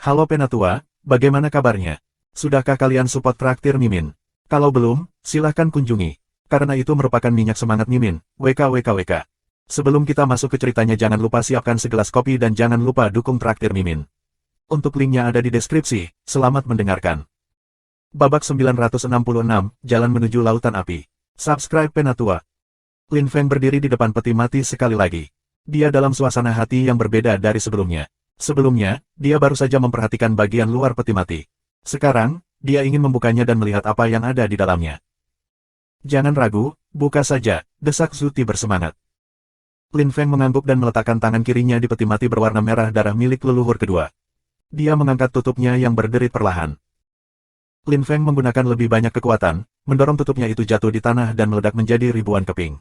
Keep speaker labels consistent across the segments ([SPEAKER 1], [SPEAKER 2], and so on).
[SPEAKER 1] Halo Penatua, bagaimana kabarnya? Sudahkah kalian support traktir Mimin? Kalau belum, silahkan kunjungi. Karena itu merupakan minyak semangat Mimin, WKWKWK. Sebelum kita masuk ke ceritanya jangan lupa siapkan segelas kopi dan jangan lupa dukung traktir Mimin. Untuk linknya ada di deskripsi, selamat mendengarkan. Babak 966, Jalan Menuju Lautan Api. Subscribe Penatua. Lin Feng berdiri di depan peti mati sekali lagi. Dia dalam suasana hati yang berbeda dari sebelumnya. Sebelumnya, dia baru saja memperhatikan bagian luar peti mati. Sekarang, dia ingin membukanya dan melihat apa yang ada di dalamnya. Jangan ragu, buka saja, desak Zuti bersemangat. Lin Feng mengangguk dan meletakkan tangan kirinya di peti mati berwarna merah darah milik leluhur kedua. Dia mengangkat tutupnya yang berderit perlahan. Lin Feng menggunakan lebih banyak kekuatan, mendorong tutupnya itu jatuh di tanah dan meledak menjadi ribuan keping.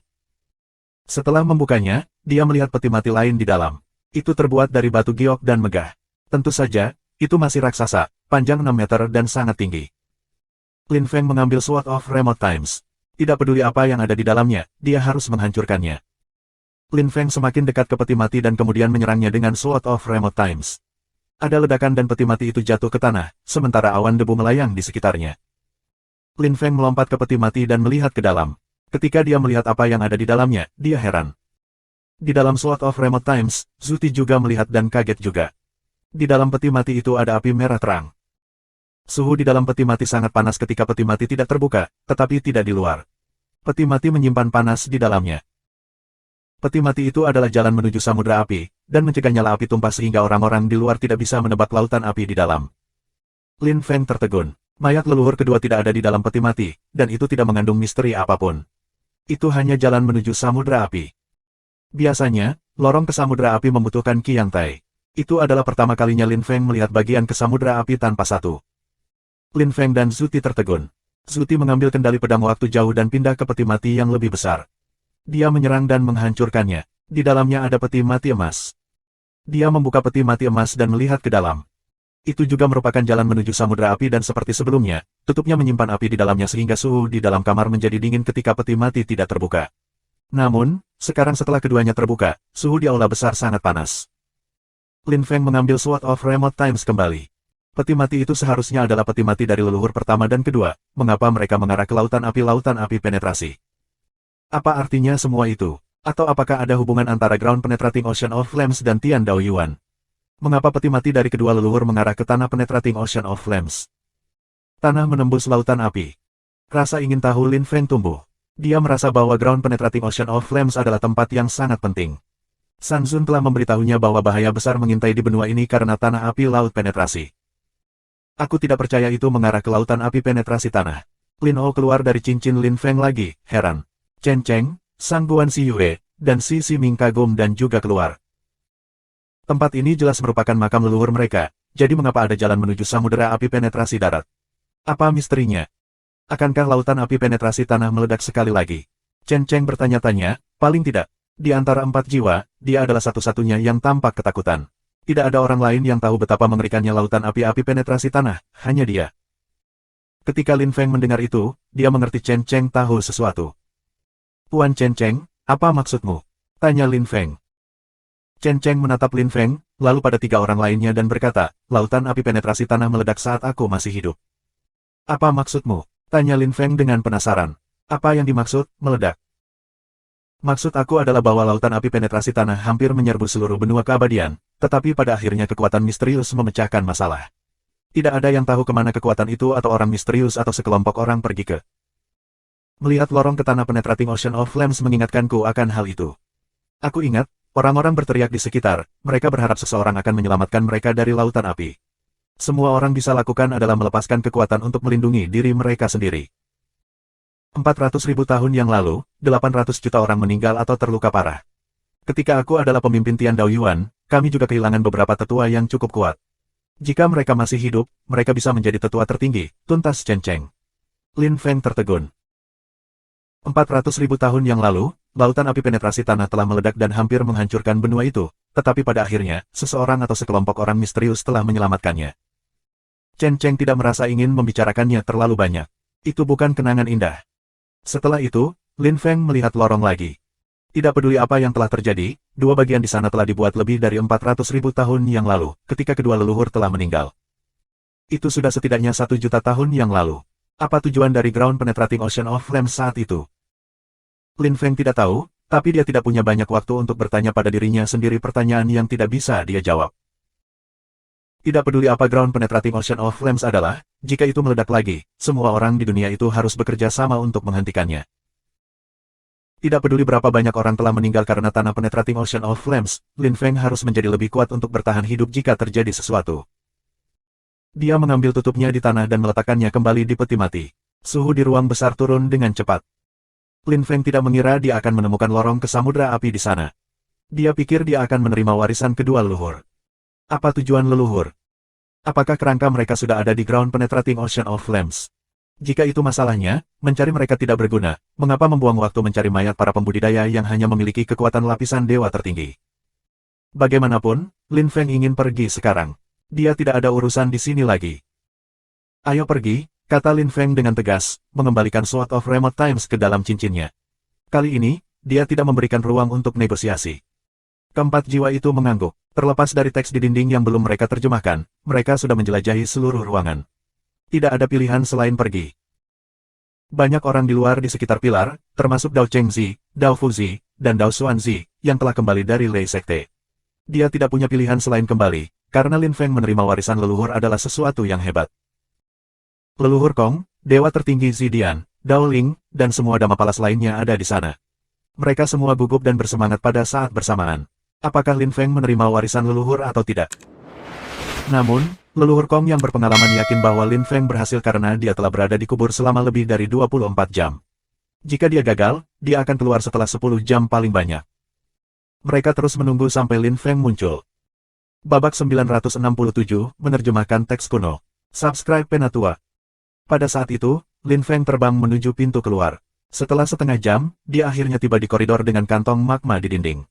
[SPEAKER 1] Setelah membukanya, dia melihat peti mati lain di dalam. Itu terbuat dari batu giok dan megah. Tentu saja, itu masih raksasa, panjang 6 meter dan sangat tinggi. Lin Feng mengambil Sword of Remote Times. Tidak peduli apa yang ada di dalamnya, dia harus menghancurkannya. Lin Feng semakin dekat ke peti mati dan kemudian menyerangnya dengan Sword of Remote Times. Ada ledakan dan peti mati itu jatuh ke tanah, sementara awan debu melayang di sekitarnya. Lin Feng melompat ke peti mati dan melihat ke dalam. Ketika dia melihat apa yang ada di dalamnya, dia heran. Di dalam Sword of Remote Times, Zuti juga melihat dan kaget juga. Di dalam peti mati itu ada api merah terang. Suhu di dalam peti mati sangat panas ketika peti mati tidak terbuka, tetapi tidak di luar. Peti mati menyimpan panas di dalamnya. Peti mati itu adalah jalan menuju samudra api, dan mencegah nyala api tumpah sehingga orang-orang di luar tidak bisa menebak lautan api di dalam. Lin Feng tertegun. Mayat leluhur kedua tidak ada di dalam peti mati, dan itu tidak mengandung misteri apapun. Itu hanya jalan menuju samudra api. Biasanya, lorong ke samudra api membutuhkan Qi Yang Tai. Itu adalah pertama kalinya Lin Feng melihat bagian ke samudra api tanpa satu. Lin Feng dan Zuti tertegun. Zuti mengambil kendali pedang waktu jauh dan pindah ke peti mati yang lebih besar. Dia menyerang dan menghancurkannya. Di dalamnya ada peti mati emas. Dia membuka peti mati emas dan melihat ke dalam. Itu juga merupakan jalan menuju samudra api dan seperti sebelumnya, tutupnya menyimpan api di dalamnya sehingga suhu di dalam kamar menjadi dingin ketika peti mati tidak terbuka. Namun, sekarang setelah keduanya terbuka, suhu di aula besar sangat panas. Lin Feng mengambil Sword of Remote Times kembali. Peti mati itu seharusnya adalah peti mati dari leluhur pertama dan kedua, mengapa mereka mengarah ke lautan api penetrasi? Apa artinya semua itu? Atau apakah ada hubungan antara Ground Penetrating Ocean of Flames dan Tian Dao Yuan? Mengapa peti mati dari kedua leluhur mengarah ke Tanah Penetrating Ocean of Flames? Tanah menembus lautan api. Rasa ingin tahu Lin Feng tumbuh. Dia merasa bahwa Ground Penetrating Ocean of Flames adalah tempat yang sangat penting. San Zun telah memberitahunya bahwa bahaya besar mengintai di benua ini karena tanah api laut penetrasi. Aku tidak percaya itu mengarah ke lautan api penetrasi tanah. Lin Hou keluar dari cincin Lin Feng lagi, heran. Chen Cheng, Sang Guan Si Yue, dan Si Ming kagum dan juga keluar. Tempat ini jelas merupakan makam leluhur mereka, jadi mengapa ada jalan menuju samudera api penetrasi darat? Apa misterinya? Akankah lautan api penetrasi tanah meledak sekali lagi? Chen Cheng bertanya-tanya, paling tidak. Di antara 4 jiwa, dia adalah satu-satunya yang tampak ketakutan. Tidak ada orang lain yang tahu betapa mengerikannya lautan api penetrasi tanah, hanya dia. Ketika Lin Feng mendengar itu, dia mengerti Chen Cheng tahu sesuatu. Tuan Chen Cheng, apa maksudmu? Tanya Lin Feng. Chen Cheng menatap Lin Feng, lalu pada 3 orang lainnya dan berkata, lautan api penetrasi tanah meledak saat aku masih hidup. Apa maksudmu? Tanya Lin Feng dengan penasaran. Apa yang dimaksud, meledak? Maksud aku adalah bahwa lautan api penetrasi tanah hampir menyerbu seluruh benua keabadian, tetapi pada akhirnya kekuatan misterius memecahkan masalah. Tidak ada yang tahu kemana kekuatan itu atau orang misterius atau sekelompok orang pergi ke. Melihat lorong ke tanah penetrating Ocean of Flames mengingatkanku akan hal itu. Aku ingat, orang-orang berteriak di sekitar, mereka berharap seseorang akan menyelamatkan mereka dari lautan api. Semua orang bisa lakukan adalah melepaskan kekuatan untuk melindungi diri mereka sendiri. 400.000 tahun yang lalu, 800 juta orang meninggal atau terluka parah. Ketika aku adalah pemimpin Tian Dao Yuan, kami juga kehilangan beberapa tetua yang cukup kuat. Jika mereka masih hidup, mereka bisa menjadi tetua tertinggi, tuntas Chen Cheng. Lin Feng tertegun. 400.000 tahun yang lalu, lautan api penetrasi tanah telah meledak dan hampir menghancurkan benua itu, tetapi pada akhirnya, seseorang atau sekelompok orang misterius telah menyelamatkannya. Chen Cheng tidak merasa ingin membicarakannya terlalu banyak. Itu bukan kenangan indah. Setelah itu, Lin Feng melihat lorong lagi. Tidak peduli apa yang telah terjadi, dua bagian di sana telah dibuat lebih dari 400.000 tahun yang lalu, ketika kedua leluhur telah meninggal. Itu sudah setidaknya 1 juta tahun yang lalu. Apa tujuan dari Ground Penetrating Ocean of Flames saat itu? Lin Feng tidak tahu, tapi dia tidak punya banyak waktu untuk bertanya pada dirinya sendiri pertanyaan yang tidak bisa dia jawab. Tidak peduli apa Ground Penetrating Ocean of Flames adalah, jika itu meledak lagi, semua orang di dunia itu harus bekerja sama untuk menghentikannya. Tidak peduli berapa banyak orang telah meninggal karena tanah Penetrating Ocean of Flames, Lin Feng harus menjadi lebih kuat untuk bertahan hidup jika terjadi sesuatu. Dia mengambil tutupnya di tanah dan meletakkannya kembali di peti mati. Suhu di ruang besar turun dengan cepat. Lin Feng tidak mengira dia akan menemukan lorong ke samudra api di sana. Dia pikir dia akan menerima warisan kedua leluhur. Apa tujuan leluhur? Apakah kerangka mereka sudah ada di Ground Penetrating Ocean of Flames? Jika itu masalahnya, mencari mereka tidak berguna, mengapa membuang waktu mencari mayat para pembudidaya yang hanya memiliki kekuatan lapisan dewa tertinggi? Bagaimanapun, Lin Feng ingin pergi sekarang. Dia tidak ada urusan di sini lagi. Ayo pergi, kata Lin Feng dengan tegas, mengembalikan Sword of Remote Times ke dalam cincinnya. Kali ini, dia tidak memberikan ruang untuk negosiasi. Keempat jiwa itu mengangguk. Terlepas dari teks di dinding yang belum mereka terjemahkan, mereka sudah menjelajahi seluruh ruangan. Tidak ada pilihan selain pergi. Banyak orang di luar di sekitar pilar, termasuk Dao Chengzi, Dao Fuzi, dan Dao Xuanzi, yang telah kembali dari Lei Sekte. Dia tidak punya pilihan selain kembali, karena Lin Feng menerima warisan leluhur adalah sesuatu yang hebat. Leluhur Kong, Dewa Tertinggi Zidian, Dao Ling, dan semua Dhammapalas lainnya ada di sana. Mereka semua gugup dan bersemangat pada saat bersamaan. Apakah Lin Feng menerima warisan leluhur atau tidak? Namun, leluhur Kong yang berpengalaman yakin bahwa Lin Feng berhasil karena dia telah berada di kubur selama lebih dari 24 jam. Jika dia gagal, dia akan keluar setelah 10 jam paling banyak. Mereka terus menunggu sampai Lin Feng muncul. Babak 967 menerjemahkan teks kuno. Subscribe Penatua. Pada saat itu, Lin Feng terbang menuju pintu keluar. Setelah setengah jam, dia akhirnya tiba di koridor dengan kantong magma di dinding.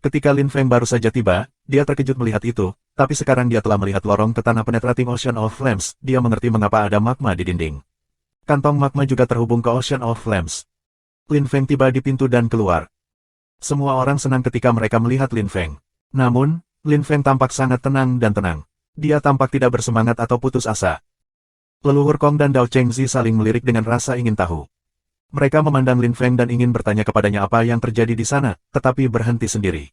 [SPEAKER 1] Ketika Lin Feng baru saja tiba, dia terkejut melihat itu, tapi sekarang dia telah melihat lorong ke tanah Penetrating Ocean of Flames, dia mengerti mengapa ada magma di dinding. Kantong magma juga terhubung ke Ocean of Flames. Lin Feng tiba di pintu dan keluar. Semua orang senang ketika mereka melihat Lin Feng. Namun, Lin Feng tampak sangat tenang dan tenang. Dia tampak tidak bersemangat atau putus asa. Leluhur Kong dan Dao Chengzi saling melirik dengan rasa ingin tahu. Mereka memandang Lin Feng dan ingin bertanya kepadanya apa yang terjadi di sana, tetapi berhenti sendiri.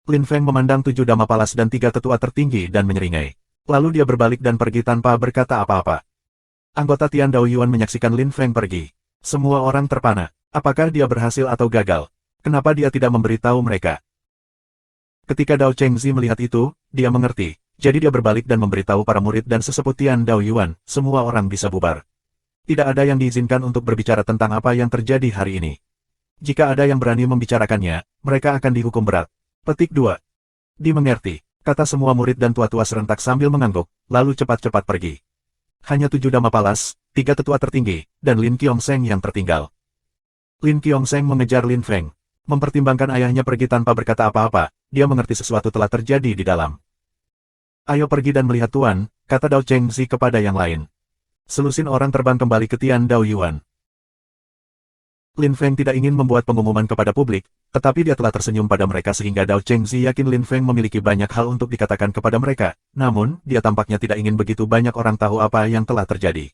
[SPEAKER 1] Lin Feng memandang 7 Dhammapalas dan 3 tetua tertinggi dan menyeringai. Lalu dia berbalik dan pergi tanpa berkata apa-apa. Anggota Tian Dao Yuan menyaksikan Lin Feng pergi. Semua orang terpana. Apakah dia berhasil atau gagal? Kenapa dia tidak memberitahu mereka? Ketika Dao Chengzi melihat itu, dia mengerti. Jadi dia berbalik dan memberitahu para murid dan sesepuh Tian Dao Yuan, semua orang bisa bubar. Tidak ada yang diizinkan untuk berbicara tentang apa yang terjadi hari ini. Jika ada yang berani membicarakannya, mereka akan dihukum berat. Petik 2. Dimengerti, kata semua murid dan tua-tua serentak sambil mengangguk, lalu cepat-cepat pergi. Hanya 7 Dhammapalas, 3 tetua tertinggi, dan Lin Qiongsheng yang tertinggal. Lin Qiongsheng mengejar Lin Feng. Mempertimbangkan ayahnya pergi tanpa berkata apa-apa, dia mengerti sesuatu telah terjadi di dalam. Ayo pergi dan melihat Tuan, kata Dao Chengzi kepada yang lain. Selusin orang terbang kembali ke Tian Dao Yuan. Lin Feng tidak ingin membuat pengumuman kepada publik, tetapi dia telah tersenyum pada mereka sehingga Dao Chengzi yakin Lin Feng memiliki banyak hal untuk dikatakan kepada mereka, namun, dia tampaknya tidak ingin begitu banyak orang tahu apa yang telah terjadi.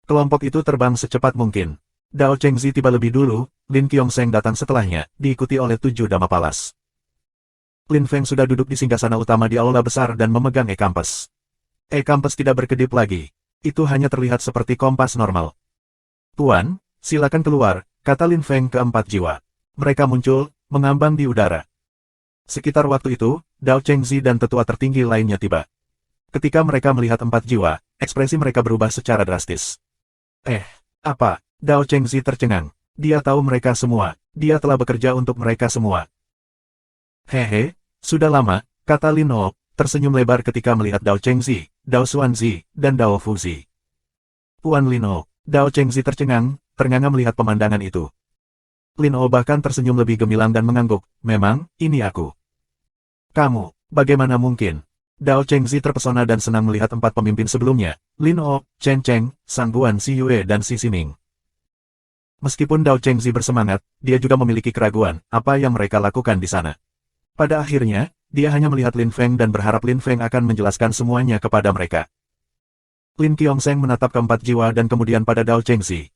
[SPEAKER 1] Kelompok itu terbang secepat mungkin. Dao Chengzi tiba lebih dulu, Lin Qiongsheng datang setelahnya, diikuti oleh 7 Dhammapalas. Lin Feng sudah duduk di singgasana utama di aula besar dan memegang e-kampas. E-kampas tidak berkedip lagi. Itu hanya terlihat seperti kompas normal. Tuan, silakan keluar, kata Lin Feng ke 4 jiwa. Mereka muncul, mengambang di udara. Sekitar waktu itu, Dao Chengzi dan tetua tertinggi lainnya tiba. Ketika mereka melihat 4 jiwa, ekspresi mereka berubah secara drastis. Apa? Dao Chengzi tercengang. Dia tahu mereka semua. Dia telah bekerja untuk mereka semua. Hehe, sudah lama, kata Lin O, tersenyum lebar ketika melihat Dao Chengzi, Dao Xuanzi, dan Dao Fuzi. Tuan Lin O, Dao Chengzi tercengang, ternganga melihat pemandangan itu. Lin O bahkan tersenyum lebih gemilang dan mengangguk, memang, ini aku. Kamu, bagaimana mungkin? Dao Chengzi terpesona dan senang melihat 4 pemimpin sebelumnya, Lin O, Chen Cheng, Sang Guan Si Yue dan Si Siming. Meskipun Dao Chengzi bersemangat, dia juga memiliki keraguan apa yang mereka lakukan di sana. Pada akhirnya, dia hanya melihat Lin Feng dan berharap Lin Feng akan menjelaskan semuanya kepada mereka. Lin Qiongsheng menatap keempat jiwa dan kemudian pada Dao Chengzi.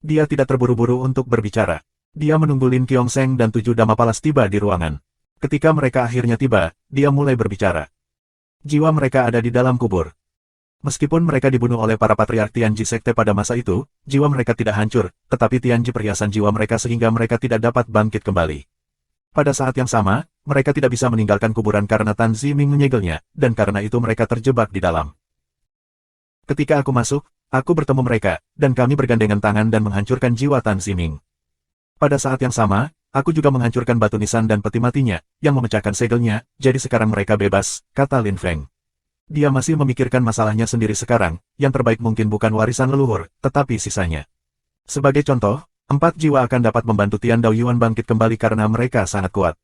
[SPEAKER 1] Dia tidak terburu-buru untuk berbicara. Dia menunggu Lin Qiongsheng dan 7 Dhammapalas tiba di ruangan. Ketika mereka akhirnya tiba, dia mulai berbicara. Jiwa mereka ada di dalam kubur. Meskipun mereka dibunuh oleh para patriark Tianji Sekte pada masa itu, jiwa mereka tidak hancur, tetapi Tianji perhiasan jiwa mereka sehingga mereka tidak dapat bangkit kembali. Pada saat yang sama, mereka tidak bisa meninggalkan kuburan karena Tan Ziming menyegelnya, dan karena itu mereka terjebak di dalam. Ketika aku masuk, aku bertemu mereka, dan kami bergandengan tangan dan menghancurkan jiwa Tan Ziming. Pada saat yang sama, aku juga menghancurkan batu nisan dan peti matinya, yang memecahkan segelnya, jadi sekarang mereka bebas, kata Lin Feng. Dia masih memikirkan masalahnya sendiri sekarang, yang terbaik mungkin bukan warisan leluhur, tetapi sisanya. Sebagai contoh, 4 jiwa akan dapat membantu Tian Dao Yuan bangkit kembali karena mereka sangat kuat.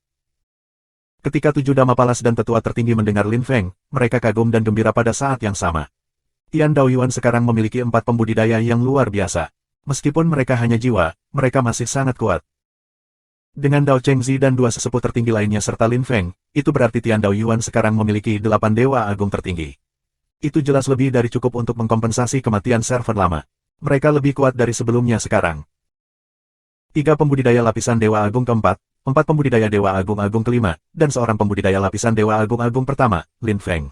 [SPEAKER 1] Ketika 7 Dhammapalas dan tetua tertinggi mendengar Lin Feng, mereka kagum dan gembira pada saat yang sama. Tian Dao Yuan sekarang memiliki 4 pembudidaya yang luar biasa. Meskipun mereka hanya jiwa, mereka masih sangat kuat. Dengan Dao Chengzi dan 2 sesepuh tertinggi lainnya serta Lin Feng, itu berarti Tian Dao Yuan sekarang memiliki 8 dewa agung tertinggi. Itu jelas lebih dari cukup untuk mengkompensasi kematian server lama. Mereka lebih kuat dari sebelumnya sekarang. 3 pembudidaya lapisan dewa agung keempat, 4 pembudidaya dewa agung-agung kelima, dan seorang pembudidaya lapisan dewa agung-agung pertama, Lin Feng.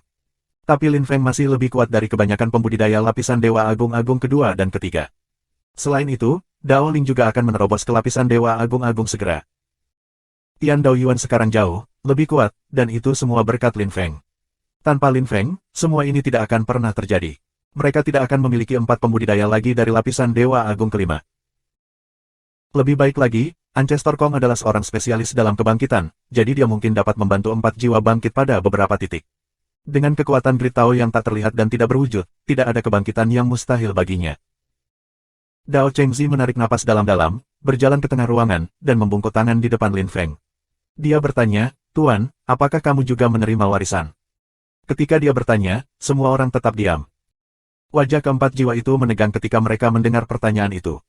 [SPEAKER 1] Tapi Lin Feng masih lebih kuat dari kebanyakan pembudidaya lapisan dewa agung-agung kedua dan ketiga. Selain itu, Dao Ling juga akan menerobos ke lapisan dewa agung-agung segera. Tian Dao Yuan sekarang jauh, lebih kuat, dan itu semua berkat Lin Feng. Tanpa Lin Feng, semua ini tidak akan pernah terjadi. Mereka tidak akan memiliki 4 pembudidaya lagi dari lapisan dewa agung kelima. Lebih baik lagi, Ancestor Kong adalah seorang spesialis dalam kebangkitan, jadi dia mungkin dapat membantu 4 jiwa bangkit pada beberapa titik. Dengan kekuatan Grid Tao yang tak terlihat dan tidak berwujud, tidak ada kebangkitan yang mustahil baginya. Dao Chengzi menarik napas dalam-dalam, berjalan ke tengah ruangan, dan membungkuk tangan di depan Lin Feng. Dia bertanya, "Tuan, apakah kamu juga menerima warisan?" Ketika dia bertanya, semua orang tetap diam. Wajah keempat jiwa itu menegang ketika mereka mendengar pertanyaan itu.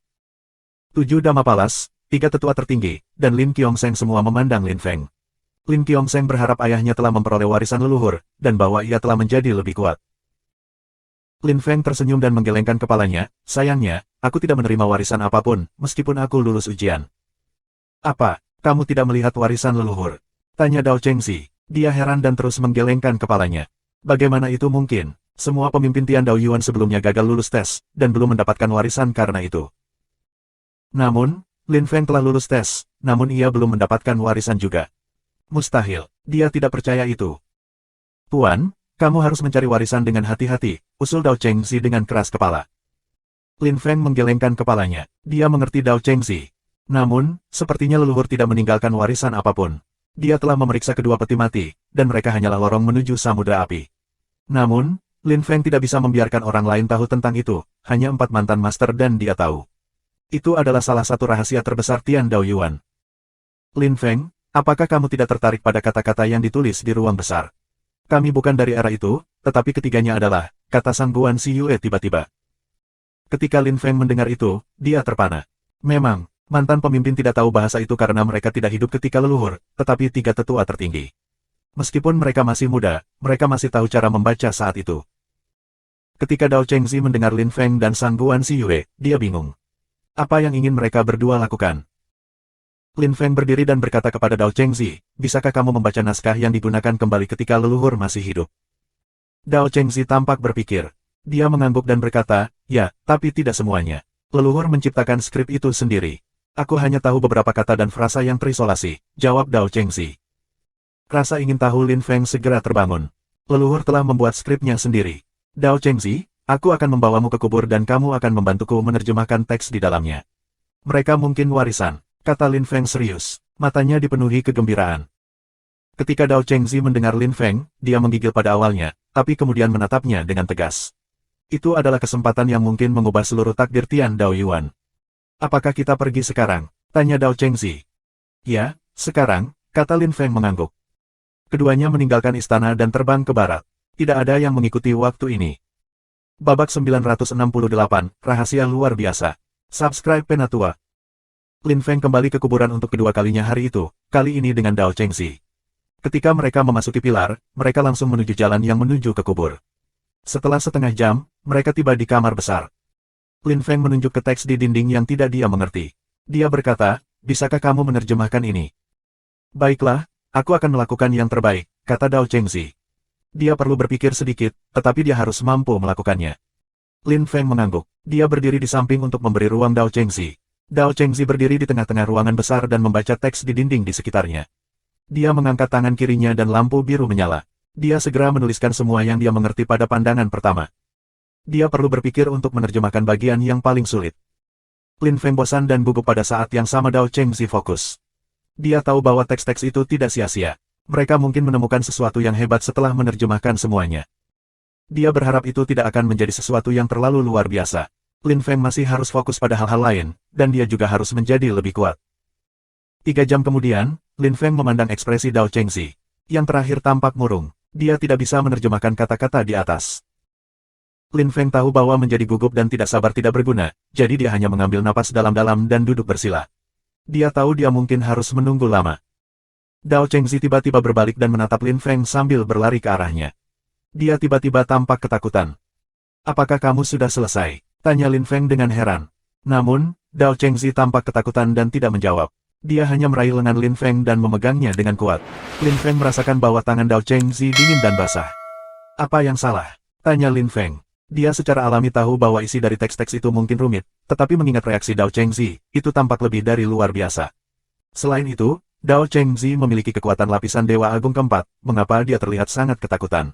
[SPEAKER 1] 7 Dhammapalas, 3 tetua tertinggi, dan Lin Qiongsheng semua memandang Lin Feng. Lin Qiongsheng berharap ayahnya telah memperoleh warisan leluhur, dan bahwa ia telah menjadi lebih kuat. Lin Feng tersenyum dan menggelengkan kepalanya, "Sayangnya, aku tidak menerima warisan apapun, meskipun aku lulus ujian." "Apa, kamu tidak melihat warisan leluhur?" tanya Dao Chengzi. Dia heran dan terus menggelengkan kepalanya. Bagaimana itu mungkin? Semua pemimpin Tian Dao Yuan sebelumnya gagal lulus tes, dan belum mendapatkan warisan karena itu. Namun, Lin Feng telah lulus tes, namun ia belum mendapatkan warisan juga. Mustahil, dia tidak percaya itu. "Tuan, kamu harus mencari warisan dengan hati-hati," usul Dao Chengzi dengan keras kepala. Lin Feng menggelengkan kepalanya. Dia mengerti Dao Chengzi. Namun, sepertinya leluhur tidak meninggalkan warisan apapun. Dia telah memeriksa kedua peti mati, dan mereka hanyalah lorong menuju samudera api. Namun, Lin Feng tidak bisa membiarkan orang lain tahu tentang itu, hanya 4 mantan master dan dia tahu. Itu adalah salah satu rahasia terbesar Tian Dao Yuan. "Lin Feng, apakah kamu tidak tertarik pada kata-kata yang ditulis di ruang besar? Kami bukan dari era itu, tetapi ketiganya adalah," kata Sang Guan Si Yue tiba-tiba. Ketika Lin Feng mendengar itu, dia terpana. Memang, mantan pemimpin tidak tahu bahasa itu karena mereka tidak hidup ketika leluhur, tetapi 3 tetua tertinggi. Meskipun mereka masih muda, mereka masih tahu cara membaca saat itu. Ketika Dao Chengzi mendengar Lin Feng dan Sang Guan Si Yue, dia bingung. Apa yang ingin mereka berdua lakukan? Lin Feng berdiri dan berkata kepada Dao Chengzi, "Bisakah kamu membaca naskah yang digunakan kembali ketika leluhur masih hidup?" Dao Chengzi tampak berpikir. Dia mengangguk dan berkata, "Ya, tapi tidak semuanya. Leluhur menciptakan skrip itu sendiri. Aku hanya tahu beberapa kata dan frasa yang terisolasi," jawab Dao Chengzi. Rasa ingin tahu Lin Feng segera terbangun. Leluhur telah membuat skripnya sendiri. "Dao Chengzi, aku akan membawamu ke kubur dan kamu akan membantuku menerjemahkan teks di dalamnya. Mereka mungkin warisan," kata Lin Feng serius. Matanya dipenuhi kegembiraan. Ketika Dao Chengzi mendengar Lin Feng, dia menggigil pada awalnya, tapi kemudian menatapnya dengan tegas. Itu adalah kesempatan yang mungkin mengubah seluruh takdir Tian Dao Yuan. "Apakah kita pergi sekarang?" tanya Dao Chengzi. "Ya, sekarang," kata Lin Feng mengangguk. Keduanya meninggalkan istana dan terbang ke barat. Tidak ada yang mengikuti waktu ini. Babak 968, Rahasia Luar Biasa. Subscribe Penatua. Lin Feng kembali ke kuburan untuk kedua kalinya hari itu, kali ini dengan Dao Chengxi. Ketika mereka memasuki pilar, mereka langsung menuju jalan yang menuju ke kubur. Setelah setengah jam, mereka tiba di kamar besar. Lin Feng menunjuk ke teks di dinding yang tidak dia mengerti. Dia berkata, bisakah kamu menerjemahkan ini? Baiklah, aku akan melakukan yang terbaik, kata Dao Chengxi. Dia perlu berpikir sedikit, tetapi dia harus mampu melakukannya. Lin Feng mengangguk. Dia berdiri di samping untuk memberi ruang Dao Chengxi. Dao Chengxi berdiri di tengah-tengah ruangan besar dan membaca teks di dinding di sekitarnya. Dia mengangkat tangan kirinya dan lampu biru menyala. Dia segera menuliskan semua yang dia mengerti pada pandangan pertama. Dia perlu berpikir untuk menerjemahkan bagian yang paling sulit. Lin Feng bosan dan gugup pada saat yang sama Dao Chengxi fokus. Dia tahu bahwa teks-teks itu tidak sia-sia. Mereka mungkin menemukan sesuatu yang hebat setelah menerjemahkan semuanya. Dia berharap itu tidak akan menjadi sesuatu yang terlalu luar biasa. Lin Feng masih harus fokus pada hal-hal lain, dan dia juga harus menjadi lebih kuat. 3 jam kemudian, Lin Feng memandang ekspresi Dao Chengxi. Yang terakhir tampak murung. Dia tidak bisa menerjemahkan kata-kata di atas. Lin Feng tahu bahwa menjadi gugup dan tidak sabar tidak berguna, jadi dia hanya mengambil napas dalam-dalam dan duduk bersila. Dia tahu dia mungkin harus menunggu lama. Dao Chengxi tiba-tiba berbalik dan menatap Lin Feng sambil berlari ke arahnya. Dia tiba-tiba tampak ketakutan. Apakah kamu sudah selesai? Tanya Lin Feng dengan heran. Namun, Dao Chengxi tampak ketakutan dan tidak menjawab. Dia hanya meraih lengan Lin Feng dan memegangnya dengan kuat. Lin Feng merasakan bahwa tangan Dao Chengxi dingin dan basah. Apa yang salah? Tanya Lin Feng. Dia secara alami tahu bahwa isi dari teks-teks itu mungkin rumit, tetapi mengingat reaksi Dao Chengxi, itu tampak lebih dari luar biasa. Selain itu, Dao Chengxi memiliki kekuatan lapisan Dewa Agung keempat, mengapa dia terlihat sangat ketakutan.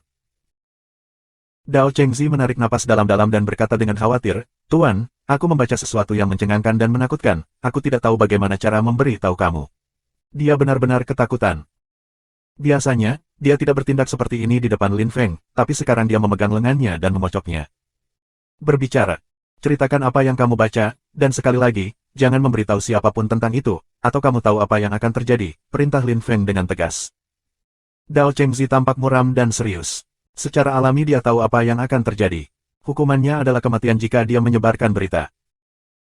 [SPEAKER 1] Dao Chengxi menarik napas dalam-dalam dan berkata dengan khawatir, Tuan, aku membaca sesuatu yang mencengangkan dan menakutkan, aku tidak tahu bagaimana cara memberi tahu kamu. Dia benar-benar ketakutan. Biasanya, dia tidak bertindak seperti ini di depan Lin Feng, tapi sekarang dia memegang lengannya dan memocoknya. Berbicara. Ceritakan apa yang kamu baca, dan sekali lagi, jangan memberitahu siapapun tentang itu, atau kamu tahu apa yang akan terjadi, perintah Lin Feng dengan tegas. Dao Chengxi tampak muram dan serius. Secara alami dia tahu apa yang akan terjadi. Hukumannya adalah kematian jika dia menyebarkan berita.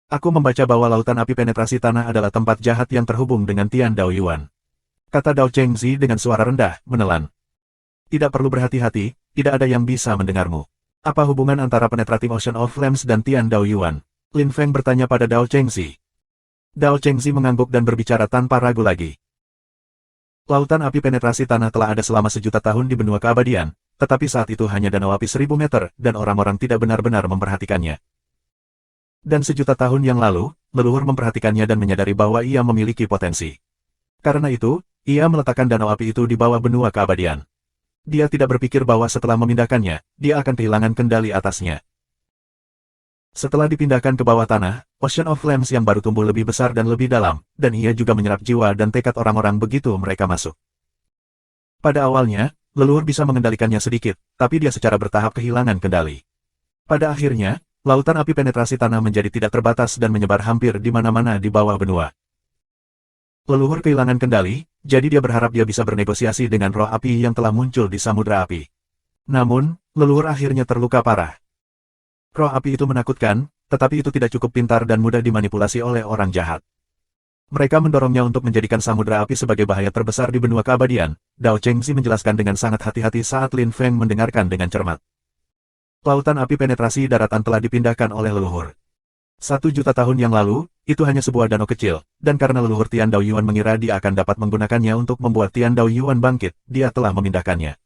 [SPEAKER 1] Aku membaca bahwa lautan api penetrasi tanah adalah tempat jahat yang terhubung dengan Tian Dao Yuan. Kata Dao Chengxi dengan suara rendah, menelan. Tidak perlu berhati-hati, tidak ada yang bisa mendengarmu. Apa hubungan antara Penetrating Ocean of Flames dan Tian Dao Yuan? Lin Feng bertanya pada Dao Chengxi. Dao Chengxi mengangguk dan berbicara tanpa ragu lagi. Lautan api penetrasi tanah telah ada selama 1.000.000 tahun di benua keabadian, tetapi saat itu hanya danau api 1.000 meter, dan orang-orang tidak benar-benar memperhatikannya. Dan 1.000.000 tahun yang lalu, leluhur memperhatikannya dan menyadari bahwa ia memiliki potensi. Karena itu, ia meletakkan danau api itu di bawah benua keabadian. Dia tidak berpikir bahwa setelah memindahkannya, dia akan kehilangan kendali atasnya. Setelah dipindahkan ke bawah tanah, Ocean of Flames yang baru tumbuh lebih besar dan lebih dalam, dan ia juga menyerap jiwa dan tekad orang-orang begitu mereka masuk. Pada awalnya, leluhur bisa mengendalikannya sedikit, tapi dia secara bertahap kehilangan kendali. Pada akhirnya, lautan api penetrasi tanah menjadi tidak terbatas dan menyebar hampir di mana-mana di bawah benua. Leluhur kehilangan kendali, jadi dia berharap dia bisa bernegosiasi dengan roh api yang telah muncul di samudra api. Namun, leluhur akhirnya terluka parah. Roh api itu menakutkan, tetapi itu tidak cukup pintar dan mudah dimanipulasi oleh orang jahat. Mereka mendorongnya untuk menjadikan samudra api sebagai bahaya terbesar di benua keabadian. Dao Chengxi menjelaskan dengan sangat hati-hati saat Lin Feng mendengarkan dengan cermat. Lautan api penetrasi daratan telah dipindahkan oleh leluhur. 1.000.000 tahun yang lalu, itu hanya sebuah danau kecil, dan karena leluhur Tian Dao Yuan mengira dia akan dapat menggunakannya untuk membuat Tian Dao Yuan bangkit, dia telah memindahkannya.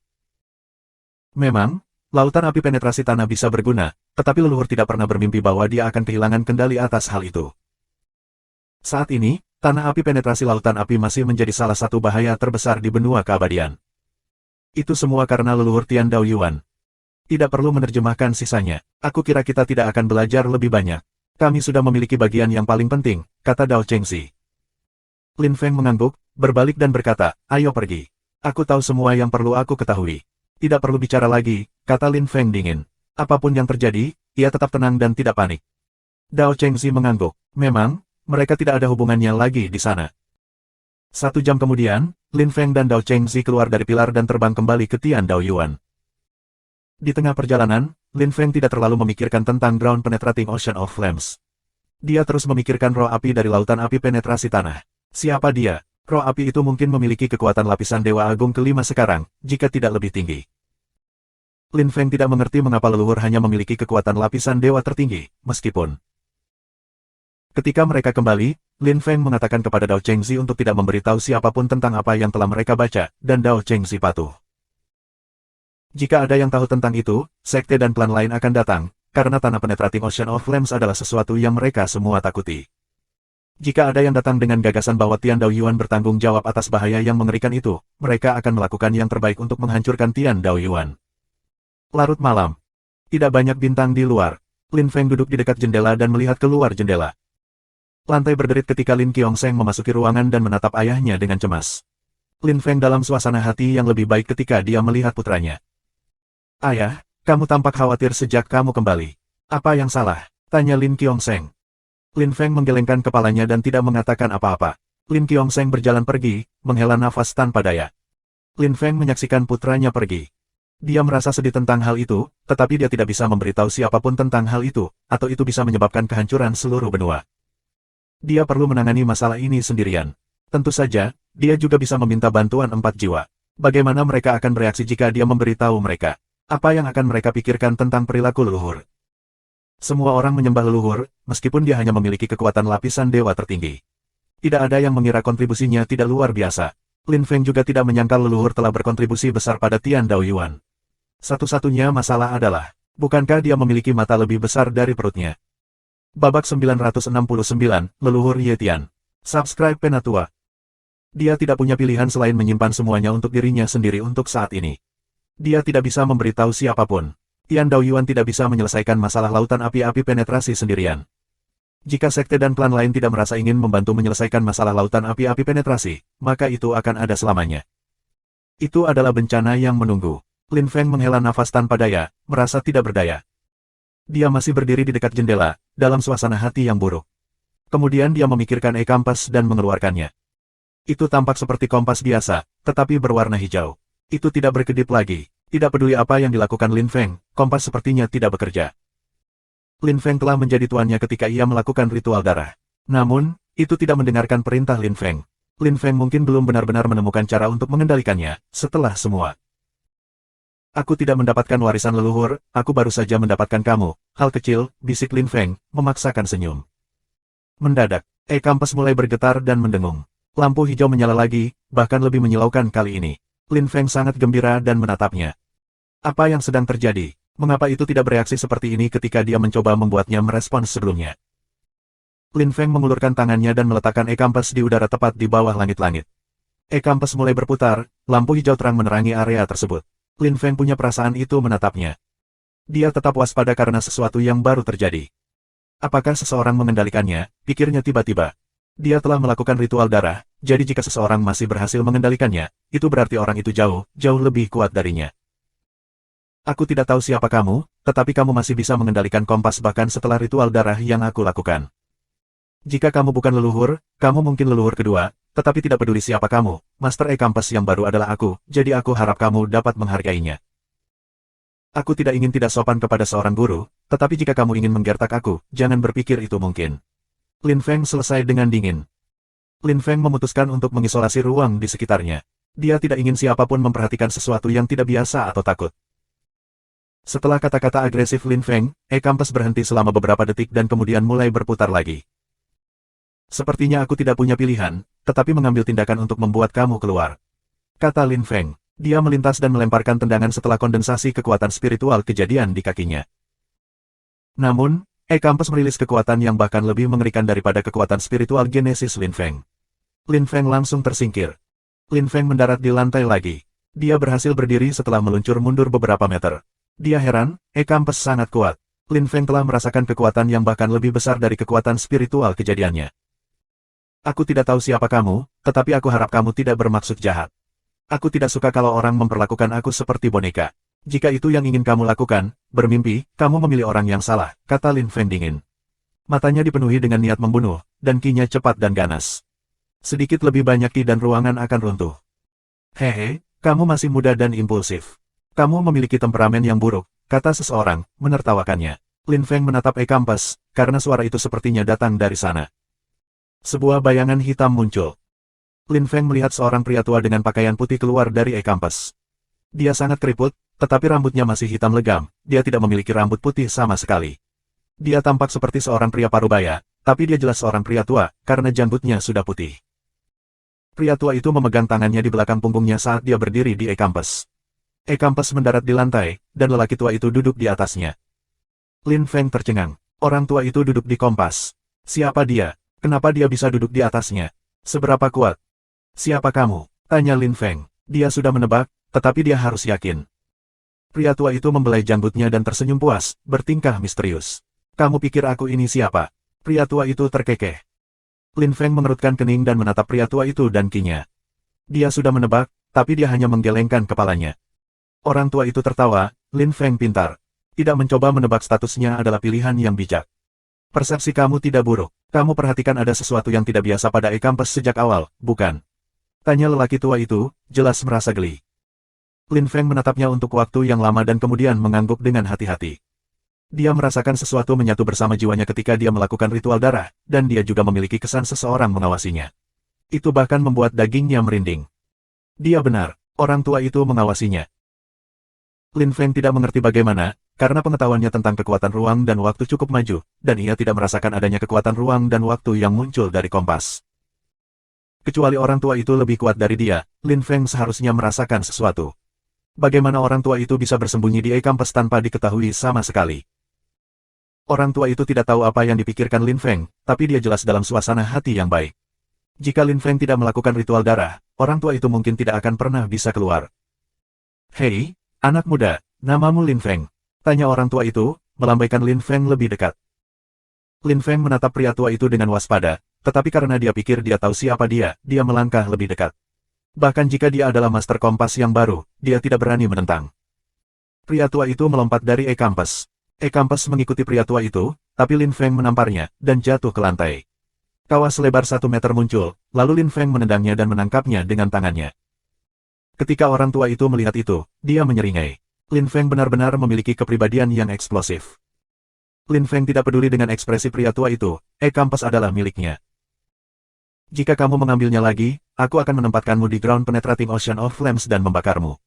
[SPEAKER 1] Memang, lautan api penetrasi tanah bisa berguna, tetapi leluhur tidak pernah bermimpi bahwa dia akan kehilangan kendali atas hal itu. Saat ini, tanah api penetrasi lautan api masih menjadi salah satu bahaya terbesar di benua keabadian. Itu semua karena leluhur Tian Dao Yuan. Tidak perlu menerjemahkan sisanya, aku kira kita tidak akan belajar lebih banyak. Kami sudah memiliki bagian yang paling penting, kata Dao Chengxi. Lin Feng mengangguk, berbalik dan berkata, ayo pergi. Aku tahu semua yang perlu aku ketahui. Tidak perlu bicara lagi, kata Lin Feng dingin. Apapun yang terjadi, ia tetap tenang dan tidak panik. Dao Chengxi mengangguk. Memang, mereka tidak ada hubungannya lagi di sana. 1 jam kemudian, Lin Feng dan Dao Chengxi keluar dari pilar dan terbang kembali ke Tian Dao Yuan. Di tengah perjalanan, Lin Feng tidak terlalu memikirkan tentang Ground Penetrating Ocean of Flames. Dia terus memikirkan roh api dari lautan api penetrasi tanah. Siapa dia? Roh api itu mungkin memiliki kekuatan lapisan Dewa Agung kelima sekarang, jika tidak lebih tinggi. Lin Feng tidak mengerti mengapa leluhur hanya memiliki kekuatan lapisan dewa tertinggi, meskipun. Ketika mereka kembali, Lin Feng mengatakan kepada Dao Chengzi untuk tidak memberitahu siapapun tentang apa yang telah mereka baca, dan Dao Chengzi patuh. Jika ada yang tahu tentang itu, sekte dan klan lain akan datang, karena tanah penetrating Ocean of Flames adalah sesuatu yang mereka semua takuti. Jika ada yang datang dengan gagasan bahwa Tian Dao Yuan bertanggung jawab atas bahaya yang mengerikan itu, mereka akan melakukan yang terbaik untuk menghancurkan Tian Dao Yuan. Larut malam. Tidak banyak bintang di luar. Lin Feng duduk di dekat jendela dan melihat keluar jendela. Lantai berderit ketika Lin Qiongsheng memasuki ruangan dan menatap ayahnya dengan cemas. Lin Feng dalam suasana hati yang lebih baik ketika dia melihat putranya. Ayah, kamu tampak khawatir sejak kamu kembali. Apa yang salah? Tanya Lin Qiongsheng. Lin Feng menggelengkan kepalanya dan tidak mengatakan apa-apa. Lin Qiongsheng berjalan pergi, menghela nafas tanpa daya. Lin Feng menyaksikan putranya pergi. Dia merasa sedih tentang hal itu, tetapi dia tidak bisa memberitahu siapapun tentang hal itu, atau itu bisa menyebabkan kehancuran seluruh benua. Dia perlu menangani masalah ini sendirian. Tentu saja, dia juga bisa meminta bantuan 4 jiwa. Bagaimana mereka akan bereaksi jika dia memberitahu mereka? Apa yang akan mereka pikirkan tentang perilaku leluhur? Semua orang menyembah leluhur, meskipun dia hanya memiliki kekuatan lapisan dewa tertinggi. Tidak ada yang mengira kontribusinya tidak luar biasa. Lin Feng juga tidak menyangka leluhur telah berkontribusi besar pada Tian Dao Yuan. Satu-satunya masalah adalah, bukankah dia memiliki mata lebih besar dari perutnya? Babak 969, Leluhur Ye Tian. Subscribe Penatua. Dia tidak punya pilihan selain menyimpan semuanya untuk dirinya sendiri untuk saat ini. Dia tidak bisa memberitahu siapapun. Tian Dao Yuan tidak bisa menyelesaikan masalah lautan api-api penetrasi sendirian. Jika sekte dan klan lain tidak merasa ingin membantu menyelesaikan masalah lautan api-api penetrasi, maka itu akan ada selamanya. Itu adalah bencana yang menunggu. Lin Feng menghela nafas tanpa daya, merasa tidak berdaya. Dia masih berdiri di dekat jendela, dalam suasana hati yang buruk. Kemudian dia memikirkan kompas dan mengeluarkannya. Itu tampak seperti kompas biasa, tetapi berwarna hijau. Itu tidak berkedip lagi. Tidak peduli apa yang dilakukan Lin Feng, kompas sepertinya tidak bekerja. Lin Feng telah menjadi tuannya ketika ia melakukan ritual darah. Namun, itu tidak mendengarkan perintah Lin Feng. Lin Feng mungkin belum benar-benar menemukan cara untuk mengendalikannya, setelah semua. Aku tidak mendapatkan warisan leluhur, aku baru saja mendapatkan kamu. Hal kecil, bisik Lin Feng, memaksakan senyum. Mendadak, kompas mulai bergetar dan mendengung. Lampu hijau menyala lagi, bahkan lebih menyilaukan kali ini. Lin Feng sangat gembira dan menatapnya. Apa yang sedang terjadi? Mengapa itu tidak bereaksi seperti ini ketika dia mencoba membuatnya merespons sebelumnya? Lin Feng mengulurkan tangannya dan meletakkan kompas di udara tepat di bawah langit-langit. Kompas mulai berputar, lampu hijau terang menerangi area tersebut. Lin Feng punya perasaan itu menatapnya. Dia tetap waspada karena sesuatu yang baru terjadi. Apakah seseorang mengendalikannya? Pikirnya tiba-tiba. Dia telah melakukan ritual darah, jadi jika seseorang masih berhasil mengendalikannya, itu berarti orang itu jauh lebih kuat darinya. Aku tidak tahu siapa kamu, tetapi kamu masih bisa mengendalikan kompas bahkan setelah ritual darah yang aku lakukan. Jika kamu bukan leluhur, kamu mungkin leluhur kedua, tetapi tidak peduli siapa kamu, Master Kompas yang baru adalah aku, jadi aku harap kamu dapat menghargainya. Aku tidak ingin tidak sopan kepada seorang guru, tetapi jika kamu ingin menggertak aku, jangan berpikir itu mungkin. Lin Feng selesai dengan dingin. Lin Feng memutuskan untuk mengisolasi ruang di sekitarnya. Dia tidak ingin siapapun memperhatikan sesuatu yang tidak biasa atau takut. Setelah kata-kata agresif Lin Feng, kompas berhenti selama beberapa detik dan kemudian mulai berputar lagi. Sepertinya aku tidak punya pilihan, tetapi mengambil tindakan untuk membuat kamu keluar. Kata Lin Feng. Dia melintas dan melemparkan tendangan setelah kondensasi kekuatan spiritual kejadian di kakinya. Namun, kompas merilis kekuatan yang bahkan lebih mengerikan daripada kekuatan spiritual genesis Lin Feng. Lin Feng langsung tersingkir. Lin Feng mendarat di lantai lagi. Dia berhasil berdiri setelah meluncur mundur beberapa meter. Dia heran, kompas sangat kuat. Lin Feng telah merasakan kekuatan yang bahkan lebih besar dari kekuatan spiritual kejadiannya. Aku tidak tahu siapa kamu, tetapi aku harap kamu tidak bermaksud jahat. Aku tidak suka kalau orang memperlakukan aku seperti boneka. Jika itu yang ingin kamu lakukan, bermimpi, kamu memilih orang yang salah, kata Lin Feng dingin. Matanya dipenuhi dengan niat membunuh, dan kinya cepat dan ganas. Sedikit lebih banyak ki dan ruangan akan runtuh. Hehe, kamu masih muda dan impulsif. Kamu memiliki temperamen yang buruk, kata seseorang, menertawakannya. Lin Feng menatap e-Compass, karena suara itu sepertinya datang dari sana. Sebuah bayangan hitam muncul. Lin Feng melihat seorang pria tua dengan pakaian putih keluar dari e-Compass. Dia sangat keriput, tetapi rambutnya masih hitam legam, dia tidak memiliki rambut putih sama sekali. Dia tampak seperti seorang pria parubaya, tapi dia jelas seorang pria tua, karena janggutnya sudah putih. Pria tua itu memegang tangannya di belakang punggungnya saat dia berdiri di e-Compass. E-Compass mendarat di lantai, dan lelaki tua itu duduk di atasnya. Lin Feng tercengang. Orang tua itu duduk di kompas. Siapa dia? Kenapa dia bisa duduk di atasnya? Seberapa kuat? Siapa kamu? Tanya Lin Feng. Dia sudah menebak, tetapi dia harus yakin. Pria tua itu membelai janggutnya dan tersenyum puas, bertingkah misterius. Kamu pikir aku ini siapa? Pria tua itu terkekeh. Lin Feng mengerutkan kening dan menatap pria tua itu dan kinya. Dia sudah menebak, tapi dia hanya menggelengkan kepalanya. Orang tua itu tertawa. Lin Feng pintar. Tidak mencoba menebak statusnya adalah pilihan yang bijak. Persepsi kamu tidak buruk. Kamu perhatikan ada sesuatu yang tidak biasa pada e-Compass sejak awal, bukan? Tanya lelaki tua itu, jelas merasa geli. Lin Feng menatapnya untuk waktu yang lama dan kemudian mengangguk dengan hati-hati. Dia merasakan sesuatu menyatu bersama jiwanya ketika dia melakukan ritual darah, dan dia juga memiliki kesan seseorang mengawasinya. Itu bahkan membuat dagingnya merinding. Dia benar, orang tua itu mengawasinya. Lin Feng tidak mengerti bagaimana, karena pengetahuannya tentang kekuatan ruang dan waktu cukup maju, dan ia tidak merasakan adanya kekuatan ruang dan waktu yang muncul dari kompas. Kecuali orang tua itu lebih kuat dari dia, Lin Feng seharusnya merasakan sesuatu. Bagaimana orang tua itu bisa bersembunyi di e-Compass tanpa diketahui sama sekali? Orang tua itu tidak tahu apa yang dipikirkan Lin Feng, tapi dia jelas dalam suasana hati yang baik. Jika Lin Feng tidak melakukan ritual darah, orang tua itu mungkin tidak akan pernah bisa keluar. Hei, anak muda, namamu Lin Feng. Tanya orang tua itu, melambaikan Lin Feng lebih dekat. Lin Feng menatap pria tua itu dengan waspada, tetapi karena dia pikir dia tahu siapa dia melangkah lebih dekat. Bahkan jika dia adalah master kompas yang baru, dia tidak berani menentang. Pria tua itu melompat dari e-Compass. E-Compass mengikuti pria tua itu, tapi Lin Feng menamparnya, dan jatuh ke lantai. Kawah selebar 1 meter muncul, lalu Lin Feng menendangnya dan menangkapnya dengan tangannya. Ketika orang tua itu melihat itu, dia menyeringai. Lin Feng benar-benar memiliki kepribadian yang eksplosif. Lin Feng tidak peduli dengan ekspresi pria tua itu, e-Compass adalah miliknya. Jika kamu mengambilnya lagi, aku akan menempatkanmu di Ground Penetrating Ocean of Flames dan membakarmu.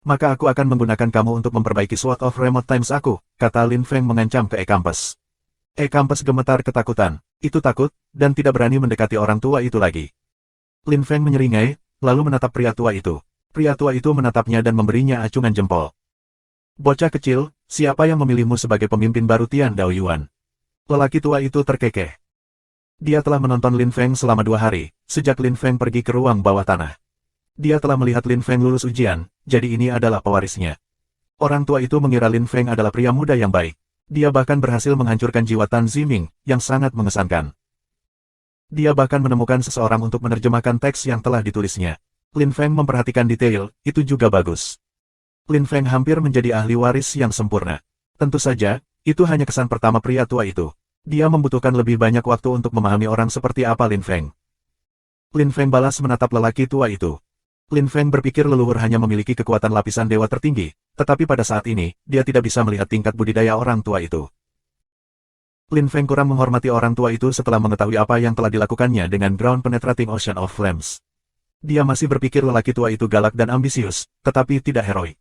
[SPEAKER 1] Maka aku akan menggunakan kamu untuk memperbaiki Sword of Remote Times aku, kata Lin Feng mengancam ke e-Compass. E-Compass gemetar ketakutan, itu takut, dan tidak berani mendekati orang tua itu lagi. Lin Feng menyeringai, lalu menatap pria tua itu. Pria tua itu menatapnya dan memberinya acungan jempol. Bocah kecil, siapa yang memilihmu sebagai pemimpin baru Tian Daoyuan? Lelaki tua itu terkekeh. Dia telah menonton Lin Feng selama 2 hari, sejak Lin Feng pergi ke ruang bawah tanah. Dia telah melihat Lin Feng lulus ujian, jadi ini adalah pewarisnya. Orang tua itu mengira Lin Feng adalah pria muda yang baik. Dia bahkan berhasil menghancurkan jiwa Tan Ziming, yang sangat mengesankan. Dia bahkan menemukan seseorang untuk menerjemahkan teks yang telah ditulisnya. Lin Feng memperhatikan detail, itu juga bagus. Lin Feng hampir menjadi ahli waris yang sempurna. Tentu saja, itu hanya kesan pertama pria tua itu. Dia membutuhkan lebih banyak waktu untuk memahami orang seperti apa Lin Feng. Lin Feng balas menatap lelaki tua itu. Lin Feng berpikir leluhur hanya memiliki kekuatan lapisan dewa tertinggi, tetapi pada saat ini, dia tidak bisa melihat tingkat budidaya orang tua itu. Lin Feng kurang menghormati orang tua itu setelah mengetahui apa yang telah dilakukannya dengan Ground Penetrating Ocean of Flames. Dia masih berpikir lelaki tua itu galak dan ambisius, tetapi tidak heroik.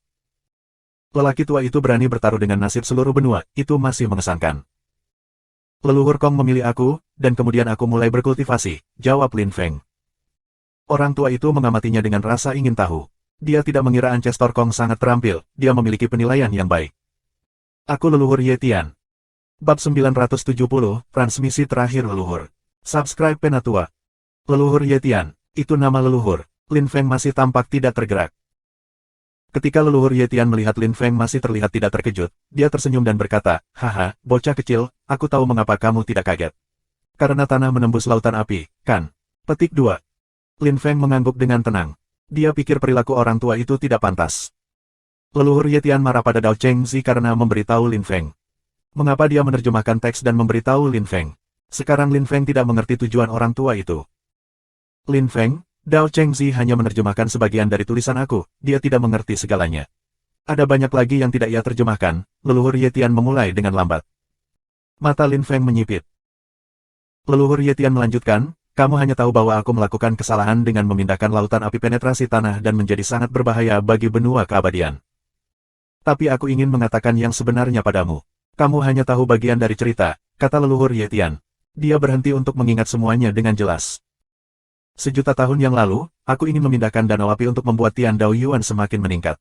[SPEAKER 1] Lelaki tua itu berani bertaruh dengan nasib seluruh benua, itu masih mengesankan. Leluhur Kong memilih aku, dan kemudian aku mulai berkultivasi, jawab Lin Feng. Orang tua itu mengamatinya dengan rasa ingin tahu. Dia tidak mengira Ancestor Kong sangat terampil, dia memiliki penilaian yang baik. Aku leluhur Ye Tian. Bab 970, Transmisi Terakhir Leluhur. Subscribe Penatua. Leluhur Ye Tian, itu nama leluhur. Lin Feng masih tampak tidak tergerak. Ketika leluhur Ye Tian melihat Lin Feng masih terlihat tidak terkejut, dia tersenyum dan berkata, "Haha, bocah kecil, aku tahu mengapa kamu tidak kaget. Karena tanah menembus lautan api, kan?" Petik 2. Lin Feng mengangguk dengan tenang. Dia pikir perilaku orang tua itu tidak pantas. Leluhur Ye Tian marah pada Dao Chengzi karena memberitahu Lin Feng. Mengapa dia menerjemahkan teks dan memberitahu Lin Feng? Sekarang Lin Feng tidak mengerti tujuan orang tua itu. Lin Feng, Dao Chengzi hanya menerjemahkan sebagian dari tulisan aku, dia tidak mengerti segalanya. Ada banyak lagi yang tidak ia terjemahkan, leluhur Ye Tian memulai dengan lambat. Mata Lin Feng menyipit. Leluhur Yetian melanjutkan, kamu hanya tahu bahwa aku melakukan kesalahan dengan memindahkan lautan api penetrasi tanah dan menjadi sangat berbahaya bagi benua keabadian. Tapi aku ingin mengatakan yang sebenarnya padamu. Kamu hanya tahu bagian dari cerita, kata leluhur Yetian. Dia berhenti untuk mengingat semuanya dengan jelas. Sejuta tahun yang lalu, aku ingin memindahkan danau api untuk membuat Tian Dao Yuan semakin meningkat.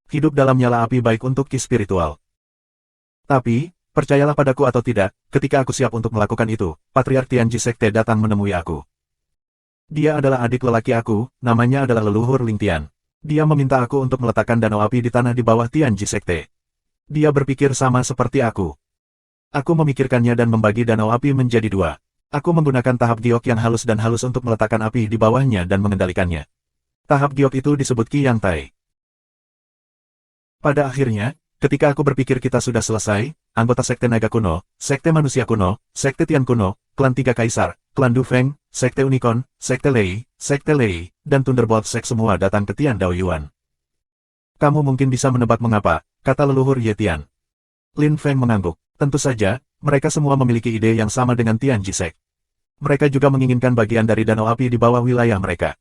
[SPEAKER 1] Hidup dalam nyala api baik untuk ki spiritual. Tapi, percayalah padaku atau tidak, ketika aku siap untuk melakukan itu, Patriark Tianji Sekte datang menemui aku. Dia adalah adik lelaki aku, namanya adalah leluhur Ling Tian. Dia meminta aku untuk meletakkan danau api di tanah di bawah Tianji Sekte. Dia berpikir sama seperti aku. Aku memikirkannya dan membagi danau api menjadi dua. Aku menggunakan tahap giok yang halus dan halus untuk meletakkan api di bawahnya dan mengendalikannya. Tahap giok itu disebut Qi Yang Tai. Pada akhirnya, ketika aku berpikir kita sudah selesai, anggota Sekte Naga Kuno, Sekte Manusia Kuno, Sekte Tian Kuno, Klan Tiga Kaisar, Klan Du Feng, Sekte Unicorn, Sekte Lei, dan Thunderbolt Sek semua datang ke Tian Dao Yuan. Kamu mungkin bisa menebak mengapa, kata leluhur Yetian. Lin Feng mengangguk. Tentu saja, mereka semua memiliki ide yang sama dengan Tianji Sek. Mereka juga menginginkan bagian dari danau api di bawah wilayah mereka.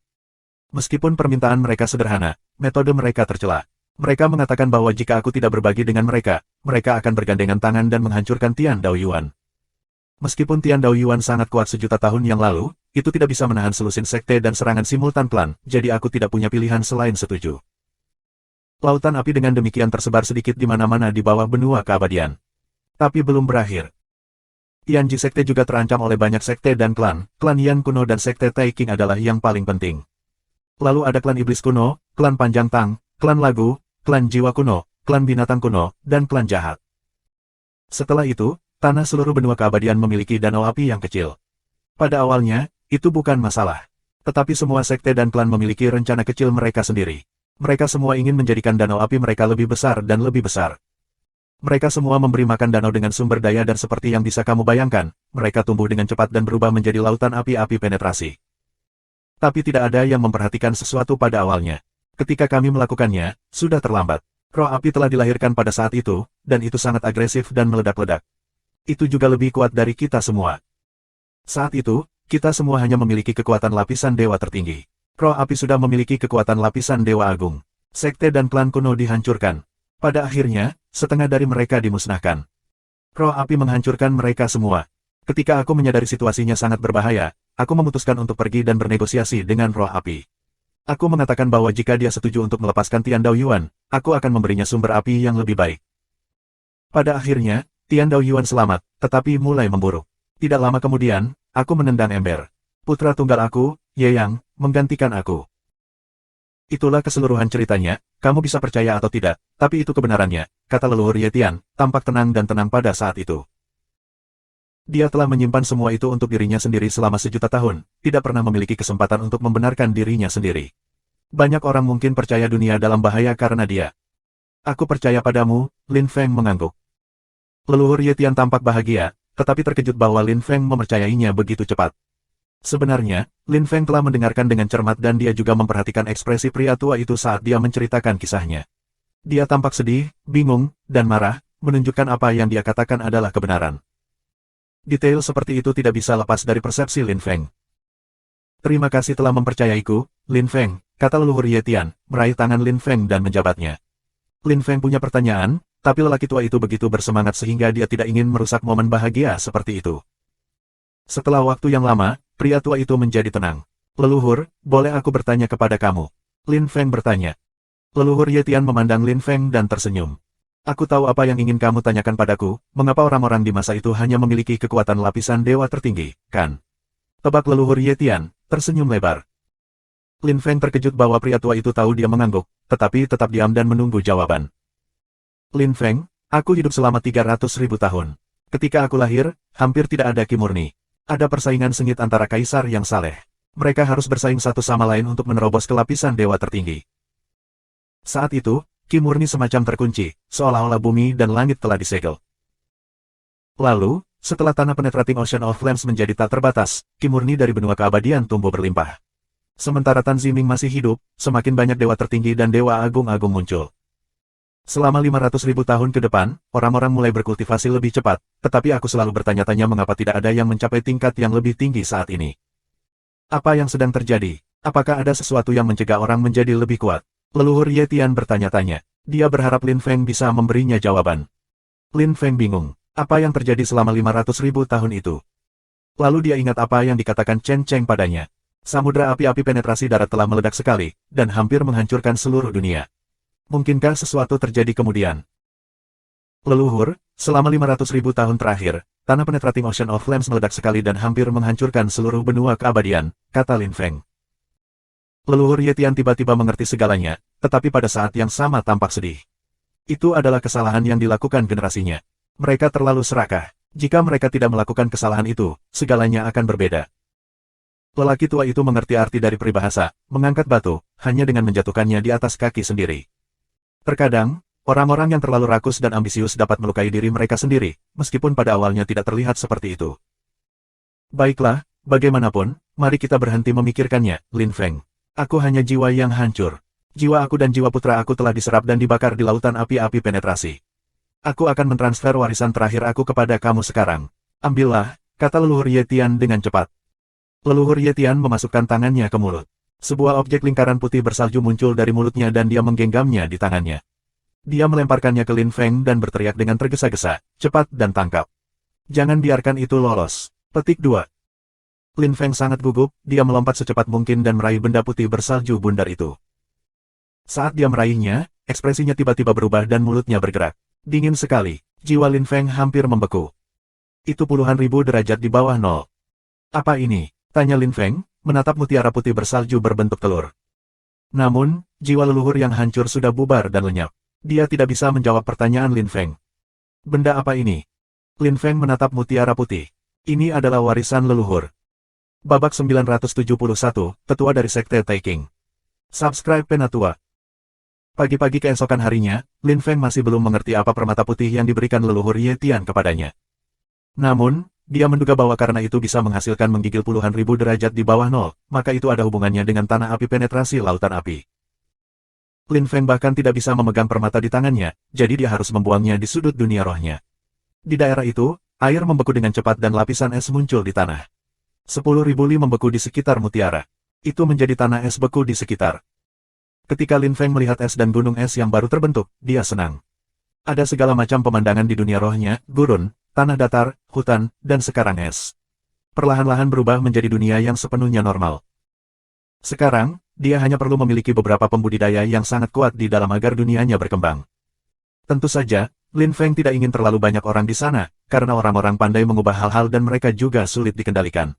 [SPEAKER 1] Meskipun permintaan mereka sederhana, metode mereka tercela. Mereka mengatakan bahwa jika aku tidak berbagi dengan mereka, mereka akan bergandengan tangan dan menghancurkan Tian Dao Yuan. Meskipun Tian Dao Yuan sangat kuat sejuta tahun yang lalu, itu tidak bisa menahan selusin sekte dan serangan simultan klan, jadi aku tidak punya pilihan selain setuju. Lautan api dengan demikian tersebar sedikit di mana-mana di bawah benua keabadian. Tapi belum berakhir. Tianji Sekte juga terancam oleh banyak sekte dan klan. Klan Yan Kuno dan Sekte Tai King adalah yang paling penting. Lalu ada klan Iblis Kuno, klan Panjang Tang, klan Lagu, klan Jiwa Kuno, klan Binatang Kuno, dan klan Jahat. Setelah itu, tanah seluruh benua keabadian memiliki danau api yang kecil. Pada awalnya, itu bukan masalah. Tetapi semua sekte dan klan memiliki rencana kecil mereka sendiri. Mereka semua ingin menjadikan danau api mereka lebih besar dan lebih besar. Mereka semua memberi makan danau dengan sumber daya dan seperti yang bisa kamu bayangkan, mereka tumbuh dengan cepat dan berubah menjadi lautan api-api penetrasi. Tapi tidak ada yang memperhatikan sesuatu pada awalnya. Ketika kami melakukannya, sudah terlambat. Roh api telah dilahirkan pada saat itu, dan itu sangat agresif dan meledak-ledak. Itu juga lebih kuat dari kita semua. Saat itu, kita semua hanya memiliki kekuatan lapisan dewa tertinggi. Roh api sudah memiliki kekuatan lapisan dewa agung. Sekte dan klan kuno dihancurkan. Pada akhirnya, setengah dari mereka dimusnahkan. Roh api menghancurkan mereka semua. Ketika aku menyadari situasinya sangat berbahaya, aku memutuskan untuk pergi dan bernegosiasi dengan roh api. Aku mengatakan bahwa jika dia setuju untuk melepaskan Tian Dao Yuan, aku akan memberinya sumber api yang lebih baik. Pada akhirnya, Tian Dao Yuan selamat, tetapi mulai memburuk. Tidak lama kemudian, aku menendang ember. Putra tunggal aku, Ye Yang, menggantikan aku. Itulah keseluruhan ceritanya, kamu bisa percaya atau tidak, tapi itu kebenarannya, kata leluhur Yetian, tampak tenang dan tenang pada saat itu. Dia telah menyimpan semua itu untuk dirinya sendiri selama sejuta tahun, tidak pernah memiliki kesempatan untuk membenarkan dirinya sendiri. Banyak orang mungkin percaya dunia dalam bahaya karena dia. Aku percaya padamu, Lin Feng mengangguk. Leluhur Yetian tampak bahagia, tetapi terkejut bahwa Lin Feng mempercayainya begitu cepat. Sebenarnya, Lin Feng telah mendengarkan dengan cermat dan dia juga memperhatikan ekspresi pria tua itu saat dia menceritakan kisahnya. Dia tampak sedih, bingung, dan marah, menunjukkan apa yang dia katakan adalah kebenaran. Detail seperti itu tidak bisa lepas dari persepsi Lin Feng. Terima kasih telah mempercayaiku, Lin Feng, kata leluhur Yetian, meraih tangan Lin Feng dan menjabatnya. Lin Feng punya pertanyaan, tapi lelaki tua itu begitu bersemangat sehingga dia tidak ingin merusak momen bahagia seperti itu. Setelah waktu yang lama, pria tua itu menjadi tenang. Leluhur, boleh aku bertanya kepada kamu? Lin Feng bertanya. Leluhur Yetian memandang Lin Feng dan tersenyum. Aku tahu apa yang ingin kamu tanyakan padaku, mengapa orang-orang di masa itu hanya memiliki kekuatan lapisan dewa tertinggi, kan? Tebak leluhur Yetian, tersenyum lebar. Lin Feng terkejut bahwa pria tua itu tahu dia mengangguk, tetapi tetap diam dan menunggu jawaban. Lin Feng, aku hidup selama 300.000 tahun. Ketika aku lahir, hampir tidak ada Qi murni. Ada persaingan sengit antara kaisar yang saleh. Mereka harus bersaing satu sama lain untuk menerobos ke lapisan dewa tertinggi. Saat itu, Qi murni semacam terkunci, seolah-olah bumi dan langit telah disegel. Lalu, setelah tanah penetrating Ocean of Flames menjadi tak terbatas, Qi murni dari benua keabadian tumbuh berlimpah. Sementara Tan Ziming masih hidup, semakin banyak dewa tertinggi dan dewa agung-agung muncul. Selama 500.000 tahun ke depan, orang-orang mulai berkultivasi lebih cepat, tetapi aku selalu bertanya-tanya mengapa tidak ada yang mencapai tingkat yang lebih tinggi saat ini. Apa yang sedang terjadi? Apakah ada sesuatu yang mencegah orang menjadi lebih kuat? Leluhur Ye Tian bertanya-tanya. Dia berharap Lin Feng bisa memberinya jawaban. Lin Feng bingung. Apa yang terjadi selama 500.000 tahun itu? Lalu dia ingat apa yang dikatakan Chen Cheng padanya. Samudra api-api penetrasi darat telah meledak sekali, dan hampir menghancurkan seluruh dunia. Mungkinkah sesuatu terjadi kemudian? Leluhur, selama 500.000 tahun terakhir, tanah penetrating Ocean of Flames meledak sekali dan hampir menghancurkan seluruh benua keabadian, kata Lin Feng. Leluhur Ye Tian tiba-tiba mengerti segalanya, tetapi pada saat yang sama tampak sedih. Itu adalah kesalahan yang dilakukan generasinya. Mereka terlalu serakah. Jika mereka tidak melakukan kesalahan itu, segalanya akan berbeda. Lelaki tua itu mengerti arti dari peribahasa, mengangkat batu, hanya dengan menjatuhkannya di atas kaki sendiri. Terkadang, orang-orang yang terlalu rakus dan ambisius dapat melukai diri mereka sendiri, meskipun pada awalnya tidak terlihat seperti itu. Baiklah, bagaimanapun, mari kita berhenti memikirkannya, Lin Feng. Aku hanya jiwa yang hancur. Jiwa aku dan jiwa putra aku telah diserap dan dibakar di lautan api-api penetrasi. Aku akan mentransfer warisan terakhir aku kepada kamu sekarang. Ambillah, kata leluhur Ye Tian dengan cepat. Leluhur Ye Tian memasukkan tangannya ke mulut. Sebuah objek lingkaran putih bersalju muncul dari mulutnya dan dia menggenggamnya di tangannya. Dia melemparkannya ke Lin Feng dan berteriak dengan tergesa-gesa, cepat dan tangkap. Jangan biarkan itu lolos. Petik 2. Lin Feng sangat gugup, dia melompat secepat mungkin dan meraih benda putih bersalju bundar itu. Saat dia meraihnya, ekspresinya tiba-tiba berubah dan mulutnya bergerak. Dingin sekali, jiwa Lin Feng hampir membeku. Itu puluhan ribu derajat di bawah nol. Apa ini? Tanya Lin Feng, menatap mutiara putih bersalju berbentuk telur. Namun, jiwa leluhur yang hancur sudah bubar dan lenyap. Dia tidak bisa menjawab pertanyaan Lin Feng. Benda apa ini? Lin Feng menatap mutiara putih. Ini adalah warisan leluhur. Babak 971, Tetua dari Sekte Taking. Subscribe Penatua. Pagi-pagi keesokan harinya, Lin Feng masih belum mengerti apa permata putih yang diberikan leluhur Ye Tian kepadanya. Namun, dia menduga bahwa karena itu bisa menghasilkan menggigil puluhan ribu derajat di bawah nol, maka itu ada hubungannya dengan tanah api penetrasi lautan api. Lin Feng bahkan tidak bisa memegang permata di tangannya, jadi dia harus membuangnya di sudut dunia rohnya. Di daerah itu, air membeku dengan cepat dan lapisan es muncul di tanah. 10.000 li membeku di sekitar mutiara. Itu menjadi tanah es beku di sekitar. Ketika Lin Feng melihat es dan gunung es yang baru terbentuk, dia senang. Ada segala macam pemandangan di dunia rohnya, gurun, tanah datar, hutan, dan sekarang es. Perlahan-lahan berubah menjadi dunia yang sepenuhnya normal. Sekarang, dia hanya perlu memiliki beberapa pembudidaya yang sangat kuat di dalam agar dunianya berkembang. Tentu saja, Lin Feng tidak ingin terlalu banyak orang di sana, karena orang-orang pandai mengubah hal-hal dan mereka juga sulit dikendalikan.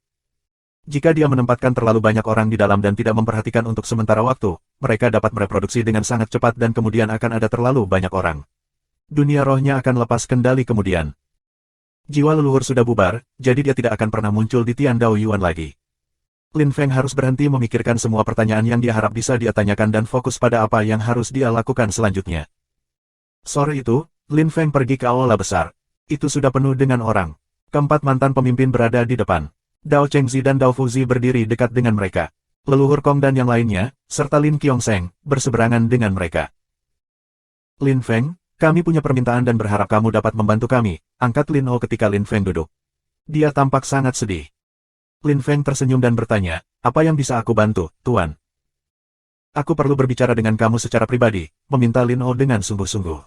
[SPEAKER 1] Jika dia menempatkan terlalu banyak orang di dalam dan tidak memperhatikan untuk sementara waktu, mereka dapat mereproduksi dengan sangat cepat dan kemudian akan ada terlalu banyak orang. Dunia rohnya akan lepas kendali kemudian. Jiwa leluhur sudah bubar, jadi dia tidak akan pernah muncul di Tian Dao Yuan lagi. Lin Feng harus berhenti memikirkan semua pertanyaan yang dia harap bisa dia tanyakan dan fokus pada apa yang harus dia lakukan selanjutnya. Sore itu, Lin Feng pergi ke aula besar. Itu sudah penuh dengan orang. Keempat mantan pemimpin berada di depan. Dao Chengzi dan Dao Fuzi berdiri dekat dengan mereka. Leluhur Kong dan yang lainnya, serta Lin Qiongsheng, berseberangan dengan mereka. Lin Feng, kami punya permintaan dan berharap kamu dapat membantu kami, angkat Lin Ho ketika Lin Feng duduk. Dia tampak sangat sedih. Lin Feng tersenyum dan bertanya, apa yang bisa aku bantu, Tuan? Aku perlu berbicara dengan kamu secara pribadi, meminta Lin Ho dengan sungguh-sungguh.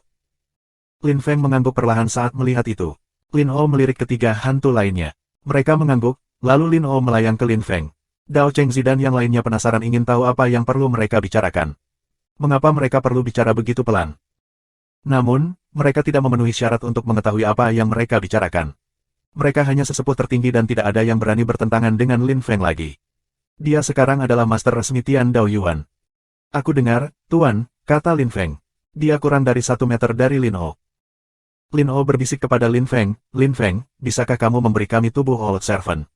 [SPEAKER 1] Lin Feng mengangguk perlahan saat melihat itu. Lin Ho melirik ketiga hantu lainnya. Mereka mengangguk, lalu Lin Ho melayang ke Lin Feng. Dao Chengzi dan yang lainnya penasaran ingin tahu apa yang perlu mereka bicarakan. Mengapa mereka perlu bicara begitu pelan? Namun, mereka tidak memenuhi syarat untuk mengetahui apa yang mereka bicarakan. Mereka hanya sesepuh tertinggi dan tidak ada yang berani bertentangan dengan Lin Feng lagi. Dia sekarang adalah master resmi Tian Dao Yuan. Aku dengar, Tuan, kata Lin Feng. Dia kurang dari 1 meter dari Lin Ho. Lin Ho berbisik kepada Lin Feng, bisakah kamu memberi kami tubuh Old Servant?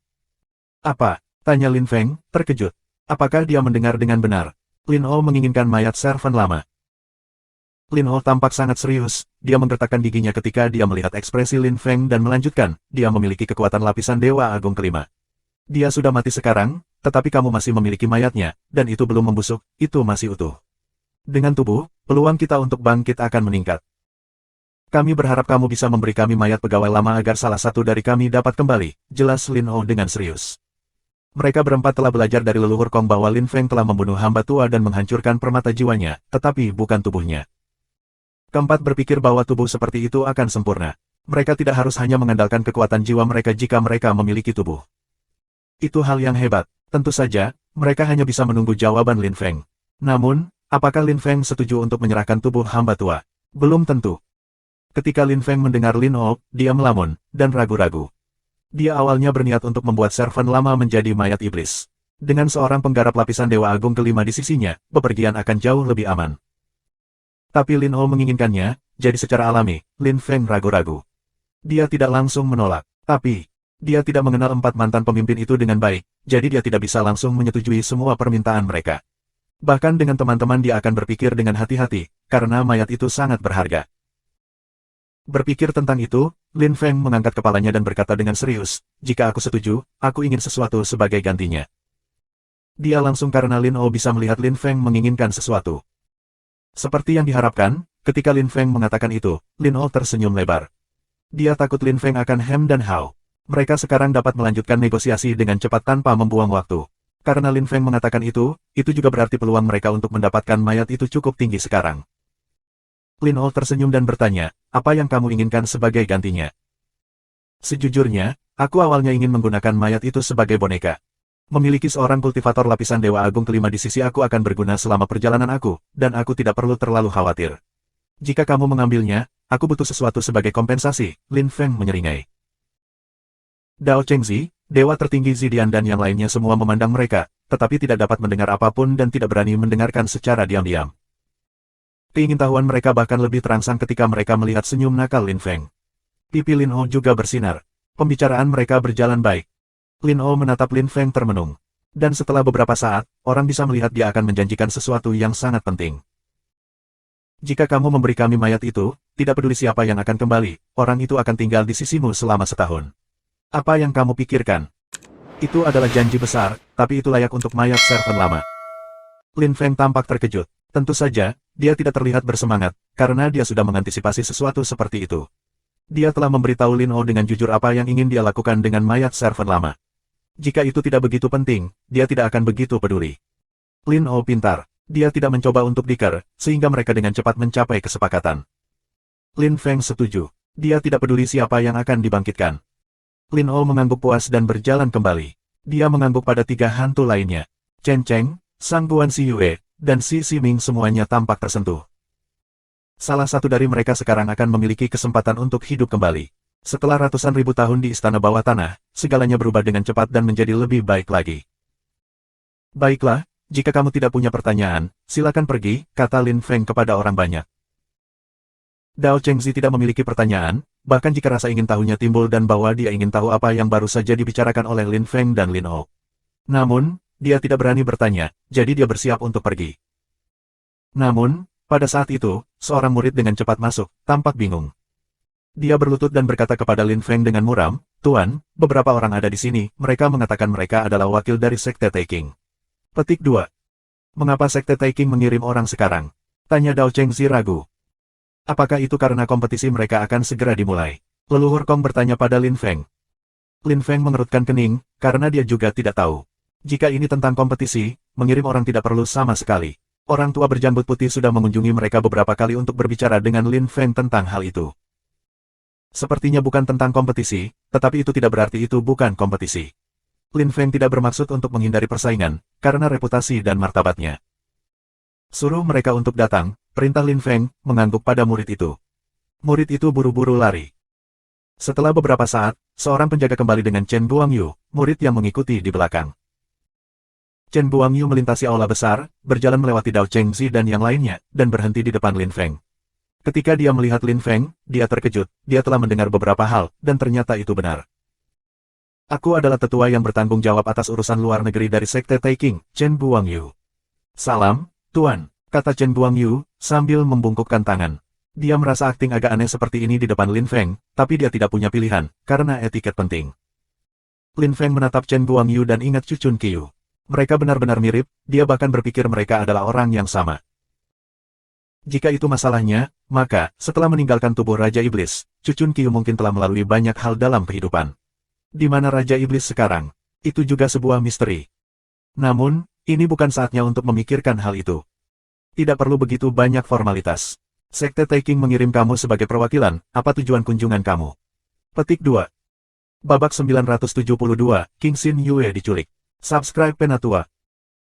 [SPEAKER 1] Apa? Tanya Lin Feng, terkejut. Apakah dia mendengar dengan benar? Lin Ho menginginkan mayat servant lama. Lin Ho tampak sangat serius, dia menggertakkan giginya ketika dia melihat ekspresi Lin Feng dan melanjutkan, dia memiliki kekuatan lapisan Dewa Agung kelima. Dia sudah mati sekarang, tetapi kamu masih memiliki mayatnya, dan itu belum membusuk, itu masih utuh. Dengan tubuh, peluang kita untuk bangkit akan meningkat. Kami berharap kamu bisa memberi kami mayat pegawai lama agar salah satu dari kami dapat kembali, jelas Lin O dengan serius. Mereka berempat telah belajar dari leluhur Kong bahwa Lin Feng telah membunuh hamba tua dan menghancurkan permata jiwanya, tetapi bukan tubuhnya. Keempat berpikir bahwa tubuh seperti itu akan sempurna. Mereka tidak harus hanya mengandalkan kekuatan jiwa mereka jika mereka memiliki tubuh. Itu hal yang hebat. Tentu saja, mereka hanya bisa menunggu jawaban Lin Feng. Namun, apakah Lin Feng setuju untuk menyerahkan tubuh hamba tua? Belum tentu. Ketika Lin Feng mendengar Lin O, dia melamun, dan ragu-ragu. Dia awalnya berniat untuk membuat servan lama menjadi mayat iblis. Dengan seorang penggarap lapisan Dewa Agung kelima di sisinya, bepergian akan jauh lebih aman. Tapi Lin O menginginkannya, jadi secara alami, Lin Feng ragu-ragu. Dia tidak langsung menolak, tapi dia tidak mengenal empat mantan pemimpin itu dengan baik, jadi dia tidak bisa langsung menyetujui semua permintaan mereka. Bahkan dengan teman-teman dia akan berpikir dengan hati-hati, karena mayat itu sangat berharga. Berpikir tentang itu, Lin Feng mengangkat kepalanya dan berkata dengan serius, jika aku setuju, aku ingin sesuatu sebagai gantinya. Dia langsung karena Lin O bisa melihat Lin Feng menginginkan sesuatu. Seperti yang diharapkan, ketika Lin Feng mengatakan itu, Lin O tersenyum lebar. Dia takut Lin Feng akan hem dan hao. Mereka sekarang dapat melanjutkan negosiasi dengan cepat tanpa membuang waktu. Karena Lin Feng mengatakan itu juga berarti peluang mereka untuk mendapatkan mayat itu cukup tinggi sekarang. Lin O tersenyum dan bertanya, apa yang kamu inginkan sebagai gantinya? Sejujurnya, aku awalnya ingin menggunakan mayat itu sebagai boneka. Memiliki seorang kultivator lapisan Dewa Agung kelima di sisi aku akan berguna selama perjalanan aku, dan aku tidak perlu terlalu khawatir. Jika kamu mengambilnya, aku butuh sesuatu sebagai kompensasi, Lin Feng menyeringai. Dao Chengzi, Dewa tertinggi Zidian dan yang lainnya semua memandang mereka, tetapi tidak dapat mendengar apapun dan tidak berani mendengarkan secara diam-diam. Keingintahuan mereka bahkan lebih terangsang ketika mereka melihat senyum nakal Lin Feng. Pipi Lin O juga bersinar. Pembicaraan mereka berjalan baik. Lin O menatap Lin Feng termenung. Dan setelah beberapa saat, orang bisa melihat dia akan menjanjikan sesuatu yang sangat penting. Jika kamu memberi kami mayat itu, tidak peduli siapa yang akan kembali, orang itu akan tinggal di sisimu selama setahun. Apa yang kamu pikirkan? Itu adalah janji besar, tapi itu layak untuk mayat servan lama. Lin Feng tampak terkejut. Tentu saja, dia tidak terlihat bersemangat, karena dia sudah mengantisipasi sesuatu seperti itu. Dia telah memberitahu Lin O dengan jujur apa yang ingin dia lakukan dengan mayat servan lama. Jika itu tidak begitu penting, dia tidak akan begitu peduli. Lin O pintar, dia tidak mencoba untuk diker, sehingga mereka dengan cepat mencapai kesepakatan. Lin Feng setuju, dia tidak peduli siapa yang akan dibangkitkan. Lin O mengangguk puas dan berjalan kembali. Dia mengangguk pada tiga hantu lainnya. Chen Cheng, Sang Buan Si Yue, dan Si Ming semuanya tampak tersentuh. Salah satu dari mereka sekarang akan memiliki kesempatan untuk hidup kembali. Setelah ratusan ribu tahun di istana bawah tanah, segalanya berubah dengan cepat dan menjadi lebih baik lagi. Baiklah, jika kamu tidak punya pertanyaan, silakan pergi, kata Lin Feng kepada orang banyak. Dao Chengzi tidak memiliki pertanyaan, bahkan jika rasa ingin tahunya timbul dan bahwa dia ingin tahu apa yang baru saja dibicarakan oleh Lin Feng dan Lin O. Namun, dia tidak berani bertanya, jadi dia bersiap untuk pergi. Namun, pada saat itu, seorang murid dengan cepat masuk, tampak bingung. Dia berlutut dan berkata kepada Lin Feng dengan muram, Tuan, beberapa orang ada di sini, mereka mengatakan mereka adalah wakil dari Sekte Taking. Petik 2. Mengapa Sekte Taking mengirim orang sekarang? Tanya Dao Chengzi ragu. Apakah itu karena kompetisi mereka akan segera dimulai? Leluhur Kong bertanya pada Lin Feng. Lin Feng mengerutkan kening, karena dia juga tidak tahu. Jika ini tentang kompetisi, mengirim orang tidak perlu sama sekali. Orang tua berjanggut putih sudah mengunjungi mereka beberapa kali untuk berbicara dengan Lin Feng tentang hal itu. Sepertinya bukan tentang kompetisi, tetapi itu tidak berarti itu bukan kompetisi. Lin Feng tidak bermaksud untuk menghindari persaingan, karena reputasi dan martabatnya. Suruh mereka untuk datang, perintah Lin Feng, mengangguk pada murid itu. Murid itu buru-buru lari. Setelah beberapa saat, seorang penjaga kembali dengan Chen Buangyu, murid yang mengikuti di belakang. Chen Buangyu melintasi aula besar, berjalan melewati Dao Chengzi dan yang lainnya, dan berhenti di depan Lin Feng. Ketika dia melihat Lin Feng, dia terkejut, dia telah mendengar beberapa hal, dan ternyata itu benar. Aku adalah tetua yang bertanggung jawab atas urusan luar negeri dari Sekte Taking, Chen Buangyu. Salam, Tuan, kata Chen Buangyu, sambil membungkukkan tangan. Dia merasa akting agak aneh seperti ini di depan Lin Feng, tapi dia tidak punya pilihan, karena etiket penting. Lin Feng menatap Chen Buangyu dan ingat Cu Chun Qiu. Mereka benar-benar mirip, dia bahkan berpikir mereka adalah orang yang sama. Jika itu masalahnya, maka, setelah meninggalkan tubuh Raja Iblis, Cucun Qiu mungkin telah melalui banyak hal dalam kehidupan. Di mana Raja Iblis sekarang? Itu juga sebuah misteri. Namun, ini bukan saatnya untuk memikirkan hal itu. Tidak perlu begitu banyak formalitas. Sekte Taking mengirim kamu sebagai perwakilan, apa tujuan kunjungan kamu? Petik 2. Babak 972, King Xin Yue diculik. Subscribe Penatua.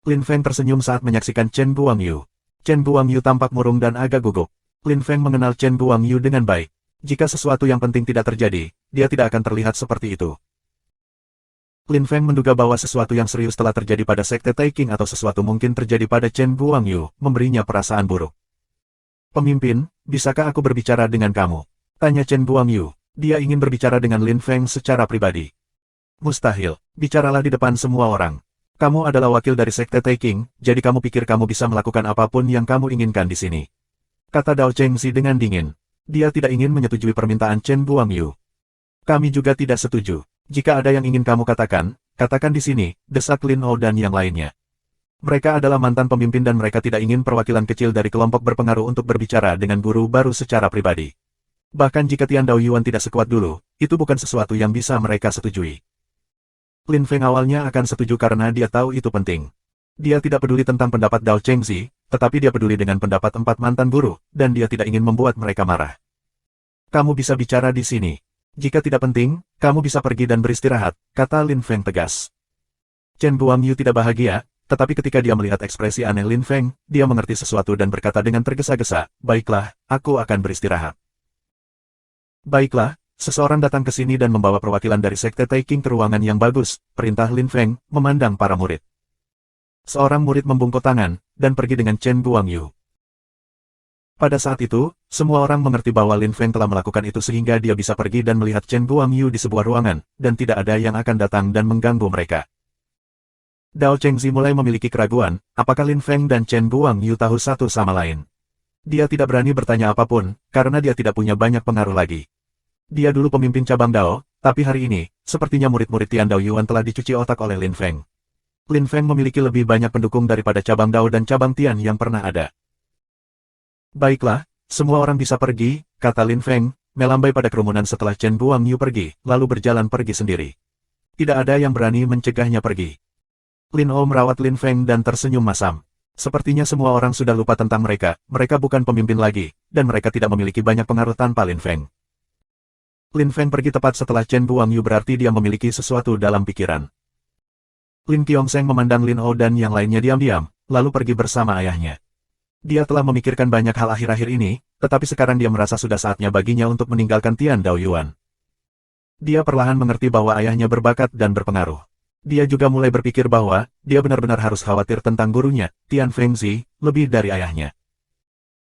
[SPEAKER 1] Lin Feng tersenyum saat menyaksikan Chen Guangyu. Chen Guangyu tampak murung dan agak gugup. Lin Feng mengenal Chen Guangyu dengan baik. Jika sesuatu yang penting tidak terjadi, dia tidak akan terlihat seperti itu. Lin Feng menduga bahwa sesuatu yang serius telah terjadi pada Sekte Taking atau sesuatu mungkin terjadi pada Chen Guangyu, memberinya perasaan buruk. Pemimpin, bisakah aku berbicara dengan kamu? Tanya Chen Guangyu. Dia ingin berbicara dengan Lin Feng secara pribadi. Mustahil, bicaralah di depan semua orang. Kamu adalah wakil dari Sekte Taking, jadi kamu pikir kamu bisa melakukan apapun yang kamu inginkan di sini. Kata Dao Chengxi dengan dingin. Dia tidak ingin menyetujui permintaan Chen Guangyu. Kami juga tidak setuju. Jika ada yang ingin kamu katakan, katakan di sini, desak Lin O dan yang lainnya. Mereka adalah mantan pemimpin dan mereka tidak ingin perwakilan kecil dari kelompok berpengaruh untuk berbicara dengan guru baru secara pribadi. Bahkan jika Tian Dao Yuan tidak sekuat dulu, itu bukan sesuatu yang bisa mereka setujui. Lin Feng awalnya akan setuju karena dia tahu itu penting. Dia tidak peduli tentang pendapat Dao Chengxi, tetapi dia peduli dengan pendapat 4 mantan guru, dan dia tidak ingin membuat mereka marah. Kamu bisa bicara di sini. Jika tidak penting, kamu bisa pergi dan beristirahat, kata Lin Feng tegas. Chen Guangyu tidak bahagia, tetapi ketika dia melihat ekspresi aneh Lin Feng, dia mengerti sesuatu dan berkata dengan tergesa-gesa, baiklah, aku akan beristirahat. Baiklah. Seseorang datang ke sini dan membawa perwakilan dari Sekte Taking ke ruangan yang bagus, perintah Lin Feng, memandang para murid. Seorang murid membungkuk tangan, dan pergi dengan Chen Guangyu. Pada saat itu, semua orang mengerti bahwa Lin Feng telah melakukan itu sehingga dia bisa pergi dan melihat Chen Guangyu di sebuah ruangan, dan tidak ada yang akan datang dan mengganggu mereka. Dao Chengxi mulai memiliki keraguan, apakah Lin Feng dan Chen Guangyu tahu satu sama lain. Dia tidak berani bertanya apapun, karena dia tidak punya banyak pengaruh lagi. Dia dulu pemimpin cabang Dao, tapi hari ini, sepertinya murid-murid Tian Dao Yuan telah dicuci otak oleh Lin Feng. Lin Feng memiliki lebih banyak pendukung daripada cabang Dao dan cabang Tian yang pernah ada. Baiklah, semua orang bisa pergi, kata Lin Feng, melambai pada kerumunan setelah Chen Guangyu pergi, lalu berjalan pergi sendiri. Tidak ada yang berani mencegahnya pergi. Lin O merawat Lin Feng dan tersenyum masam. Sepertinya semua orang sudah lupa tentang mereka bukan pemimpin lagi, dan mereka tidak memiliki banyak pengaruh tanpa Lin Feng. Lin Feng pergi tepat setelah Chen Guangyu berarti dia memiliki sesuatu dalam pikiran. Lin Qiongsheng memandang Lin O dan yang lainnya diam-diam, lalu pergi bersama ayahnya. Dia telah memikirkan banyak hal akhir-akhir ini, tetapi sekarang dia merasa sudah saatnya baginya untuk meninggalkan Tian Dao Yuan. Dia perlahan mengerti bahwa ayahnya berbakat dan berpengaruh. Dia juga mulai berpikir bahwa, dia benar-benar harus khawatir tentang gurunya, Tian Fengzi, lebih dari ayahnya.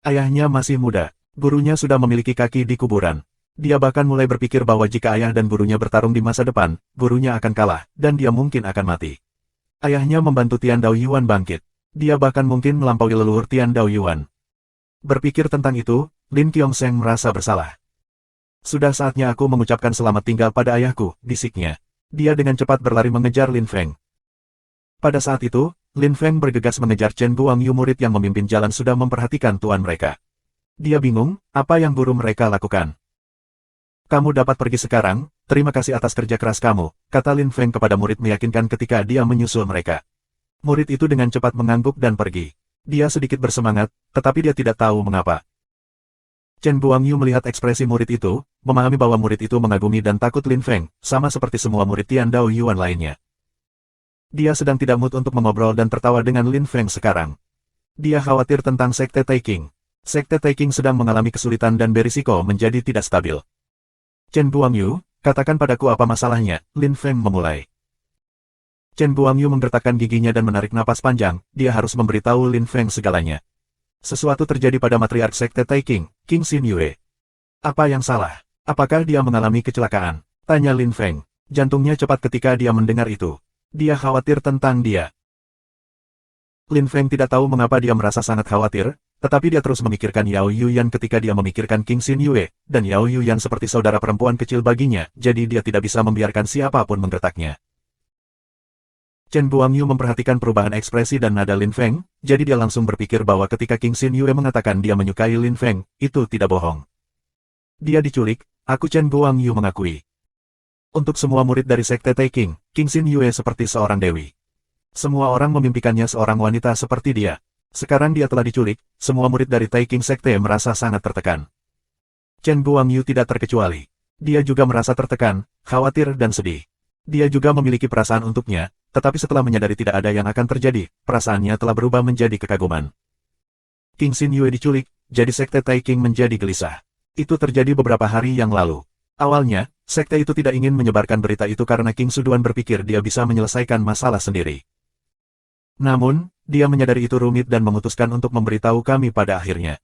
[SPEAKER 1] Ayahnya masih muda, gurunya sudah memiliki kaki di kuburan. Dia bahkan mulai berpikir bahwa jika ayah dan gurunya bertarung di masa depan, gurunya akan kalah, dan dia mungkin akan mati. Ayahnya membantu Tian Dao Yuan bangkit. Dia bahkan mungkin melampaui leluhur Tian Dao Yuan. Berpikir tentang itu, Lin Qiongsheng merasa bersalah. Sudah saatnya aku mengucapkan selamat tinggal pada ayahku, bisiknya. Dia dengan cepat berlari mengejar Lin Feng. Pada saat itu, Lin Feng bergegas mengejar Chen Guangyu murid yang memimpin jalan sudah memperhatikan tuan mereka. Dia bingung, apa yang guru mereka lakukan. Kamu dapat pergi sekarang, terima kasih atas kerja keras kamu, kata Lin Feng kepada murid meyakinkan ketika dia menyusul mereka. Murid itu dengan cepat mengangguk dan pergi. Dia sedikit bersemangat, tetapi dia tidak tahu mengapa. Chen Guangyu melihat ekspresi murid itu, memahami bahwa murid itu mengagumi dan takut Lin Feng, sama seperti semua murid Tian Dao Yuan lainnya. Dia sedang tidak mood untuk mengobrol dan tertawa dengan Lin Feng sekarang. Dia khawatir tentang Sekte Taking. Sekte Taking sedang mengalami kesulitan dan berisiko menjadi tidak stabil. Chen Guangyu, katakan padaku apa masalahnya, Lin Feng memulai. Chen Guangyu menggertakkan giginya dan menarik napas panjang, dia harus memberitahu Lin Feng segalanya. Sesuatu terjadi pada matriark Sekte Taking, King Xin Yue. Apa yang salah? Apakah dia mengalami kecelakaan? Tanya Lin Feng. Jantungnya cepat ketika dia mendengar itu. Dia khawatir tentang dia. Lin Feng tidak tahu mengapa dia merasa sangat khawatir, tetapi dia terus memikirkan Yao Yuyan ketika dia memikirkan King Xin Yue, dan Yao Yuyan seperti saudara perempuan kecil baginya, jadi dia tidak bisa membiarkan siapapun menggertaknya. Chen Guangyu memperhatikan perubahan ekspresi dan nada Lin Feng, jadi dia langsung berpikir bahwa ketika King Xin Yue mengatakan dia menyukai Lin Feng, itu tidak bohong. Dia diculik, aku Chen Guangyu mengakui. Untuk semua murid dari Sekte Taeking, King Xin Yue seperti seorang dewi. Semua orang memimpikannya seorang wanita seperti dia. Sekarang dia telah diculik, semua murid dari Taeking Sekte merasa sangat tertekan. Chen Guangyu tidak terkecuali. Dia juga merasa tertekan, khawatir dan sedih. Dia juga memiliki perasaan untuknya, tetapi setelah menyadari tidak ada yang akan terjadi, perasaannya telah berubah menjadi kekaguman. King Xin Yue diculik, jadi Sekte Taeking menjadi gelisah. Itu terjadi beberapa hari yang lalu. Awalnya, sekte itu tidak ingin menyebarkan berita itu karena King Suduan berpikir dia bisa menyelesaikan masalah sendiri. Namun, dia menyadari itu rumit dan memutuskan untuk memberitahu kami pada akhirnya.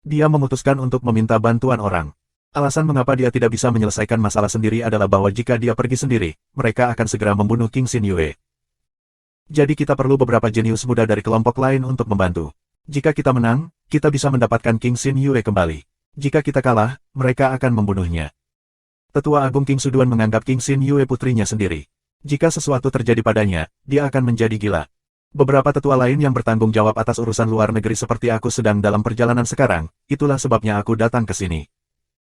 [SPEAKER 1] Dia memutuskan untuk meminta bantuan orang. Alasan mengapa dia tidak bisa menyelesaikan masalah sendiri adalah bahwa jika dia pergi sendiri, mereka akan segera membunuh King Xin Yue. Jadi kita perlu beberapa jenius muda dari kelompok lain untuk membantu. Jika kita menang, kita bisa mendapatkan King Xin Yue kembali. Jika kita kalah, mereka akan membunuhnya. Tetua Agung King Suduan menganggap King Xin Yue putrinya sendiri. Jika sesuatu terjadi padanya, dia akan menjadi gila. Beberapa tetua lain yang bertanggung jawab atas urusan luar negeri seperti aku sedang dalam perjalanan sekarang, itulah sebabnya aku datang ke sini.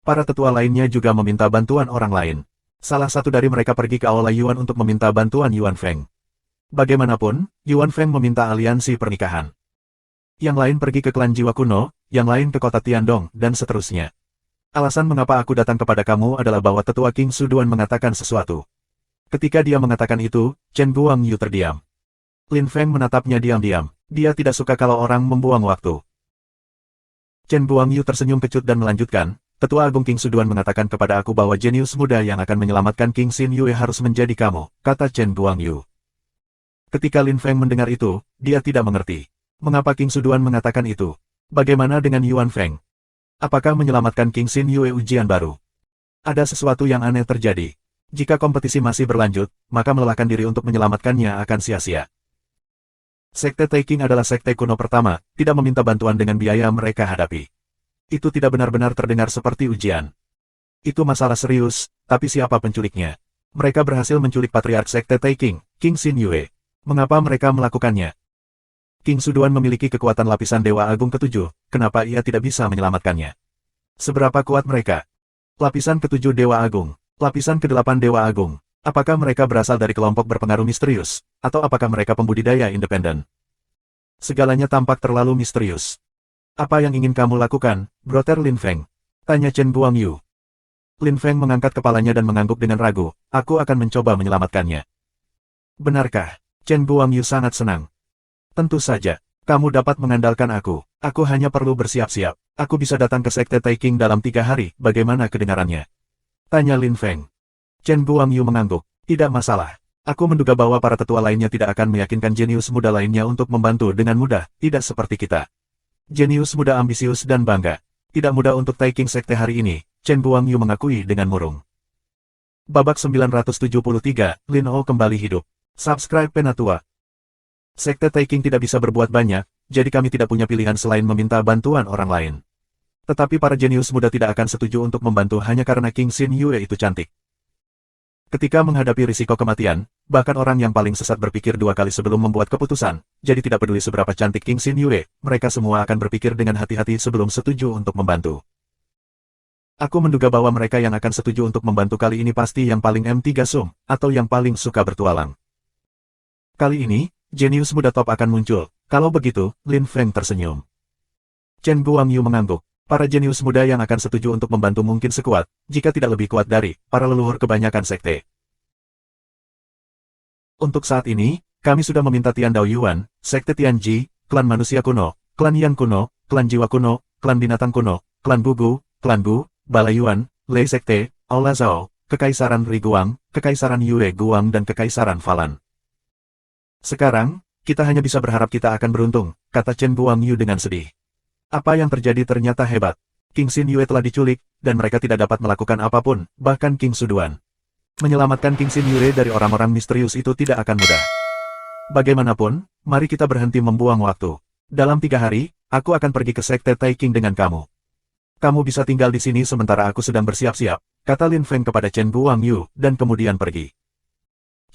[SPEAKER 1] Para tetua lainnya juga meminta bantuan orang lain. Salah satu dari mereka pergi ke Aula Yuan untuk meminta bantuan Yuan Feng. Bagaimanapun, Yuan Feng meminta aliansi pernikahan. Yang lain pergi ke klan jiwa kuno, yang lain ke kota Tiandong, dan seterusnya. Alasan mengapa aku datang kepada kamu adalah bahwa tetua King Suduan mengatakan sesuatu. Ketika dia mengatakan itu, Chen Guangyu terdiam. Lin Feng menatapnya diam-diam. Dia tidak suka kalau orang membuang waktu. Chen Guangyu tersenyum kecut dan melanjutkan, Tetua Agung King Suduan mengatakan kepada aku bahwa jenius muda yang akan menyelamatkan King Xin Yue harus menjadi kamu, kata Chen Guangyu. Ketika Lin Feng mendengar itu, dia tidak mengerti. Mengapa King Suduan mengatakan itu? Bagaimana dengan Yuan Feng? Apakah menyelamatkan King Xin Yue ujian baru? Ada sesuatu yang aneh terjadi. Jika kompetisi masih berlanjut, maka melelahkan diri untuk menyelamatkannya akan sia-sia. Sekte Taeking adalah sekte kuno pertama, tidak meminta bantuan dengan biaya mereka hadapi. Itu tidak benar-benar terdengar seperti ujian. Itu masalah serius, tapi siapa penculiknya? Mereka berhasil menculik Patriark Sekte Taeking, King Xin Yue. Mengapa mereka melakukannya? King Suduan memiliki kekuatan lapisan Dewa Agung ke-7, kenapa ia tidak bisa menyelamatkannya? Seberapa kuat mereka? Lapisan ke-7 Dewa Agung, lapisan ke-8 Dewa Agung. Apakah mereka berasal dari kelompok berpengaruh misterius, atau apakah mereka pembudidaya independen? Segalanya tampak terlalu misterius. Apa yang ingin kamu lakukan, Brother Lin Feng? Tanya Chen Guangyu. Lin Feng mengangkat kepalanya dan mengangguk dengan ragu, aku akan mencoba menyelamatkannya. Benarkah? Chen Guangyu sangat senang. Tentu saja, kamu dapat mengandalkan aku hanya perlu bersiap-siap. Aku bisa datang ke Sekte Taeking dalam 3 hari, bagaimana kedengarannya? Tanya Lin Feng. Chen Guangyu mengangguk, tidak masalah. Aku menduga bahwa para tetua lainnya tidak akan meyakinkan jenius muda lainnya untuk membantu dengan mudah, tidak seperti kita. Jenius muda ambisius dan bangga. Tidak mudah untuk Taeking Sekte hari ini, Chen Guangyu mengakui dengan murung. Babak 973, Lin O kembali hidup. Subscribe Penatua. Sekte Taeking tidak bisa berbuat banyak, jadi kami tidak punya pilihan selain meminta bantuan orang lain. Tetapi para jenius muda tidak akan setuju untuk membantu hanya karena King Xin Yue itu cantik. Ketika menghadapi risiko kematian, bahkan orang yang paling sesat berpikir 2 kali sebelum membuat keputusan, jadi tidak peduli seberapa cantik King Xin Yue, mereka semua akan berpikir dengan hati-hati sebelum setuju untuk membantu. Aku menduga bahwa mereka yang akan setuju untuk membantu kali ini pasti yang paling M3 Sum, atau yang paling suka bertualang. Kali ini, jenius muda top akan muncul, kalau begitu, Lin Feng tersenyum. Chen Guangyu mengangguk. Para jenius muda yang akan setuju untuk membantu mungkin sekuat, jika tidak lebih kuat dari, para leluhur kebanyakan sekte. Untuk saat ini, kami sudah meminta Tian Dao Yuan, Sekte Tianji, Klan Manusia Kuno, Klan Yan Kuno, Klan Jiwa Kuno, Klan Binatang Kuno, Klan Bugu, Klan Gu, Balai Yuan, Lei Sekte, Aula Zhao, Kekaisaran Ri Guang, Kekaisaran Yue Guang dan Kekaisaran Falan. Sekarang, kita hanya bisa berharap kita akan beruntung, kata Chen Guangyu dengan sedih. Apa yang terjadi ternyata hebat. King Xin Yue telah diculik, dan mereka tidak dapat melakukan apapun, bahkan King Suduan. Menyelamatkan King Xin Yue dari orang-orang misterius itu tidak akan mudah. Bagaimanapun, mari kita berhenti membuang waktu. Dalam 3 hari, aku akan pergi ke Sekte Taeking dengan kamu. Kamu bisa tinggal di sini sementara aku sedang bersiap-siap, kata Lin Feng kepada Chen Guangyu, dan kemudian pergi.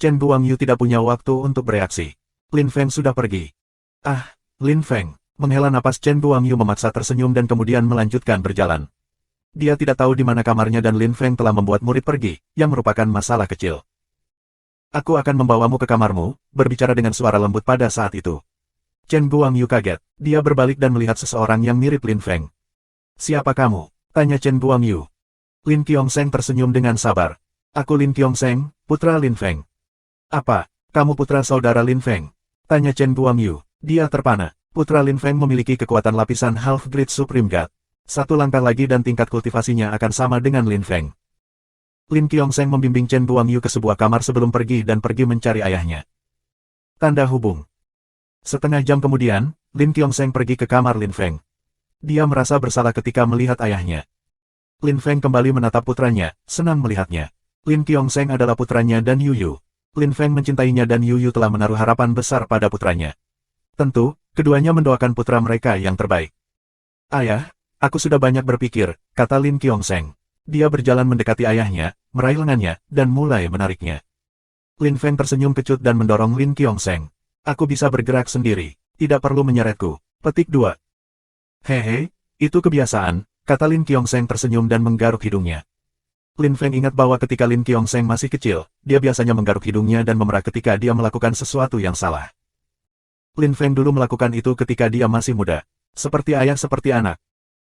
[SPEAKER 1] Chen Guangyu tidak punya waktu untuk bereaksi. Lin Feng sudah pergi. Ah, Lin Feng. Menghela napas Chen Guangyu memaksa tersenyum dan kemudian melanjutkan berjalan. Dia tidak tahu di mana kamarnya dan Lin Feng telah membuat murid pergi, yang merupakan masalah kecil. Aku akan membawamu ke kamarmu, berbicara dengan suara lembut pada saat itu. Chen Guangyu kaget. Dia berbalik dan melihat seseorang yang mirip Lin Feng. Siapa kamu? Tanya Chen Guangyu. Lin Qiongsheng tersenyum dengan sabar. Aku Lin Qiongsheng, putra Lin Feng. Apa, kamu putra saudara Lin Feng? Tanya Chen Guangyu. Dia terpana. Putra Lin Feng memiliki kekuatan lapisan Half-Grade Supreme God. Satu langkah lagi dan tingkat kultivasinya akan sama dengan Lin Feng. Lin Qiongsheng membimbing Chen Guangyu ke sebuah kamar sebelum pergi dan pergi mencari ayahnya. Tanda hubung. Setengah jam kemudian, Lin Qiongsheng pergi ke kamar Lin Feng. Dia merasa bersalah ketika melihat ayahnya. Lin Feng kembali menatap putranya, senang melihatnya. Lin Qiongsheng adalah putranya dan Yuyu. Lin Feng mencintainya dan Yuyu telah menaruh harapan besar pada putranya. Tentu, keduanya mendoakan putra mereka yang terbaik. Ayah, aku sudah banyak berpikir, kata Lin Qiongsheng. Dia berjalan mendekati ayahnya, meraih lengannya, dan mulai menariknya. Lin Feng tersenyum kecut dan mendorong Lin Qiongsheng. Aku bisa bergerak sendiri, tidak perlu menyeretku. Petik 2. Hehe, itu kebiasaan, kata Lin Qiongsheng tersenyum dan menggaruk hidungnya. Lin Feng ingat bahwa ketika Lin Qiongsheng masih kecil, dia biasanya menggaruk hidungnya dan memerah ketika dia melakukan sesuatu yang salah. Lin Feng dulu melakukan itu ketika dia masih muda. Seperti ayah seperti anak.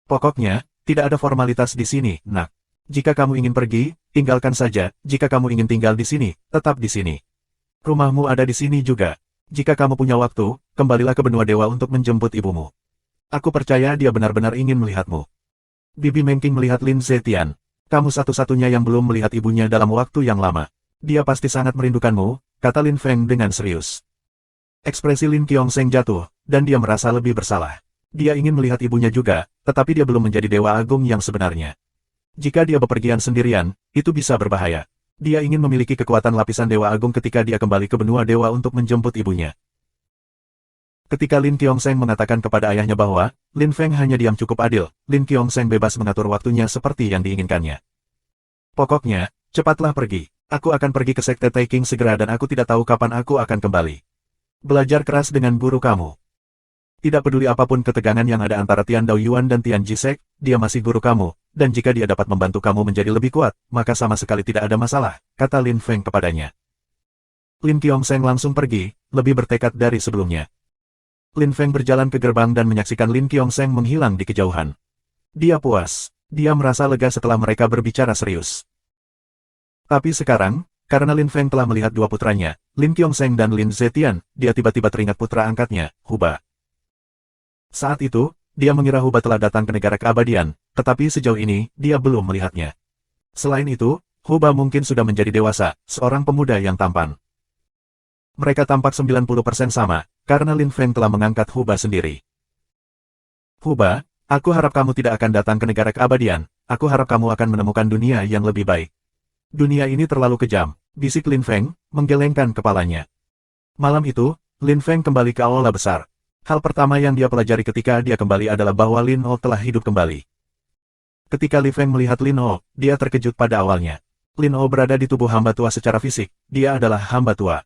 [SPEAKER 1] Pokoknya, tidak ada formalitas di sini, nak. Jika kamu ingin pergi, tinggalkan saja. Jika kamu ingin tinggal di sini, tetap di sini. Rumahmu ada di sini juga. Jika kamu punya waktu, kembalilah ke benua dewa untuk menjemput ibumu. Aku percaya dia benar-benar ingin melihatmu. Bibi Mengking melihat Lin Zetian. Kamu satu-satunya yang belum melihat ibunya dalam waktu yang lama. Dia pasti sangat merindukanmu, kata Lin Feng dengan serius. Ekspresi Lin Qiongsheng jatuh, dan dia merasa lebih bersalah. Dia ingin melihat ibunya juga, tetapi dia belum menjadi Dewa Agung yang sebenarnya. Jika dia bepergian sendirian, itu bisa berbahaya. Dia ingin memiliki kekuatan lapisan Dewa Agung ketika dia kembali ke benua dewa untuk menjemput ibunya. Ketika Lin Qiongsheng mengatakan kepada ayahnya bahwa Lin Feng hanya diam cukup adil, Lin Qiongsheng bebas mengatur waktunya seperti yang diinginkannya. Pokoknya, cepatlah pergi. Aku akan pergi ke Sekte Taking segera dan aku tidak tahu kapan aku akan kembali. Belajar keras dengan guru kamu. Tidak peduli apapun ketegangan yang ada antara Tian Daoyuan dan Tian Jisek, dia masih guru kamu, dan jika dia dapat membantu kamu menjadi lebih kuat, maka sama sekali tidak ada masalah, kata Lin Feng kepadanya. Lin Qiongsheng langsung pergi, lebih bertekad dari sebelumnya. Lin Feng berjalan ke gerbang dan menyaksikan Lin Qiongsheng menghilang di kejauhan. Dia puas. Dia merasa lega setelah mereka berbicara serius. Tapi sekarang, karena Lin Feng telah melihat dua putranya, Lin Qiongsheng dan Lin Zetian, dia tiba-tiba teringat putra angkatnya, Huba. Saat itu, dia mengira Huba telah datang ke negara keabadian, tetapi sejauh ini, dia belum melihatnya. Selain itu, Huba mungkin sudah menjadi dewasa, seorang pemuda yang tampan. Mereka tampak 90% sama, karena Lin Feng telah mengangkat Huba sendiri. Huba, aku harap kamu tidak akan datang ke negara keabadian, aku harap kamu akan menemukan dunia yang lebih baik. Dunia ini terlalu kejam, bisik Lin Feng, menggelengkan kepalanya. Malam itu, Lin Feng kembali ke aula besar. Hal pertama yang dia pelajari ketika dia kembali adalah bahwa Lin O telah hidup kembali. Ketika Li Feng melihat Lin O, dia terkejut pada awalnya. Lin O berada di tubuh hamba tua secara fisik, dia adalah hamba tua.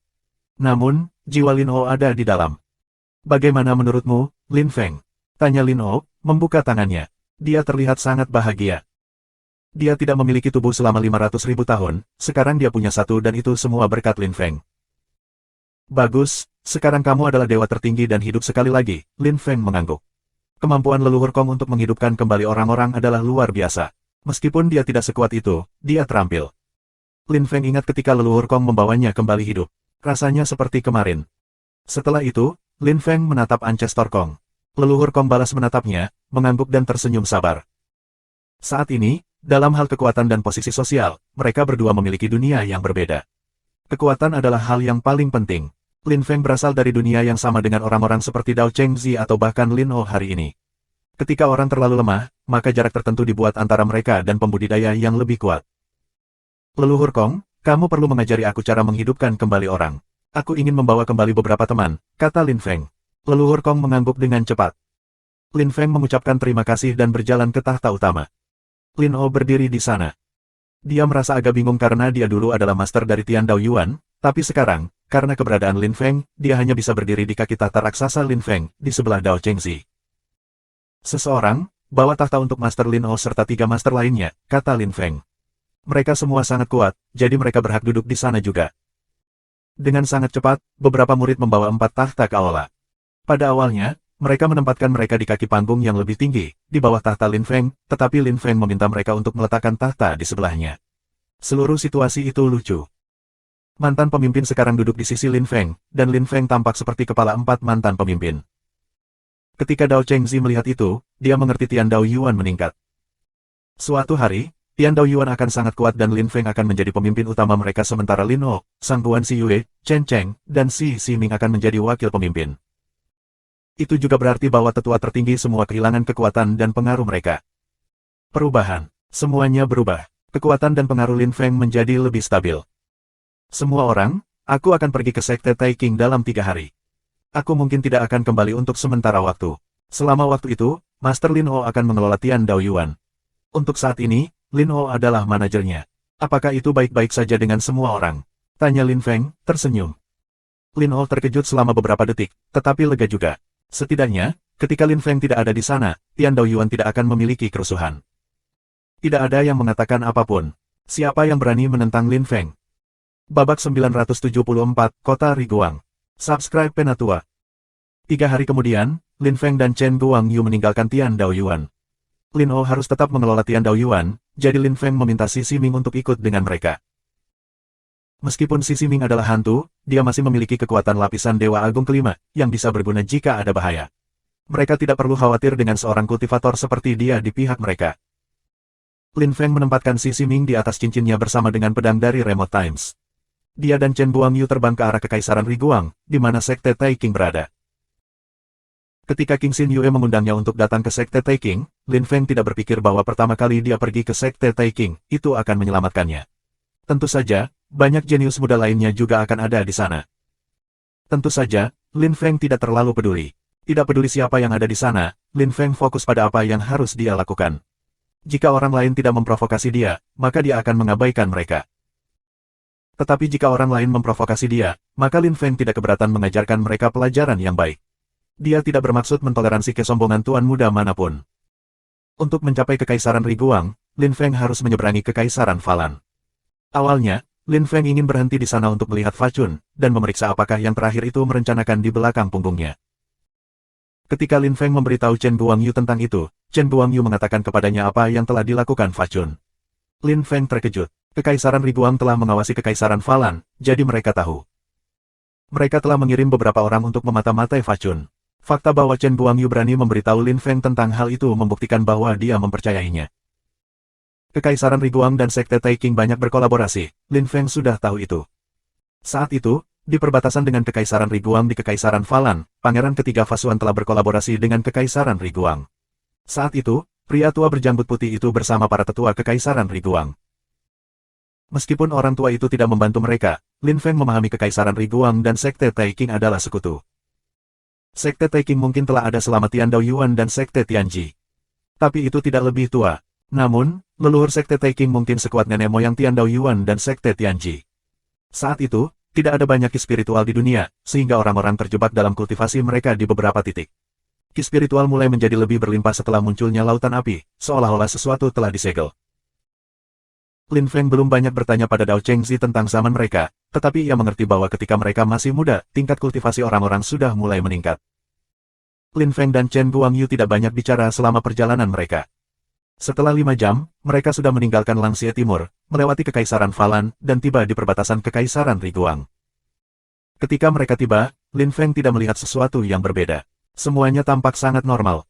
[SPEAKER 1] Namun, jiwa Lin O ada di dalam. Bagaimana menurutmu, Lin Feng? Tanya Lin O, membuka tangannya. Dia terlihat sangat bahagia. Dia tidak memiliki tubuh selama 500.000 tahun, sekarang dia punya satu dan itu semua berkat Lin Feng. Bagus, sekarang kamu adalah dewa tertinggi dan hidup sekali lagi, Lin Feng mengangguk. Kemampuan leluhur Kong untuk menghidupkan kembali orang-orang adalah luar biasa. Meskipun dia tidak sekuat itu, dia terampil. Lin Feng ingat ketika leluhur Kong membawanya kembali hidup. Rasanya seperti kemarin. Setelah itu, Lin Feng menatap Ancestor Kong. Leluhur Kong balas menatapnya, mengangguk dan tersenyum sabar. Saat ini, dalam hal kekuatan dan posisi sosial, mereka berdua memiliki dunia yang berbeda. Kekuatan adalah hal yang paling penting. Lin Feng berasal dari dunia yang sama dengan orang-orang seperti Dao Chengzi atau bahkan Lin O hari ini. Ketika orang terlalu lemah, maka jarak tertentu dibuat antara mereka dan pembudidaya yang lebih kuat. Leluhur Kong, kamu perlu mengajari aku cara menghidupkan kembali orang. Aku ingin membawa kembali beberapa teman, kata Lin Feng. Leluhur Kong mengangguk dengan cepat. Lin Feng mengucapkan terima kasih dan berjalan ke tahta utama. Lin O berdiri di sana. Dia merasa agak bingung karena dia dulu adalah master dari Tian Daoyuan, Tapi sekarang, karena keberadaan Lin Feng, dia hanya bisa berdiri di kaki tahta raksasa Lin Feng, di sebelah Dao Chengzi. Seseorang, bawa tahta untuk Master Lin O serta 3 master lainnya, kata Lin Feng. Mereka semua sangat kuat, jadi mereka berhak duduk di sana juga. Dengan sangat cepat, beberapa murid membawa 4 tahta ke aula. Pada awalnya, mereka menempatkan mereka di kaki panggung yang lebih tinggi, di bawah tahta Lin Feng, tetapi Lin Feng meminta mereka untuk meletakkan tahta di sebelahnya. Seluruh situasi itu lucu. Mantan pemimpin sekarang duduk di sisi Lin Feng, dan Lin Feng tampak seperti kepala 4 mantan pemimpin. Ketika Dao Chengzi melihat itu, dia mengerti Tian Dao Yuan meningkat. Suatu hari, Tian Dao Yuan akan sangat kuat dan Lin Feng akan menjadi pemimpin utama mereka sementara Lin O, Sang Guan Si Yue, Chen Cheng, dan Si Ming akan menjadi wakil pemimpin. Itu juga berarti bahwa tetua tertinggi semua kehilangan kekuatan dan pengaruh mereka. Perubahan. Semuanya berubah. Kekuatan dan pengaruh Lin Feng menjadi lebih stabil. Semua orang, aku akan pergi ke Sekte Taiking dalam 3 hari. Aku mungkin tidak akan kembali untuk sementara waktu. Selama waktu itu, Master Lin O akan mengelola Tian Dao Yuan. Untuk saat ini, Lin O adalah manajernya. Apakah itu baik-baik saja dengan semua orang? Tanya Lin Feng, tersenyum. Lin O terkejut selama beberapa detik, tetapi lega juga. Setidaknya, ketika Lin Feng tidak ada di sana, Tian Dao Yuan tidak akan memiliki kerusuhan. Tidak ada yang mengatakan apapun. Siapa yang berani menentang Lin Feng? Babak 974, Kota Riguang. Subscribe Penatua. 3 hari kemudian, Lin Feng dan Chen Guangyu meninggalkan Tian Dao Yuan. Lin O harus tetap mengelola Tian Dao Yuan, jadi Lin Feng meminta Si Ming untuk ikut dengan mereka. Meskipun Si Ming adalah hantu, dia masih memiliki kekuatan lapisan Dewa Agung kelima, yang bisa berguna jika ada bahaya. Mereka tidak perlu khawatir dengan seorang kultivator seperti dia di pihak mereka. Lin Feng menempatkan Si Ming di atas cincinnya bersama dengan pedang dari Remote Times. Dia dan Chen Guangyu terbang ke arah Kekaisaran Riguang, di mana Sekte Taiking berada. Ketika King Xin Yue mengundangnya untuk datang ke Sekte Taiking, Lin Feng tidak berpikir bahwa pertama kali dia pergi ke Sekte Taiking, itu akan menyelamatkannya. Tentu saja, banyak jenius muda lainnya juga akan ada di sana. Tentu saja, Lin Feng tidak terlalu peduli. Tidak peduli siapa yang ada di sana, Lin Feng fokus pada apa yang harus dia lakukan. Jika orang lain tidak memprovokasi dia, maka dia akan mengabaikan mereka. Tetapi jika orang lain memprovokasi dia, maka Lin Feng tidak keberatan mengajarkan mereka pelajaran yang baik. Dia tidak bermaksud mentoleransi kesombongan tuan muda manapun. Untuk mencapai Kekaisaran Riguang, Lin Feng harus menyeberangi Kekaisaran Falan. Awalnya, Lin Feng ingin berhenti di sana untuk melihat Facun, dan memeriksa apakah yang terakhir itu merencanakan di belakang punggungnya. Ketika Lin Feng memberitahu Chen Guangyu tentang itu, Chen Guangyu mengatakan kepadanya apa yang telah dilakukan Facun. Lin Feng terkejut. Kekaisaran Riguang telah mengawasi Kekaisaran Falan, jadi mereka tahu. Mereka telah mengirim beberapa orang untuk memata-matai Facun. Fakta bahwa Chen Guangyu berani memberitahu Lin Feng tentang hal itu membuktikan bahwa dia mempercayainya. Kekaisaran Riguang dan Sekte Taiking banyak berkolaborasi, Lin Feng sudah tahu itu. Saat itu, di perbatasan dengan Kekaisaran Riguang di Kekaisaran Falan, Pangeran ketiga Fasuan telah berkolaborasi dengan Kekaisaran Riguang. Saat itu, pria tua berjanggut putih itu bersama para tetua Kekaisaran Riguang. Meskipun orang tua itu tidak membantu mereka, Lin Feng memahami Kekaisaran Riguang dan Sekte Taiking adalah sekutu. Sekte Taiking mungkin telah ada selama Tian Dao Yuan dan Sekte Tianji. Tapi itu tidak lebih tua. Namun, leluhur Sekte Taiking mungkin sekuat nenek moyang Tian Dao Yuan dan Sekte Tianji. Saat itu, tidak ada banyak ki spiritual di dunia, sehingga orang-orang terjebak dalam kultivasi mereka di beberapa titik. Ki spiritual mulai menjadi lebih berlimpah setelah munculnya lautan api, seolah-olah sesuatu telah disegel. Lin Feng belum banyak bertanya pada Dao Chengzi tentang zaman mereka, tetapi ia mengerti bahwa ketika mereka masih muda, tingkat kultivasi orang-orang sudah mulai meningkat. Lin Feng dan Chen Guangyu tidak banyak bicara selama perjalanan mereka. Setelah 5 jam, mereka sudah meninggalkan Langxie Timur, melewati Kekaisaran Falan, dan tiba di perbatasan Kekaisaran Riguang. Ketika mereka tiba, Lin Feng tidak melihat sesuatu yang berbeda. Semuanya tampak sangat normal.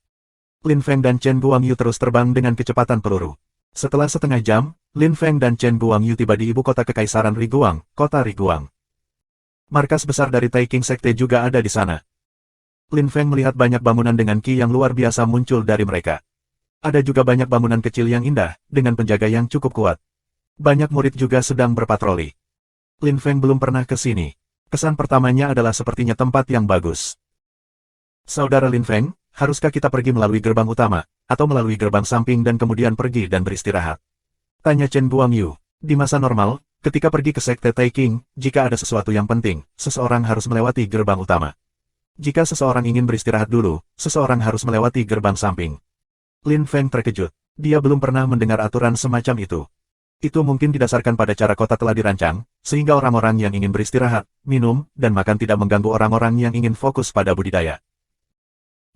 [SPEAKER 1] Lin Feng dan Chen Guangyu terus terbang dengan kecepatan peluru. Setelah setengah jam, Lin Feng dan Chen Guangyu tiba di ibu kota Kekaisaran Riguang, Kota Riguang. Markas besar dari Taiking Sekte juga ada di sana. Lin Feng melihat banyak bangunan dengan ki yang luar biasa muncul dari mereka. Ada juga banyak bangunan kecil yang indah, dengan penjaga yang cukup kuat. Banyak murid juga sedang berpatroli. Lin Feng belum pernah ke sini. Kesan pertamanya adalah sepertinya tempat yang bagus. Saudara Lin Feng, haruskah kita pergi melalui gerbang utama, atau melalui gerbang samping dan kemudian pergi dan beristirahat? Tanya Chen Guangyu. Di masa normal, ketika pergi ke Sekte Taiking, jika ada sesuatu yang penting, seseorang harus melewati gerbang utama. Jika seseorang ingin beristirahat dulu, seseorang harus melewati gerbang samping. Lin Feng terkejut. Dia belum pernah mendengar aturan semacam itu. Itu mungkin didasarkan pada cara kota telah dirancang, sehingga orang-orang yang ingin beristirahat, minum, dan makan tidak mengganggu orang-orang yang ingin fokus pada budidaya.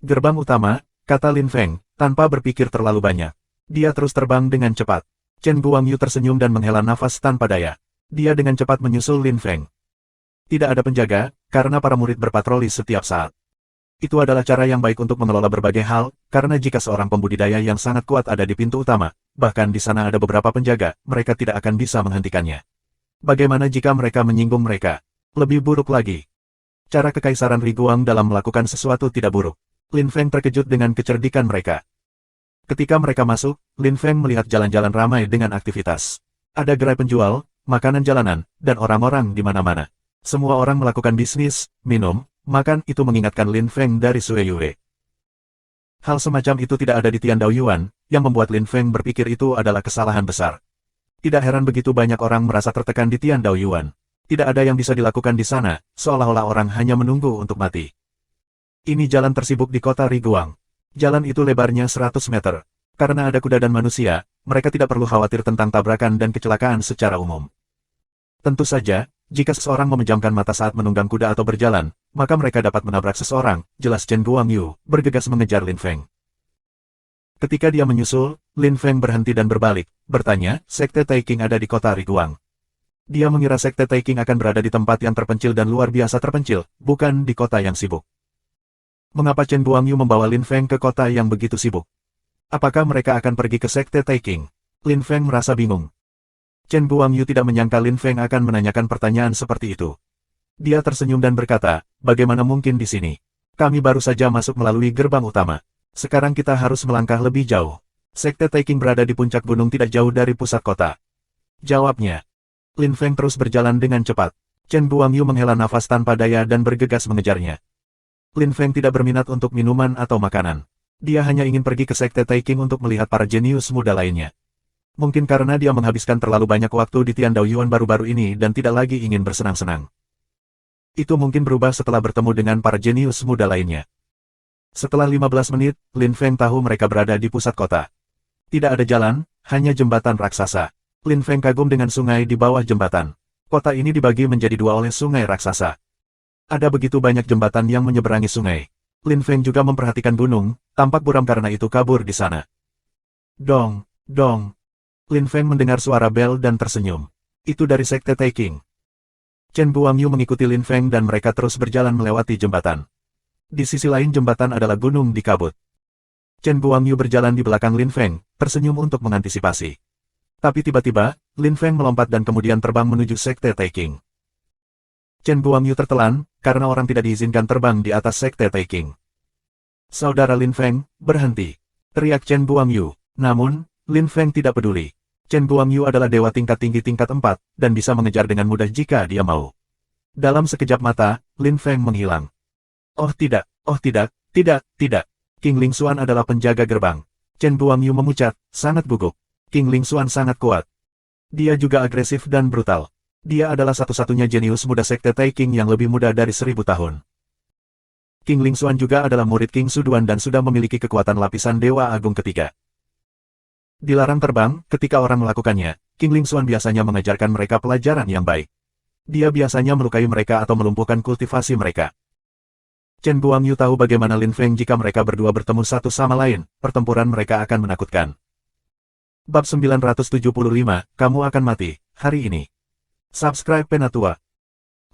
[SPEAKER 1] Gerbang utama, kata Lin Feng, tanpa berpikir terlalu banyak. Dia terus terbang dengan cepat. Chen Guangyu tersenyum dan menghela nafas tanpa daya. Dia dengan cepat menyusul Lin Feng. Tidak ada penjaga, karena para murid berpatroli setiap saat. Itu adalah cara yang baik untuk mengelola berbagai hal, karena jika seorang pembudidaya yang sangat kuat ada di pintu utama, bahkan di sana ada beberapa penjaga, mereka tidak akan bisa menghentikannya. Bagaimana jika mereka menyinggung mereka? Lebih buruk lagi. Cara Kekaisaran Riguang dalam melakukan sesuatu tidak buruk. Lin Feng terkejut dengan kecerdikan mereka. Ketika mereka masuk, Lin Feng melihat jalan-jalan ramai dengan aktivitas. Ada gerai penjual, makanan jalanan, dan orang-orang di mana-mana. Semua orang melakukan bisnis, minum, makan. Itu mengingatkan Lin Feng dari Sui Yue. Hal semacam itu tidak ada di Tiandao Yuan, yang membuat Lin Feng berpikir itu adalah kesalahan besar. Tidak heran begitu banyak orang merasa tertekan di Tiandao Yuan. Tidak ada yang bisa dilakukan di sana, seolah-olah orang hanya menunggu untuk mati. Ini jalan tersibuk di kota Riguang. Jalan itu lebarnya 100 meter. Karena ada kuda dan manusia, mereka tidak perlu khawatir tentang tabrakan dan kecelakaan secara umum. Tentu saja, jika seseorang memejamkan mata saat menunggang kuda atau berjalan, maka mereka dapat menabrak seseorang, jelas Chen Guangyu, bergegas mengejar Lin Feng. Ketika dia menyusul, Lin Feng berhenti dan berbalik, bertanya, Sekte Taiking ada di kota Riguang. Dia mengira Sekte Taiking akan berada di tempat yang terpencil dan luar biasa terpencil, bukan di kota yang sibuk. Mengapa Chen Guangyu membawa Lin Feng ke kota yang begitu sibuk? Apakah mereka akan pergi ke Sekte Taiking? Lin Feng merasa bingung. Chen Guangyu tidak menyangka Lin Feng akan menanyakan pertanyaan seperti itu. Dia tersenyum dan berkata, bagaimana mungkin di sini? Kami baru saja masuk melalui gerbang utama. Sekarang kita harus melangkah lebih jauh. Sekte Taiking berada di puncak gunung tidak jauh dari pusat kota. Jawabnya. Lin Feng terus berjalan dengan cepat. Chen Guangyu menghela nafas tanpa daya dan bergegas mengejarnya. Lin Feng tidak berminat untuk minuman atau makanan. Dia hanya ingin pergi ke Sekte Taiking untuk melihat para jenius muda lainnya. Mungkin karena dia menghabiskan terlalu banyak waktu di Tiandao Yuan baru-baru ini dan tidak lagi ingin bersenang-senang. Itu mungkin berubah setelah bertemu dengan para jenius muda lainnya. Setelah 15 menit, Lin Feng tahu mereka berada di pusat kota. Tidak ada jalan, hanya jembatan raksasa. Lin Feng kagum dengan sungai di bawah jembatan. Kota ini dibagi menjadi dua oleh sungai raksasa. Ada begitu banyak jembatan yang menyeberangi sungai. Lin Feng juga memperhatikan gunung, tampak buram karena itu kabur di sana. Dong, dong. Lin Feng mendengar suara bel dan tersenyum. Itu dari Sekte Taiking. Chen Guangyu mengikuti Lin Feng dan mereka terus berjalan melewati jembatan. Di sisi lain jembatan adalah gunung di kabut. Chen Guangyu berjalan di belakang Lin Feng, tersenyum untuk mengantisipasi. Tapi tiba-tiba, Lin Feng melompat dan kemudian terbang menuju Sekte Taiking. Chen Guangyu tertelan, karena orang tidak diizinkan terbang di atas Sekte Taiking. Saudara Lin Feng, berhenti. Teriak Chen Guangyu. Namun, Lin Feng tidak peduli. Chen Guangyu adalah dewa tingkat tinggi tingkat 4, dan bisa mengejar dengan mudah jika dia mau. Dalam sekejap mata, Lin Feng menghilang. Oh tidak, tidak. King Ling Xuan adalah penjaga gerbang. Chen Guangyu memucat, sangat gugup. King Ling Xuan sangat kuat. Dia juga agresif dan brutal. Dia adalah satu-satunya jenius muda Sekte Taiking yang lebih muda dari 1000 tahun. King Ling Xuan juga adalah murid King Suduan dan sudah memiliki kekuatan lapisan Dewa Agung ketiga. Dilarang terbang, ketika orang melakukannya, King Ling Xuan biasanya mengajarkan mereka pelajaran yang baik. Dia biasanya melukai mereka atau melumpuhkan kultivasi mereka. Chen Guangyu tahu bagaimana Lin Feng jika mereka berdua bertemu satu sama lain, pertempuran mereka akan menakutkan. Bab 975, kamu akan mati, hari ini. Subscribe Penatua.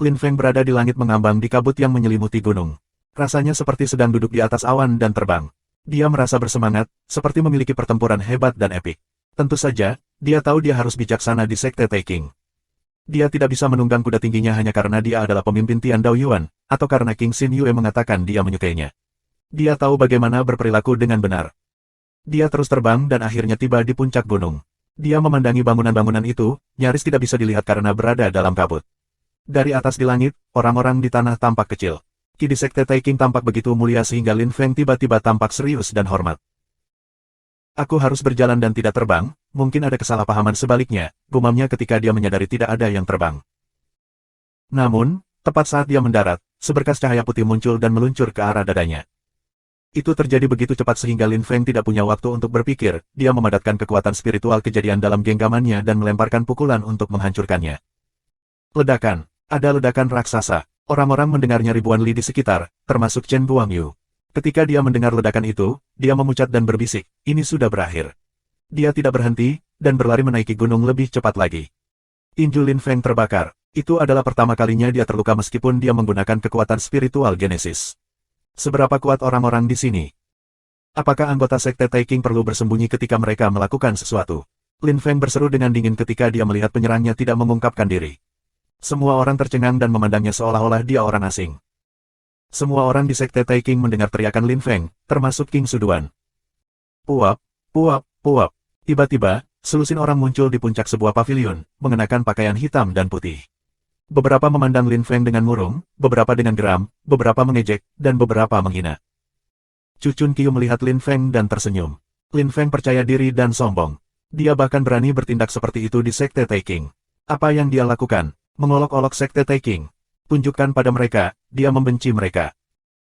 [SPEAKER 1] Lin Feng berada di langit mengambang di kabut yang menyelimuti gunung. Rasanya seperti sedang duduk di atas awan dan terbang. Dia merasa bersemangat, seperti memiliki pertempuran hebat dan epik. Tentu saja, dia tahu dia harus bijaksana di Sekte Taiking. Dia tidak bisa menunggang kuda tingginya hanya karena dia adalah pemimpin Tiandao Yuan, atau karena King Xin Yue mengatakan dia menyukainya. Dia tahu bagaimana berperilaku dengan benar. Dia terus terbang dan akhirnya tiba di puncak gunung. Dia memandangi bangunan-bangunan itu, nyaris tidak bisa dilihat karena berada dalam kabut. Dari atas di langit, orang-orang di tanah tampak kecil. Ki di Sekte Taiking tampak begitu mulia sehingga Lin Feng tiba-tiba tampak serius dan hormat. Aku harus berjalan dan tidak terbang, mungkin ada kesalahpahaman sebaliknya, gumamnya ketika dia menyadari tidak ada yang terbang. Namun, tepat saat dia mendarat, seberkas cahaya putih muncul dan meluncur ke arah dadanya. Itu terjadi begitu cepat sehingga Lin Feng tidak punya waktu untuk berpikir, dia memadatkan kekuatan spiritual kejadian dalam genggamannya dan melemparkan pukulan untuk menghancurkannya. Ledakan. Ada ledakan raksasa. Orang-orang mendengarnya ribuan li di sekitar, termasuk Chen Guangyu. Ketika dia mendengar ledakan itu, dia memucat dan berbisik, ini sudah berakhir. Dia tidak berhenti, dan berlari menaiki gunung lebih cepat lagi. Tinju Lin Feng terbakar. Itu adalah pertama kalinya dia terluka meskipun dia menggunakan kekuatan spiritual Genesis. Seberapa kuat orang-orang di sini? Apakah anggota Sekte Taking perlu bersembunyi ketika mereka melakukan sesuatu? Lin Feng berseru dengan dingin ketika dia melihat penyerangnya tidak mengungkapkan diri. Semua orang tercengang dan memandangnya seolah-olah dia orang asing. Semua orang di Sekte Taking mendengar teriakan Lin Feng, termasuk King Suduan. Puap, puap, puap. Tiba-tiba, selusin orang muncul di puncak sebuah pavilion, mengenakan pakaian hitam dan putih. Beberapa memandang Lin Feng dengan murung, beberapa dengan geram, beberapa mengejek, dan beberapa menghina. Chu Chunqiu melihat Lin Feng dan tersenyum. Lin Feng percaya diri dan sombong. Dia bahkan berani bertindak seperti itu di Sekte Taking. Apa yang dia lakukan? Mengolok-olok Sekte Taking. Tunjukkan pada mereka, dia membenci mereka.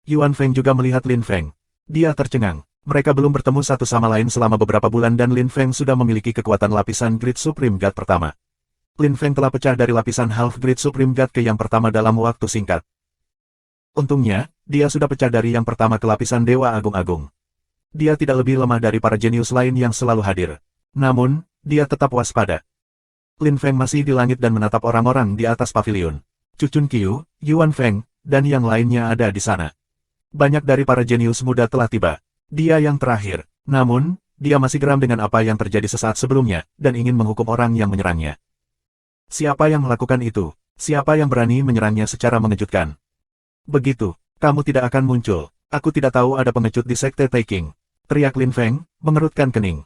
[SPEAKER 1] Yuan Feng juga melihat Lin Feng. Dia tercengang. Mereka belum bertemu satu sama lain selama beberapa bulan dan Lin Feng sudah memiliki kekuatan lapisan Great Supreme God pertama. Lin Feng telah pecah dari lapisan Half Great Supreme God ke yang pertama dalam waktu singkat. Untungnya, dia sudah pecah dari yang pertama ke lapisan Dewa Agung-Agung. Dia tidak lebih lemah dari para jenius lain yang selalu hadir. Namun, dia tetap waspada. Lin Feng masih di langit dan menatap orang-orang di atas pavilion. Chu Chunqiu, Yuan Feng, dan yang lainnya ada di sana. Banyak dari para jenius muda telah tiba. Dia yang terakhir. Namun, dia masih geram dengan apa yang terjadi sesaat sebelumnya, dan ingin menghukum orang yang menyerangnya. Siapa yang melakukan itu? Siapa yang berani menyerangnya secara mengejutkan? Begitu, kamu tidak akan muncul. Aku tidak tahu ada pengecut di Sekte Taking. Teriak Lin Feng, mengerutkan kening.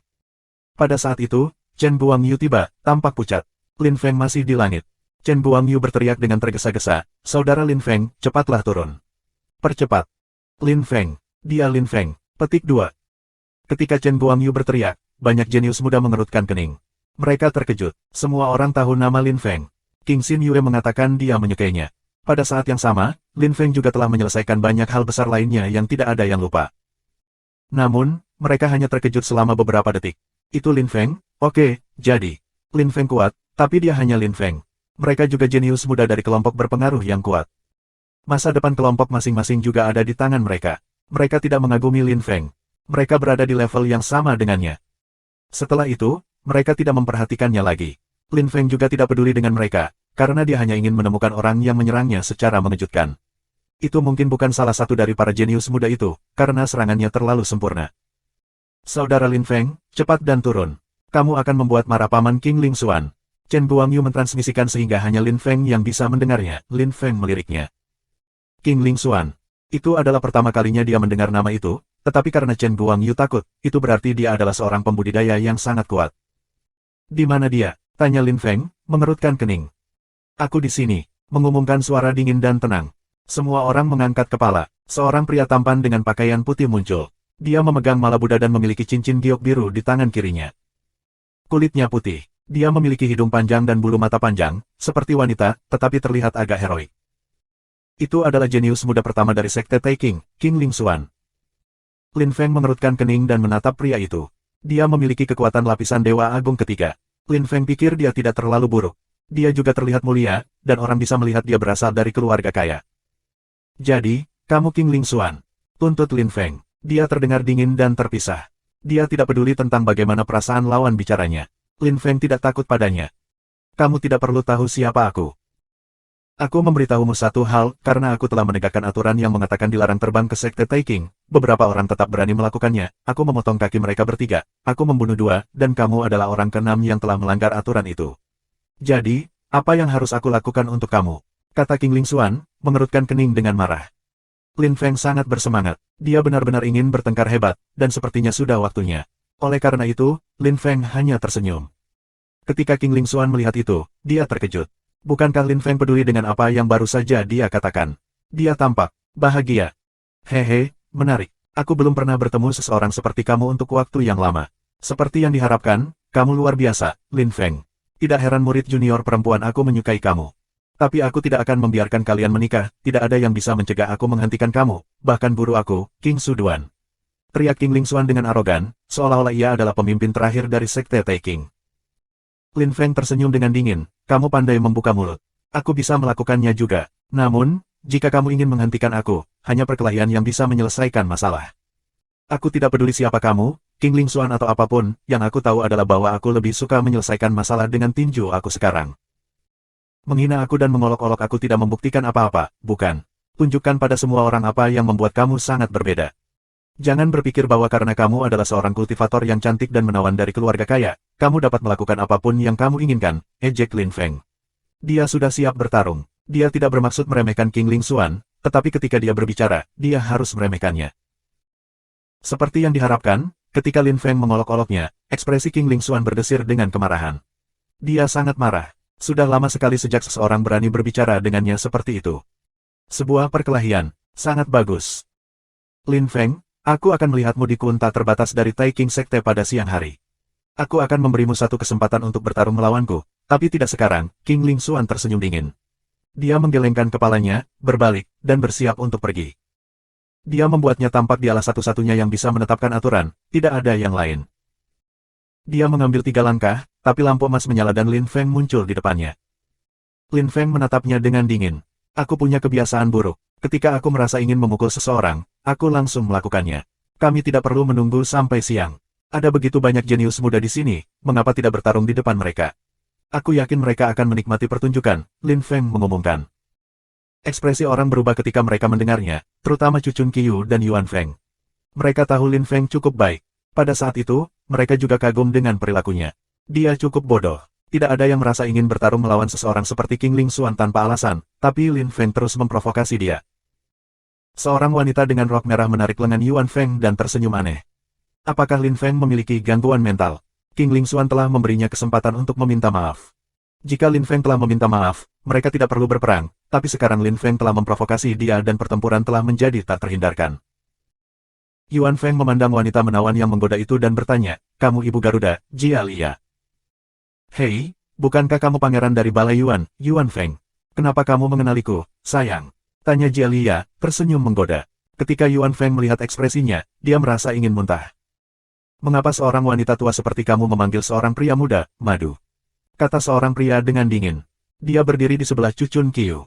[SPEAKER 1] Pada saat itu, Chen Guangyu tiba, tampak pucat. Lin Feng masih di langit. Chen Guangyu berteriak dengan tergesa-gesa, "Saudara Lin Feng, cepatlah turun. Percepat." Lin Feng. Dia Lin Feng. Petik 2. Ketika Chen Guangyu berteriak, banyak jenius muda mengerutkan kening. Mereka terkejut. Semua orang tahu nama Lin Feng. King Xin Yue mengatakan dia menyukainya. Pada saat yang sama, Lin Feng juga telah menyelesaikan banyak hal besar lainnya yang tidak ada yang lupa. Namun, mereka hanya terkejut selama beberapa detik. Itu Lin Feng? Oke, jadi. Lin Feng kuat, tapi dia hanya Lin Feng. Mereka juga jenius muda dari kelompok berpengaruh yang kuat. Masa depan kelompok masing-masing juga ada di tangan mereka. Mereka tidak mengagumi Lin Feng. Mereka berada di level yang sama dengannya. Setelah itu, mereka tidak memperhatikannya lagi. Lin Feng juga tidak peduli dengan mereka, karena dia hanya ingin menemukan orang yang menyerangnya secara mengejutkan. Itu mungkin bukan salah satu dari para jenius muda itu, karena serangannya terlalu sempurna. Saudara Lin Feng, cepat dan turun. Kamu akan membuat marah Paman King Ling Xuan. Chen Guangyu mentransmisikan sehingga hanya Lin Feng yang bisa mendengarnya. Lin Feng meliriknya. King Ling Xuan. Itu adalah pertama kalinya dia mendengar nama itu, tetapi karena Chen Guangyu takut, itu berarti dia adalah seorang pembudidaya yang sangat kuat. Di mana dia? Tanya Lin Feng, mengerutkan kening. Aku di sini, mengumumkan suara dingin dan tenang. Semua orang mengangkat kepala. Seorang pria tampan dengan pakaian putih muncul. Dia memegang mala Buddha dan memiliki cincin giok biru di tangan kirinya. Kulitnya putih. Dia memiliki hidung panjang dan bulu mata panjang, seperti wanita, tetapi terlihat agak heroik. Itu adalah jenius muda pertama dari Sekte Taking, King Ling Xuan. Lin Feng mengerutkan kening dan menatap pria itu. Dia memiliki kekuatan lapisan Dewa Agung ketiga. Lin Feng pikir dia tidak terlalu buruk. Dia juga terlihat mulia, dan orang bisa melihat dia berasal dari keluarga kaya. Jadi, kamu King Ling Xuan. Tuntut Lin Feng. Dia terdengar dingin dan terpisah. Dia tidak peduli tentang bagaimana perasaan lawan bicaranya. Lin Feng tidak takut padanya. Kamu tidak perlu tahu siapa aku. Aku memberitahumu satu hal, karena aku telah menegakkan aturan yang mengatakan dilarang terbang ke Sekte Taking. Beberapa orang tetap berani melakukannya. Aku memotong kaki mereka bertiga. Aku membunuh 2, dan kamu adalah orang ke-6 yang telah melanggar aturan itu. Jadi, apa yang harus aku lakukan untuk kamu? Kata King Ling Xuan, mengerutkan kening dengan marah. Lin Feng sangat bersemangat. Dia benar-benar ingin bertengkar hebat, dan sepertinya sudah waktunya. Oleh karena itu, Lin Feng hanya tersenyum. Ketika King Ling Xuan melihat itu, dia terkejut. Bukankah Lin Feng peduli dengan apa yang baru saja dia katakan? Dia tampak bahagia. Hehe, menarik. Aku belum pernah bertemu seseorang seperti kamu untuk waktu yang lama. Seperti yang diharapkan, kamu luar biasa, Lin Feng. Tidak heran murid junior perempuan aku menyukai kamu. Tapi aku tidak akan membiarkan kalian menikah, tidak ada yang bisa mencegah aku menghentikan kamu, bahkan guru aku, King Suduan. Teriak King Lingxuan dengan arogan, seolah-olah ia adalah pemimpin terakhir dari Sekte Taking. Lin Feng tersenyum dengan dingin, kamu pandai membuka mulut. Aku bisa melakukannya juga. Namun, jika kamu ingin menghentikan aku, hanya perkelahian yang bisa menyelesaikan masalah. Aku tidak peduli siapa kamu, King Lingxuan atau apapun, yang aku tahu adalah bahwa aku lebih suka menyelesaikan masalah dengan tinju aku sekarang. Menghina aku dan mengolok-olok aku tidak membuktikan apa-apa, bukan? Tunjukkan pada semua orang apa yang membuat kamu sangat berbeda. Jangan berpikir bahwa karena kamu adalah seorang kultivator yang cantik dan menawan dari keluarga kaya, kamu dapat melakukan apapun yang kamu inginkan, ejek Lin Feng. Dia sudah siap bertarung. Dia tidak bermaksud meremehkan King Lingxuan, tetapi ketika dia berbicara, dia harus meremehkannya. Seperti yang diharapkan, ketika Lin Feng mengolok-oloknya, ekspresi King Lingxuan berdesir dengan kemarahan. Dia sangat marah. Sudah lama sekali sejak seseorang berani berbicara dengannya seperti itu. Sebuah perkelahian, sangat bagus. Lin Feng, aku akan melihatmu di kunta terbatas dari Taking Sekte pada siang hari. Aku akan memberimu satu kesempatan untuk bertarung melawanku, tapi tidak sekarang, King Lingxuan tersenyum dingin. Dia menggelengkan kepalanya, berbalik, dan bersiap untuk pergi. Dia membuatnya tampak dialah satu-satunya yang bisa menetapkan aturan, tidak ada yang lain. Dia mengambil 3 langkah, tapi lampu emas menyala dan Lin Feng muncul di depannya. Lin Feng menatapnya dengan dingin. Aku punya kebiasaan buruk. Ketika aku merasa ingin memukul seseorang, aku langsung melakukannya. Kami tidak perlu menunggu sampai siang. Ada begitu banyak jenius muda di sini, mengapa tidak bertarung di depan mereka? Aku yakin mereka akan menikmati pertunjukan, Lin Feng mengumumkan. Ekspresi orang berubah ketika mereka mendengarnya, terutama Chu Chun Qiu dan Yuan Feng. Mereka tahu Lin Feng cukup baik. Pada saat itu, mereka juga kagum dengan perilakunya. Dia cukup bodoh. Tidak ada yang merasa ingin bertarung melawan seseorang seperti King Lingxuan tanpa alasan, tapi Lin Feng terus memprovokasi dia. Seorang wanita dengan rok merah menarik lengan Yuan Feng dan tersenyum aneh. Apakah Lin Feng memiliki gangguan mental? King Lingxuan telah memberinya kesempatan untuk meminta maaf. Jika Lin Feng telah meminta maaf, mereka tidak perlu berperang, tapi sekarang Lin Feng telah memprovokasi dia dan pertempuran telah menjadi tak terhindarkan. Yuan Feng memandang wanita menawan yang menggoda itu dan bertanya, kamu ibu Garuda, Jia Lia. Hei, bukankah kamu pangeran dari Balai Yuan, Yuan Feng? Kenapa kamu mengenaliku, sayang? Tanya Jia Lia, tersenyum menggoda. Ketika Yuan Feng melihat ekspresinya, dia merasa ingin muntah. Mengapa seorang wanita tua seperti kamu memanggil seorang pria muda, Madu? Kata seorang pria dengan dingin. Dia berdiri di sebelah Chu Chun Qiu.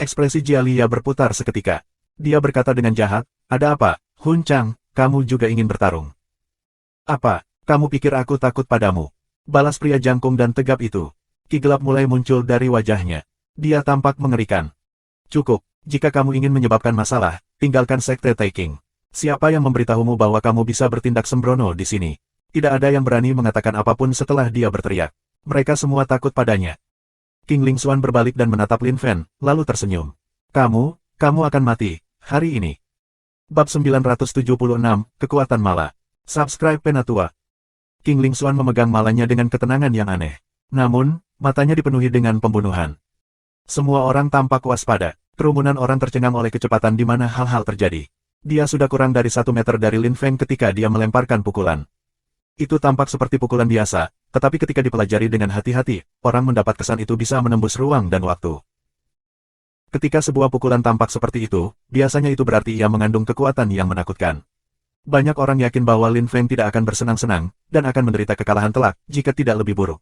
[SPEAKER 1] Ekspresi Jia Lia berputar seketika. Dia berkata dengan jahat, ada apa? Hun Chang, kamu juga ingin bertarung. Apa, kamu pikir aku takut padamu? Balas pria jangkung dan tegap itu. Ki gelap mulai muncul dari wajahnya. Dia tampak mengerikan. Cukup, jika kamu ingin menyebabkan masalah, tinggalkan Sekte Taking. Siapa yang memberitahumu bahwa kamu bisa bertindak sembrono di sini? Tidak ada yang berani mengatakan apapun setelah dia berteriak. Mereka semua takut padanya. King Lingxuan berbalik dan menatap Lin Feng, lalu tersenyum. Kamu akan mati, hari ini. Bab 976, Kekuatan Mala. Subscribe Penatua. King Lingxuan memegang malanya dengan ketenangan yang aneh. Namun, matanya dipenuhi dengan pembunuhan. Semua orang tampak waspada. Kerumunan orang tercengang oleh kecepatan di mana hal-hal terjadi. Dia sudah kurang dari 1 meter dari Lin Feng ketika dia melemparkan pukulan. Itu tampak seperti pukulan biasa, tetapi ketika dipelajari dengan hati-hati, orang mendapat kesan itu bisa menembus ruang dan waktu. Ketika sebuah pukulan tampak seperti itu, biasanya itu berarti ia mengandung kekuatan yang menakutkan. Banyak orang yakin bahwa Lin Feng tidak akan bersenang-senang, dan akan menderita kekalahan telak, jika tidak lebih buruk.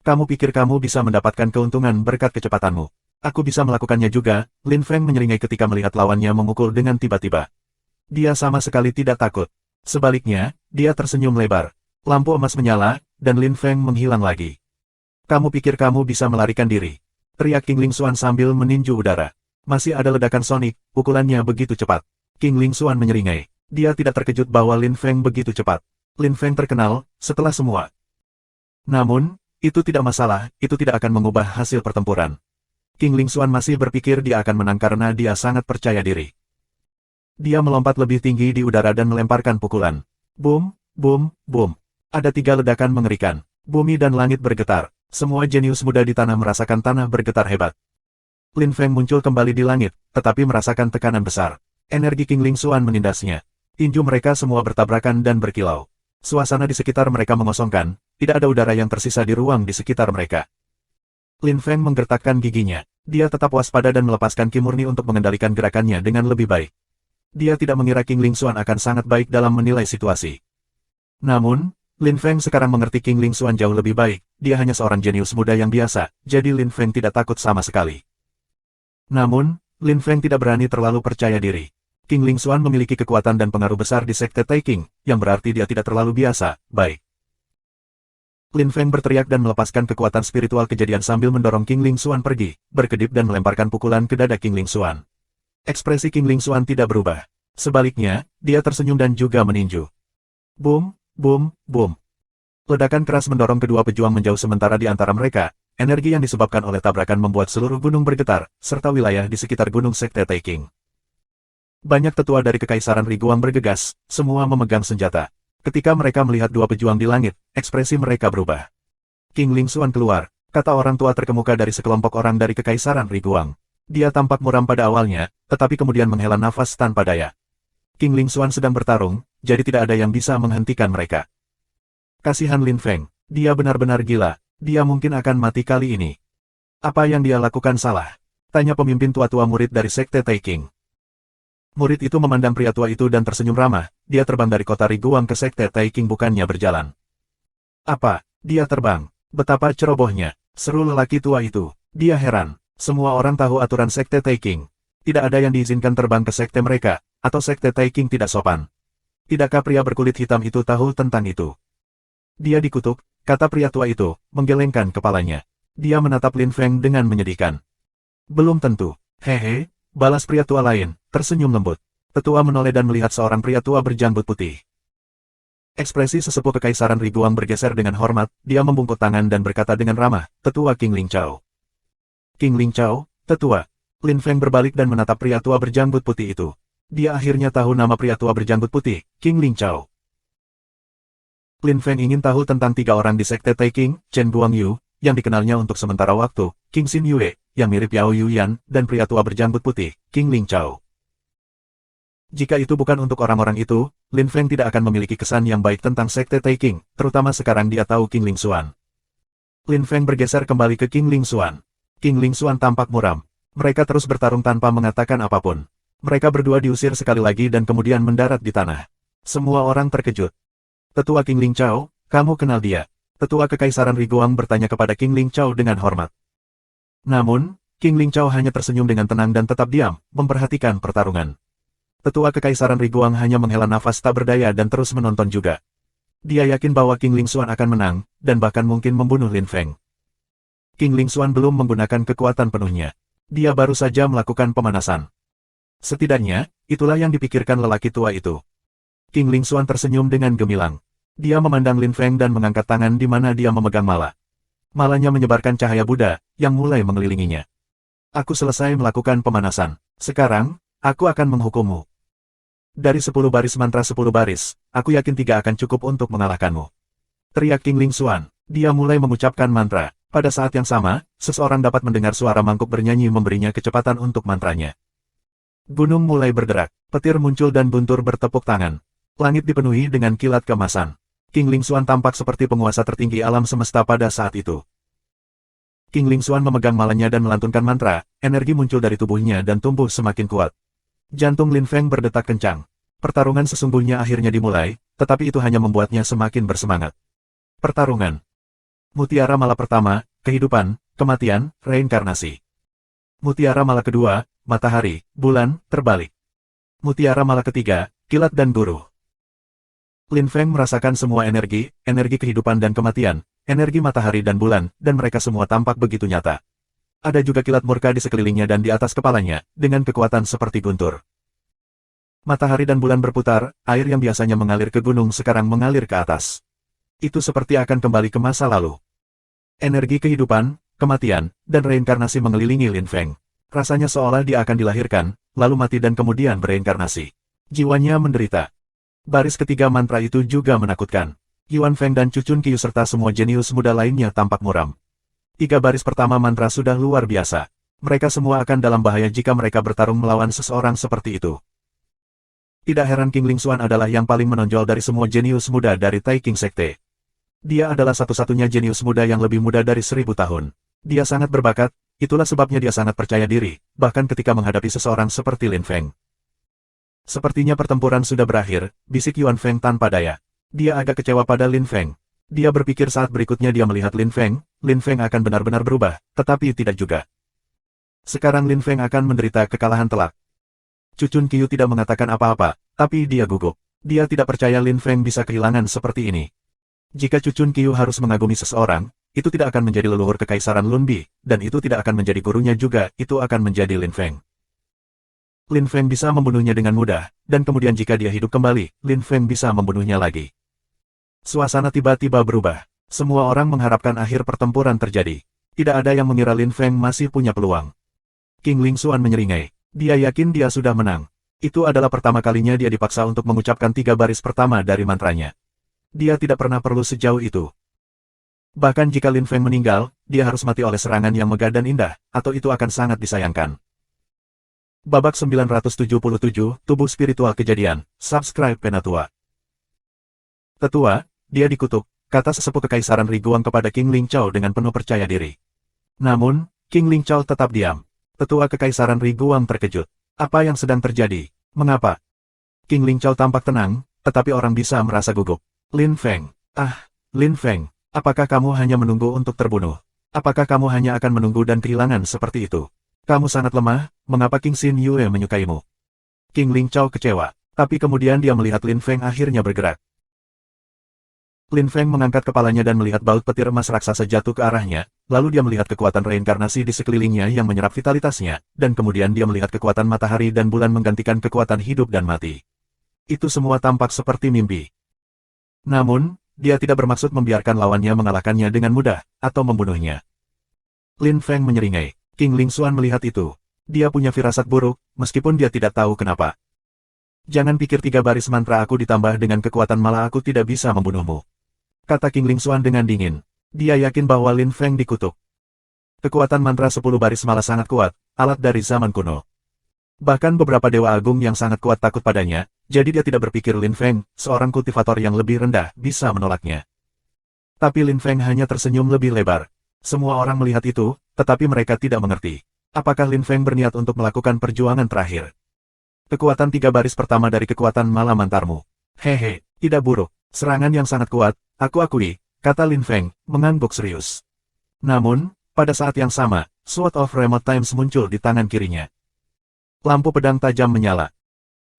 [SPEAKER 1] Kamu pikir kamu bisa mendapatkan keuntungan berkat kecepatanmu. Aku bisa melakukannya juga, Lin Feng menyeringai ketika melihat lawannya memukul dengan tiba-tiba. Dia sama sekali tidak takut. Sebaliknya, dia tersenyum lebar. Lampu emas menyala, dan Lin Feng menghilang lagi. Kamu pikir kamu bisa melarikan diri? Teriak King Lingxuan sambil meninju udara. Masih ada ledakan sonik, pukulannya begitu cepat. King Lingxuan menyeringai. Dia tidak terkejut bahwa Lin Feng begitu cepat. Lin Feng terkenal, setelah semua. Namun, itu tidak masalah, itu tidak akan mengubah hasil pertempuran. King Lingxuan masih berpikir dia akan menang karena dia sangat percaya diri. Dia melompat lebih tinggi di udara dan melemparkan pukulan. Boom, boom, boom. Ada 3 ledakan mengerikan. Bumi dan langit bergetar. Semua jenius muda di tanah merasakan tanah bergetar hebat. Lin Feng muncul kembali di langit, tetapi merasakan tekanan besar. Energi King Lingxuan menindasnya. Tinju mereka semua bertabrakan dan berkilau. Suasana di sekitar mereka mengosongkan, tidak ada udara yang tersisa di ruang di sekitar mereka. Lin Feng menggertakkan giginya. Dia tetap waspada dan melepaskan Ki murni untuk mengendalikan gerakannya dengan lebih baik. Dia tidak mengira King Lingxuan akan sangat baik dalam menilai situasi. Namun, Lin Feng sekarang mengerti King Lingxuan jauh lebih baik. Dia hanya seorang jenius muda yang biasa, jadi Lin Feng tidak takut sama sekali. Namun, Lin Feng tidak berani terlalu percaya diri. King Lingxuan memiliki kekuatan dan pengaruh besar di Sekte Taking, yang berarti dia tidak terlalu biasa, baik. Lin Feng berteriak dan melepaskan kekuatan spiritual kejadian sambil mendorong King Lingxuan pergi, berkedip dan melemparkan pukulan ke dada King Lingxuan. Ekspresi King Lingxuan tidak berubah. Sebaliknya, dia tersenyum dan juga meninju. Boom, boom, boom. Ledakan keras mendorong kedua pejuang menjauh sementara di antara mereka. Energi yang disebabkan oleh tabrakan membuat seluruh gunung bergetar, serta wilayah di sekitar gunung Sekte Taking. Banyak tetua dari Kekaisaran Riguang bergegas, semua memegang senjata. Ketika mereka melihat dua pejuang di langit, ekspresi mereka berubah. King Lingxuan keluar, kata orang tua terkemuka dari sekelompok orang dari Kekaisaran Riguang. Dia tampak muram pada awalnya, tetapi kemudian menghela nafas tanpa daya. King Lingxuan sedang bertarung, jadi tidak ada yang bisa menghentikan mereka. Kasihan Lin Feng, dia benar-benar gila, dia mungkin akan mati kali ini. Apa yang dia lakukan salah? Tanya pemimpin tua-tua murid dari Sekte Taking. Murid itu memandang pria tua itu dan tersenyum ramah. Dia terbang dari kota Riguang ke Sekte Taking bukannya berjalan. Apa? Dia terbang? Betapa cerobohnya, seru lelaki tua itu. Dia heran. Semua orang tahu aturan Sekte Taking. Tidak ada yang diizinkan terbang ke sekte mereka, atau Sekte Taking tidak sopan. Tidakkah pria berkulit hitam itu tahu tentang itu? Dia dikutuk, kata pria tua itu, menggelengkan kepalanya. Dia menatap Lin Feng dengan menyedihkan. Belum tentu. Hehe, balas pria tua lain, tersenyum lembut. Tetua menoleh dan melihat seorang pria tua berjanggut putih. Ekspresi sesepuh Kekaisaran Riguang bergeser dengan hormat, dia membungkuk tangan dan berkata dengan ramah, Tetua King Lingchao. King Lingchao, tetua. Lin Feng berbalik dan menatap pria tua berjanggut putih itu. Dia akhirnya tahu nama pria tua berjanggut putih, King Lingchao. Lin Feng ingin tahu tentang tiga orang di Sekte Taking, Chen Guangyu, yang dikenalnya untuk sementara waktu, King Xin Yue, yang mirip Yao Yuyan, dan pria tua berjanggut putih, King Lingchao. Jika itu bukan untuk orang-orang itu, Lin Feng tidak akan memiliki kesan yang baik tentang Sekte Taking, terutama sekarang dia tahu King Lingxuan. Lin Feng bergeser kembali ke King Lingxuan. King Lingxuan tampak muram. Mereka terus bertarung tanpa mengatakan apapun. Mereka berdua diusir sekali lagi dan kemudian mendarat di tanah. Semua orang terkejut. Tetua King Lingchao, kamu kenal dia? Tetua Kekaisaran Riguang bertanya kepada King Lingchao dengan hormat. Namun, King Lingchao hanya tersenyum dengan tenang dan tetap diam, memperhatikan pertarungan. Tetua Kekaisaran Riguang hanya menghela nafas tak berdaya dan terus menonton juga. Dia yakin bahwa King Lingxuan akan menang, dan bahkan mungkin membunuh Lin Feng. King Lingxuan belum menggunakan kekuatan penuhnya. Dia baru saja melakukan pemanasan. Setidaknya, itulah yang dipikirkan lelaki tua itu. King Lingxuan tersenyum dengan gemilang. Dia memandang Lin Feng dan mengangkat tangan di mana dia memegang mala. Malanya menyebarkan cahaya Buddha, yang mulai mengelilinginya. Aku selesai melakukan pemanasan. Sekarang, aku akan menghukummu. Dari 10 baris mantra 10 baris, aku yakin 3 akan cukup untuk mengalahkanmu. Teriak King Lingxuan. Dia mulai mengucapkan mantra. Pada saat yang sama, seseorang dapat mendengar suara mangkuk bernyanyi memberinya kecepatan untuk mantranya. Gunung mulai bergerak, petir muncul dan guntur bertepuk tangan. Langit dipenuhi dengan kilat keemasan. King Lingxuan tampak seperti penguasa tertinggi alam semesta pada saat itu. King Lingxuan memegang malanya dan melantunkan mantra, energi muncul dari tubuhnya dan tumbuh semakin kuat. Jantung Lin Feng berdetak kencang. Pertarungan sesungguhnya akhirnya dimulai, tetapi itu hanya membuatnya semakin bersemangat. Pertarungan. Mutiara Mala pertama, kehidupan, kematian, reinkarnasi. Mutiara Mala kedua, matahari, bulan, terbalik. Mutiara Mala ketiga, kilat dan guru. Lin Feng merasakan semua energi kehidupan dan kematian, energi matahari dan bulan, dan mereka semua tampak begitu nyata. Ada juga kilat murka di sekelilingnya dan di atas kepalanya, dengan kekuatan seperti guntur. Matahari dan bulan berputar, air yang biasanya mengalir ke gunung sekarang mengalir ke atas. Itu seperti akan kembali ke masa lalu. Energi kehidupan, kematian, dan reinkarnasi mengelilingi Lin Feng. Rasanya seolah dia akan dilahirkan, lalu mati dan kemudian bereinkarnasi. Jiwanya menderita. Baris ketiga mantra itu juga menakutkan. Yuan Feng dan Cu Chunqiu serta semua jenius muda lainnya tampak muram. 3 baris pertama mantra sudah luar biasa. Mereka semua akan dalam bahaya jika mereka bertarung melawan seseorang seperti itu. Tidak heran King Ling Xuan adalah yang paling menonjol dari semua jenius muda dari Taikang Sekte. Dia adalah satu-satunya jenius muda yang lebih muda dari 1000 tahun. Dia sangat berbakat, itulah sebabnya dia sangat percaya diri, bahkan ketika menghadapi seseorang seperti Lin Feng. Sepertinya pertempuran sudah berakhir, bisik Yuan Feng tanpa daya. Dia agak kecewa pada Lin Feng. Dia berpikir saat berikutnya dia melihat Lin Feng akan benar-benar berubah, tetapi tidak juga. Sekarang Lin Feng akan menderita kekalahan telak. Cucun Qiu tidak mengatakan apa-apa, tapi dia gugup. Dia tidak percaya Lin Feng bisa kehilangan seperti ini. Jika Cucun Qiu harus mengagumi seseorang, itu tidak akan menjadi leluhur kekaisaran Lunbi, dan itu tidak akan menjadi gurunya juga, itu akan menjadi Lin Feng. Lin Feng bisa membunuhnya dengan mudah, dan kemudian jika dia hidup kembali, Lin Feng bisa membunuhnya lagi. Suasana tiba-tiba berubah. Semua orang mengharapkan akhir pertempuran terjadi. Tidak ada yang mengira Lin Feng masih punya peluang. King Ling Xuan menyeringai. Dia yakin dia sudah menang. Itu adalah pertama kalinya dia dipaksa untuk mengucapkan 3 baris pertama dari mantranya. Dia tidak pernah perlu sejauh itu. Bahkan jika Lin Feng meninggal, dia harus mati oleh serangan yang megah dan indah, atau itu akan sangat disayangkan. Babak 977, Tubuh Spiritual Kejadian, Subscribe Penatua. Tetua, dia dikutuk, kata sesepuh Kekaisaran Riguang kepada King Ling Chao dengan penuh percaya diri. Namun, King Ling Chao tetap diam. Tetua Kekaisaran Riguang terkejut. Apa yang sedang terjadi? Mengapa? King Ling Chao tampak tenang, tetapi orang bisa merasa gugup. Lin Feng. Lin Feng, apakah kamu hanya menunggu untuk terbunuh? Apakah kamu hanya akan menunggu dan kehilangan seperti itu? Kamu sangat lemah, mengapa King Xin Yue menyukaimu? King Ling Chao kecewa, tapi kemudian dia melihat Lin Feng akhirnya bergerak. Lin Feng mengangkat kepalanya dan melihat baut petir emas raksasa jatuh ke arahnya, lalu dia melihat kekuatan reinkarnasi di sekelilingnya yang menyerap vitalitasnya, dan kemudian dia melihat kekuatan matahari dan bulan menggantikan kekuatan hidup dan mati. Itu semua tampak seperti mimpi. Namun, dia tidak bermaksud membiarkan lawannya mengalahkannya dengan mudah, atau membunuhnya. Lin Feng menyeringai. King Ling Xuan melihat itu. Dia punya firasat buruk, meskipun dia tidak tahu kenapa. Jangan pikir 3 baris mantra aku ditambah dengan kekuatan malah aku tidak bisa membunuhmu. Kata King Ling Xuan dengan dingin. Dia yakin bahwa Lin Feng dikutuk. Kekuatan mantra 10 baris malah sangat kuat, alat dari zaman kuno. Bahkan beberapa dewa agung yang sangat kuat takut padanya, jadi dia tidak berpikir Lin Feng, seorang kultivator yang lebih rendah, bisa menolaknya. Tapi Lin Feng hanya tersenyum lebih lebar. Semua orang melihat itu, tetapi mereka tidak mengerti. Apakah Lin Feng berniat untuk melakukan perjuangan terakhir? Kekuatan 3 baris pertama dari kekuatan malam antarmu. Hehe, tidak buruk. Serangan yang sangat kuat, aku akui, kata Lin Feng, mengangguk serius. Namun, pada saat yang sama, Sword of Remote Times muncul di tangan kirinya. Lampu pedang tajam menyala.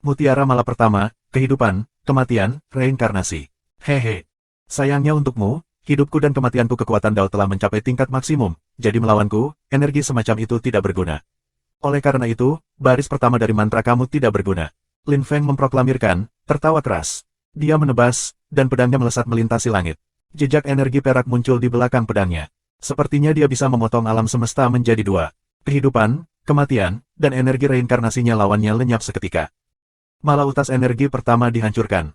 [SPEAKER 1] Mutiara Mala pertama, kehidupan, kematian, reinkarnasi. Hehe. Sayangnya untukmu, hidupku dan kematianku kekuatan Dao telah mencapai tingkat maksimum, jadi melawanku, energi semacam itu tidak berguna. Oleh karena itu, baris pertama dari mantra kamu tidak berguna. Lin Feng memproklamirkan, tertawa keras. Dia menebas, dan pedangnya melesat melintasi langit. Jejak energi perak muncul di belakang pedangnya. Sepertinya dia bisa memotong alam semesta menjadi 2. Kehidupan, kematian, dan energi reinkarnasinya lawannya lenyap seketika. Malah utas energi pertama dihancurkan.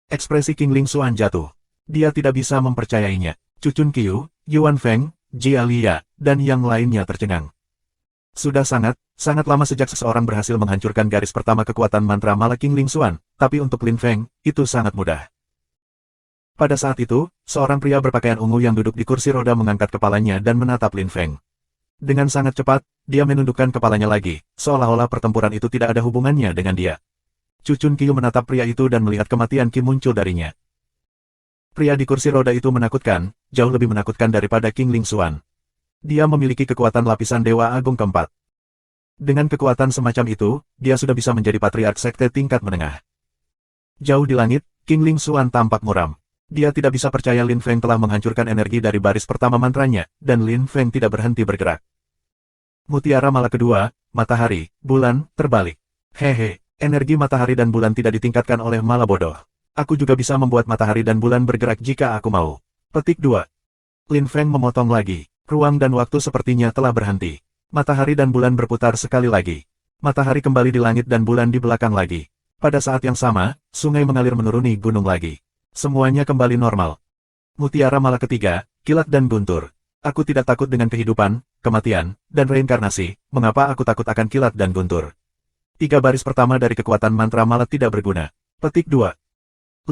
[SPEAKER 1] Ekspresi King Ling Xuan jatuh. Dia tidak bisa mempercayainya. Cucun Qiu, Yuan Feng, Jia Lia, dan yang lainnya tercengang. Sudah sangat lama sejak seseorang berhasil menghancurkan garis pertama kekuatan mantra Mala King Ling Xuan, tapi untuk Lin Feng, itu sangat mudah. Pada saat itu, seorang pria berpakaian ungu yang duduk di kursi roda mengangkat kepalanya dan menatap Lin Feng. Dengan sangat cepat, dia menundukkan kepalanya lagi, seolah-olah pertempuran itu tidak ada hubungannya dengan dia. Cucun Qiu menatap pria itu dan melihat kematian Qi muncul darinya. Pria di kursi roda itu menakutkan, jauh lebih menakutkan daripada King Ling Xuan. Dia memiliki kekuatan lapisan Dewa Agung keempat. Dengan kekuatan semacam itu, dia sudah bisa menjadi patriark sekte tingkat menengah. Jauh di langit, King Ling Xuan tampak muram. Dia tidak bisa percaya Lin Feng telah menghancurkan energi dari baris pertama mantranya, dan Lin Feng tidak berhenti bergerak. Mutiara Mala kedua, matahari, bulan, terbalik. Hehe, energi matahari dan bulan tidak ditingkatkan oleh Mala bodoh. Aku juga bisa membuat matahari dan bulan bergerak jika aku mau. Petik 2. Lin Feng memotong lagi. Ruang dan waktu sepertinya telah berhenti. Matahari dan bulan berputar sekali lagi. Matahari kembali di langit dan bulan di belakang lagi. Pada saat yang sama, sungai mengalir menuruni gunung lagi. Semuanya kembali normal. Mutiara Mala ketiga, kilat dan guntur. Aku tidak takut dengan kehidupan, kematian, dan reinkarnasi. Mengapa aku takut akan kilat dan guntur? 3 baris pertama dari kekuatan mantra malah tidak berguna. Petik 2.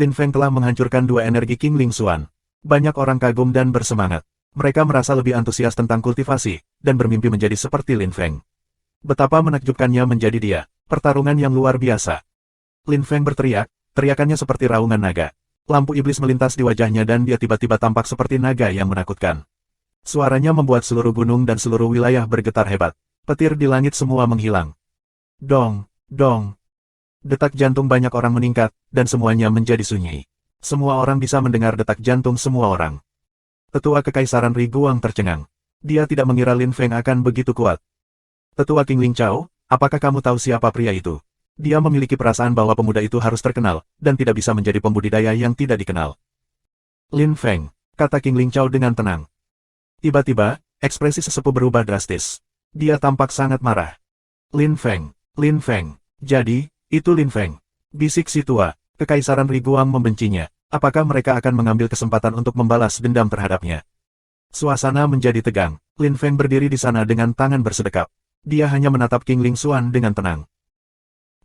[SPEAKER 1] Lin Feng telah menghancurkan 2 energi King Ling Xuan. Banyak orang kagum dan bersemangat. Mereka merasa lebih antusias tentang kultivasi, dan bermimpi menjadi seperti Lin Feng. Betapa menakjubkannya menjadi dia. Pertarungan yang luar biasa. Lin Feng berteriak, teriakannya seperti raungan naga. Lampu iblis melintas di wajahnya dan dia tiba-tiba tampak seperti naga yang menakutkan. Suaranya membuat seluruh gunung dan seluruh wilayah bergetar hebat. Petir di langit semua menghilang. Dong, dong. Detak jantung banyak orang meningkat, dan semuanya menjadi sunyi. Semua orang bisa mendengar detak jantung semua orang. Tetua Kekaisaran Riguang tercengang. Dia tidak mengira Lin Feng akan begitu kuat. Tetua King Ling Chao, apakah kamu tahu siapa pria itu? Dia memiliki perasaan bahwa pemuda itu harus terkenal, dan tidak bisa menjadi pembudidaya yang tidak dikenal. Lin Feng, kata King Ling Chao dengan tenang. Tiba-tiba, ekspresi sesepuh berubah drastis. Dia tampak sangat marah. Lin Feng. Lin Feng. Jadi, itu Lin Feng. Bisik si tua, Kekaisaran Riguang membencinya. Apakah mereka akan mengambil kesempatan untuk membalas dendam terhadapnya? Suasana menjadi tegang. Lin Feng berdiri di sana dengan tangan bersedekap. Dia hanya menatap King Ling Xuan dengan tenang.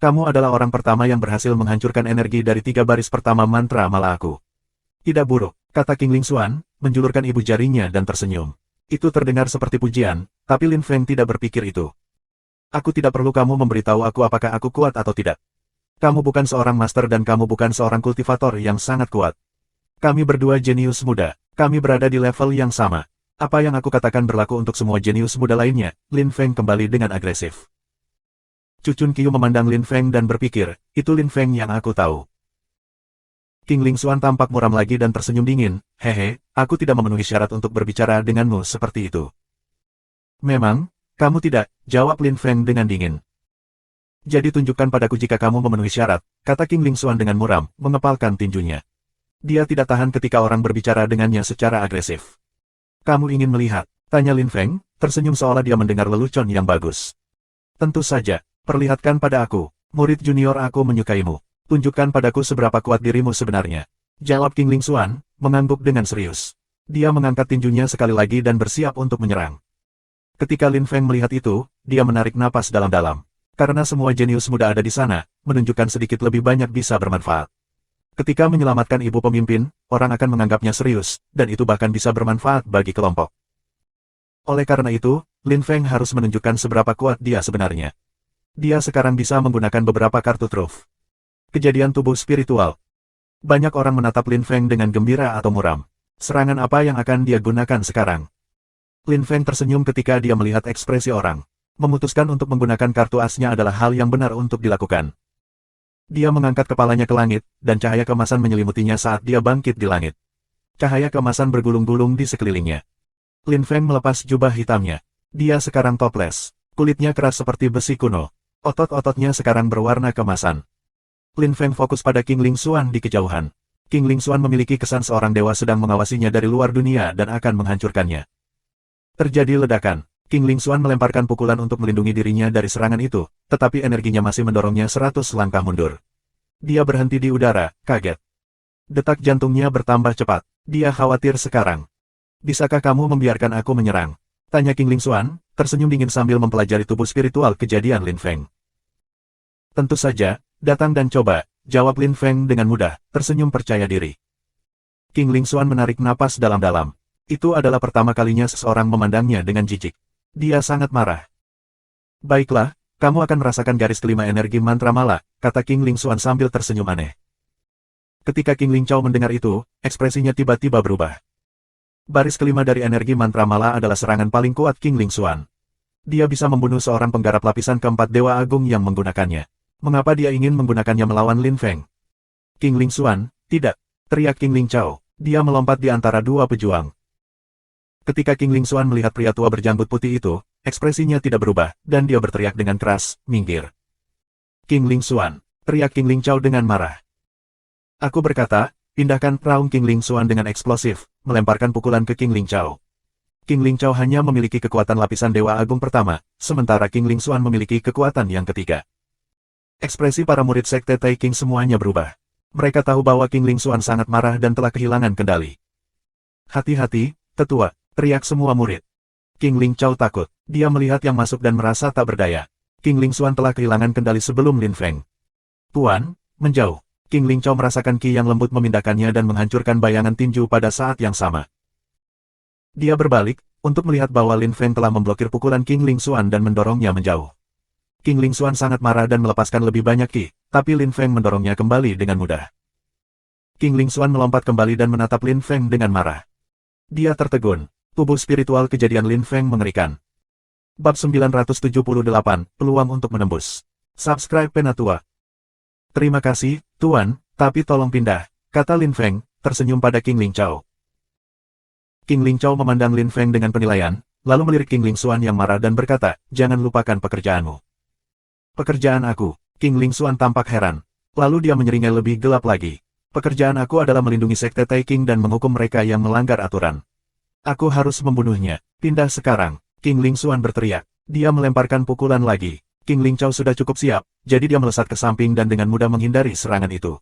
[SPEAKER 1] Kamu adalah orang pertama yang berhasil menghancurkan energi dari 3 baris pertama mantra malah aku. Tidak buruk, kata King Ling Xuan, menjulurkan ibu jarinya dan tersenyum. Itu terdengar seperti pujian, tapi Lin Feng tidak berpikir itu. Aku tidak perlu kamu memberitahu aku apakah aku kuat atau tidak. Kamu bukan seorang master dan kamu bukan seorang kultivator yang sangat kuat. Kami berdua jenius muda. Kami berada di level yang sama. Apa yang aku katakan berlaku untuk semua jenius muda lainnya. Lin Feng kembali dengan agresif. Chu Chunqiu memandang Lin Feng dan berpikir, itu Lin Feng yang aku tahu. King Ling Xuan tampak muram lagi dan tersenyum dingin. Hehe, aku tidak memenuhi syarat untuk berbicara denganmu seperti itu. Memang, kamu tidak, jawab Lin Feng dengan dingin. Jadi tunjukkan padaku jika kamu memenuhi syarat, kata King Ling Xuan dengan muram, mengepalkan tinjunya. Dia tidak tahan ketika orang berbicara dengannya secara agresif. Kamu ingin melihat? Tanya Lin Feng, tersenyum seolah dia mendengar lelucon yang bagus. Tentu saja, perlihatkan pada aku, murid junior aku menyukaimu. Tunjukkan padaku seberapa kuat dirimu sebenarnya. Jawab King Ling Xuan, mengangguk dengan serius. Dia mengangkat tinjunya sekali lagi dan bersiap untuk menyerang. Ketika Lin Feng melihat itu, dia menarik napas dalam-dalam. Karena semua jenius muda ada di sana, menunjukkan sedikit lebih banyak bisa bermanfaat. Ketika menyelamatkan ibu pemimpin, orang akan menganggapnya serius, dan itu bahkan bisa bermanfaat bagi kelompok. Oleh karena itu, Lin Feng harus menunjukkan seberapa kuat dia sebenarnya. Dia sekarang bisa menggunakan beberapa kartu truf. Kejadian tubuh spiritual. Banyak orang menatap Lin Feng dengan gembira atau muram. Serangan apa yang akan dia gunakan sekarang? Lin Feng tersenyum ketika dia melihat ekspresi orang. Memutuskan untuk menggunakan kartu asnya adalah hal yang benar untuk dilakukan. Dia mengangkat kepalanya ke langit, dan cahaya keemasan menyelimutinya saat dia bangkit di langit. Cahaya keemasan bergulung-gulung di sekelilingnya. Lin Feng melepas jubah hitamnya. Dia sekarang toples. Kulitnya keras seperti besi kuno. Otot-ototnya sekarang berwarna keemasan. Lin Feng fokus pada King Ling Xuan di kejauhan. King Ling Xuan memiliki kesan seorang dewa sedang mengawasinya dari luar dunia dan akan menghancurkannya. Terjadi ledakan. King Ling Xuan melemparkan pukulan untuk melindungi dirinya dari serangan itu, tetapi energinya masih mendorongnya 100 langkah mundur. Dia berhenti di udara, kaget. Detak jantungnya bertambah cepat. Dia khawatir sekarang. Bisakah kamu membiarkan aku menyerang? Tanya King Ling Xuan, tersenyum dingin sambil mempelajari tubuh spiritual kejadian Lin Feng. Tentu saja, datang dan coba, jawab Lin Feng dengan mudah, tersenyum percaya diri. King Ling Xuan menarik napas dalam-dalam. Itu adalah pertama kalinya seseorang memandangnya dengan jijik. Dia sangat marah. Baiklah, kamu akan merasakan garis kelima energi mantra mala, kata King Ling Xuan sambil tersenyum aneh. Ketika King Ling Chao mendengar itu, ekspresinya tiba-tiba berubah. Baris kelima dari energi mantra mala adalah serangan paling kuat King Ling Xuan. Dia bisa membunuh seorang penggarap lapisan keempat Dewa Agung yang menggunakannya. Mengapa dia ingin menggunakannya melawan Lin Feng? King Ling Xuan, tidak, teriak King Ling Chao. Dia melompat di antara dua pejuang. Ketika King Ling Xuan melihat pria tua berjanggut putih itu, ekspresinya tidak berubah, dan dia berteriak dengan keras, minggir. King Ling Xuan, teriak King Ling Chao dengan marah. Aku berkata, pindahkan raung King Ling Xuan dengan eksplosif, melemparkan pukulan ke King Ling Chao. King Ling Chao hanya memiliki kekuatan lapisan Dewa Agung pertama, sementara King Ling Xuan memiliki kekuatan yang ketiga. Ekspresi para murid Sekte Tai King semuanya berubah. Mereka tahu bahwa King Ling Xuan sangat marah dan telah kehilangan kendali. Hati-hati, tetua, teriak semua murid. King Ling Chao takut. Dia melihat yang masuk dan merasa tak berdaya. King Ling Xuan telah kehilangan kendali sebelum Lin Feng. Tuan, menjauh. King Ling Chao merasakan ki yang lembut memindahkannya dan menghancurkan bayangan tinju pada saat yang sama. Dia berbalik, untuk melihat bahwa Lin Feng telah memblokir pukulan King Ling Xuan dan mendorongnya menjauh. King Ling Xuan sangat marah dan melepaskan lebih banyak ki, tapi Lin Feng mendorongnya kembali dengan mudah. King Ling Xuan melompat kembali dan menatap Lin Feng dengan marah. Dia tertegun. Tubuh spiritual kejadian Lin Feng mengerikan. Bab 978, Peluang untuk menembus. Subscribe Penatua. Terima kasih, Tuan, tapi tolong pindah, kata Lin Feng, tersenyum pada King Ling Chao. King Ling Chao memandang Lin Feng dengan penilaian, lalu melirik King Ling Xuan yang marah dan berkata, jangan lupakan pekerjaanmu. Pekerjaan aku. King Ling Xuan tampak heran. Lalu dia menyeringai lebih gelap lagi. Pekerjaan aku adalah melindungi Sekte Taiking dan menghukum mereka yang melanggar aturan. Aku harus membunuhnya. Pindah sekarang. King Ling Xuan berteriak. Dia melemparkan pukulan lagi. King Ling Chao sudah cukup siap, jadi dia melesat ke samping dan dengan mudah menghindari serangan itu.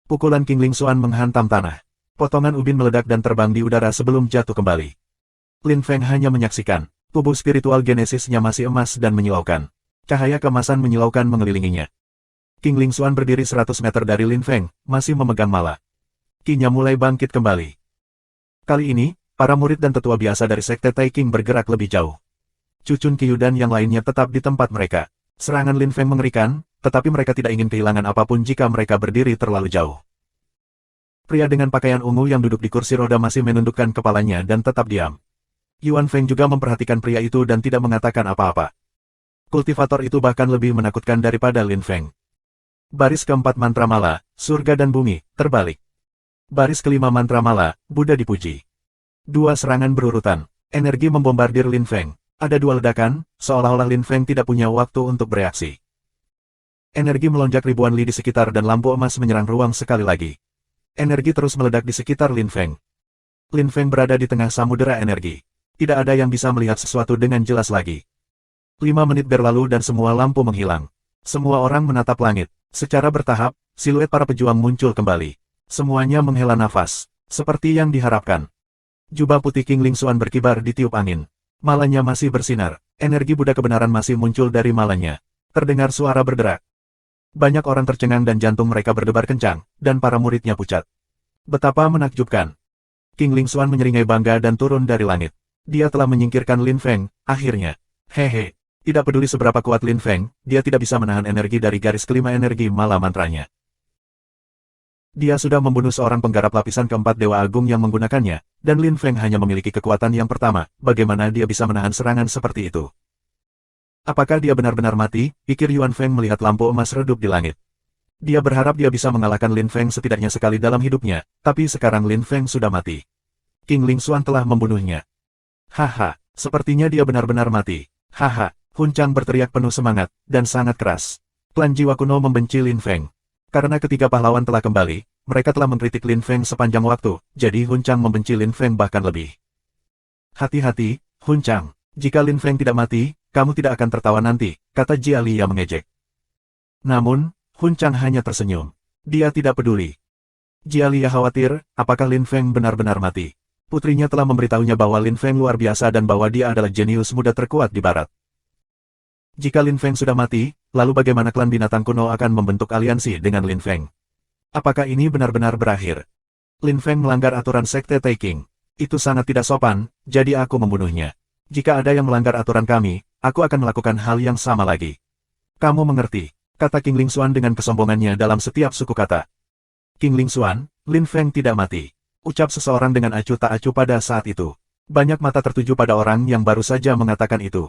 [SPEAKER 1] Pukulan King Ling Xuan menghantam tanah. Potongan ubin meledak dan terbang di udara sebelum jatuh kembali. Lin Feng hanya menyaksikan. Tubuh spiritual genesisnya masih emas dan menyilaukan. Cahaya kemasan menyilaukan mengelilinginya. King Ling Xuan berdiri 100 meter dari Lin Feng, masih memegang mala. Ki-nya mulai bangkit kembali. Kali ini, para murid dan tetua biasa dari Sekte Taiking bergerak lebih jauh. Cucun Qiyu dan yang lainnya tetap di tempat mereka. Serangan Lin Feng mengerikan, tetapi mereka tidak ingin kehilangan apapun jika mereka berdiri terlalu jauh. Pria dengan pakaian ungu yang duduk di kursi roda masih menundukkan kepalanya dan tetap diam. Yuan Feng juga memperhatikan pria itu dan tidak mengatakan apa-apa. Kultivator itu bahkan lebih menakutkan daripada Lin Feng. Baris keempat mantra mala, surga dan bumi, terbalik. Baris kelima mantra mala, Buddha dipuji. Dua serangan berurutan. Energi membombardir Lin Feng. Ada dua ledakan, seolah-olah Lin Feng tidak punya waktu untuk bereaksi. Energi melonjak ribuan li di sekitar dan lampu emas menyerang ruang sekali lagi. Energi terus meledak di sekitar Lin Feng. Lin Feng berada di tengah samudera energi. Tidak ada yang bisa melihat sesuatu dengan jelas lagi. 5 menit berlalu dan semua lampu menghilang. Semua orang menatap langit. Secara bertahap, siluet para pejuang muncul kembali. Semuanya menghela nafas, seperti yang diharapkan. Jubah putih King Ling Xuan berkibar di tiup angin. Malanya masih bersinar, energi Buddha kebenaran masih muncul dari malanya. Terdengar suara berderak. Banyak orang tercengang dan jantung mereka berdebar kencang, dan para muridnya pucat. Betapa menakjubkan. King Ling Xuan menyeringai bangga dan turun dari langit. Dia telah menyingkirkan Lin Feng, akhirnya. Hehe. Tidak peduli seberapa kuat Lin Feng, dia tidak bisa menahan energi dari garis kelima energi mala mantranya. Dia sudah membunuh seorang penggarap lapisan keempat Dewa Agung yang menggunakannya, dan Lin Feng hanya memiliki kekuatan yang pertama, bagaimana dia bisa menahan serangan seperti itu? Apakah dia benar-benar mati? Pikir Yuan Feng melihat lampu emas redup di langit. Dia berharap dia bisa mengalahkan Lin Feng setidaknya sekali dalam hidupnya, tapi sekarang Lin Feng sudah mati. King Ling Xuan telah membunuhnya. Haha, sepertinya dia benar-benar mati. Haha, Hun Chang berteriak penuh semangat, dan sangat keras. Klan jiwa kuno membenci Lin Feng. Karena ketiga pahlawan telah kembali, mereka telah mengkritik Lin Feng sepanjang waktu, jadi Hun Chang membenci Lin Feng bahkan lebih. Hati-hati, Hun Chang. Jika Lin Feng tidak mati, kamu tidak akan tertawa nanti, kata Jia Liya mengejek. Namun, Hun Chang hanya tersenyum. Dia tidak peduli. Jia Liya khawatir, apakah Lin Feng benar-benar mati. Putrinya telah memberitahunya bahwa Lin Feng luar biasa dan bahwa dia adalah jenius muda terkuat di barat. Jika Lin Feng sudah mati, lalu bagaimana klan binatang kuno akan membentuk aliansi dengan Lin Feng? Apakah ini benar-benar berakhir? Lin Feng melanggar aturan Sekte Taiking. Itu sangat tidak sopan, jadi aku membunuhnya. Jika ada yang melanggar aturan kami, aku akan melakukan hal yang sama lagi. Kamu mengerti, kata King Ling Xuan dengan kesombongannya dalam setiap suku kata. King Ling Xuan, Lin Feng tidak mati. Ucap seseorang dengan acuh tak acuh pada saat itu. Banyak mata tertuju pada orang yang baru saja mengatakan itu.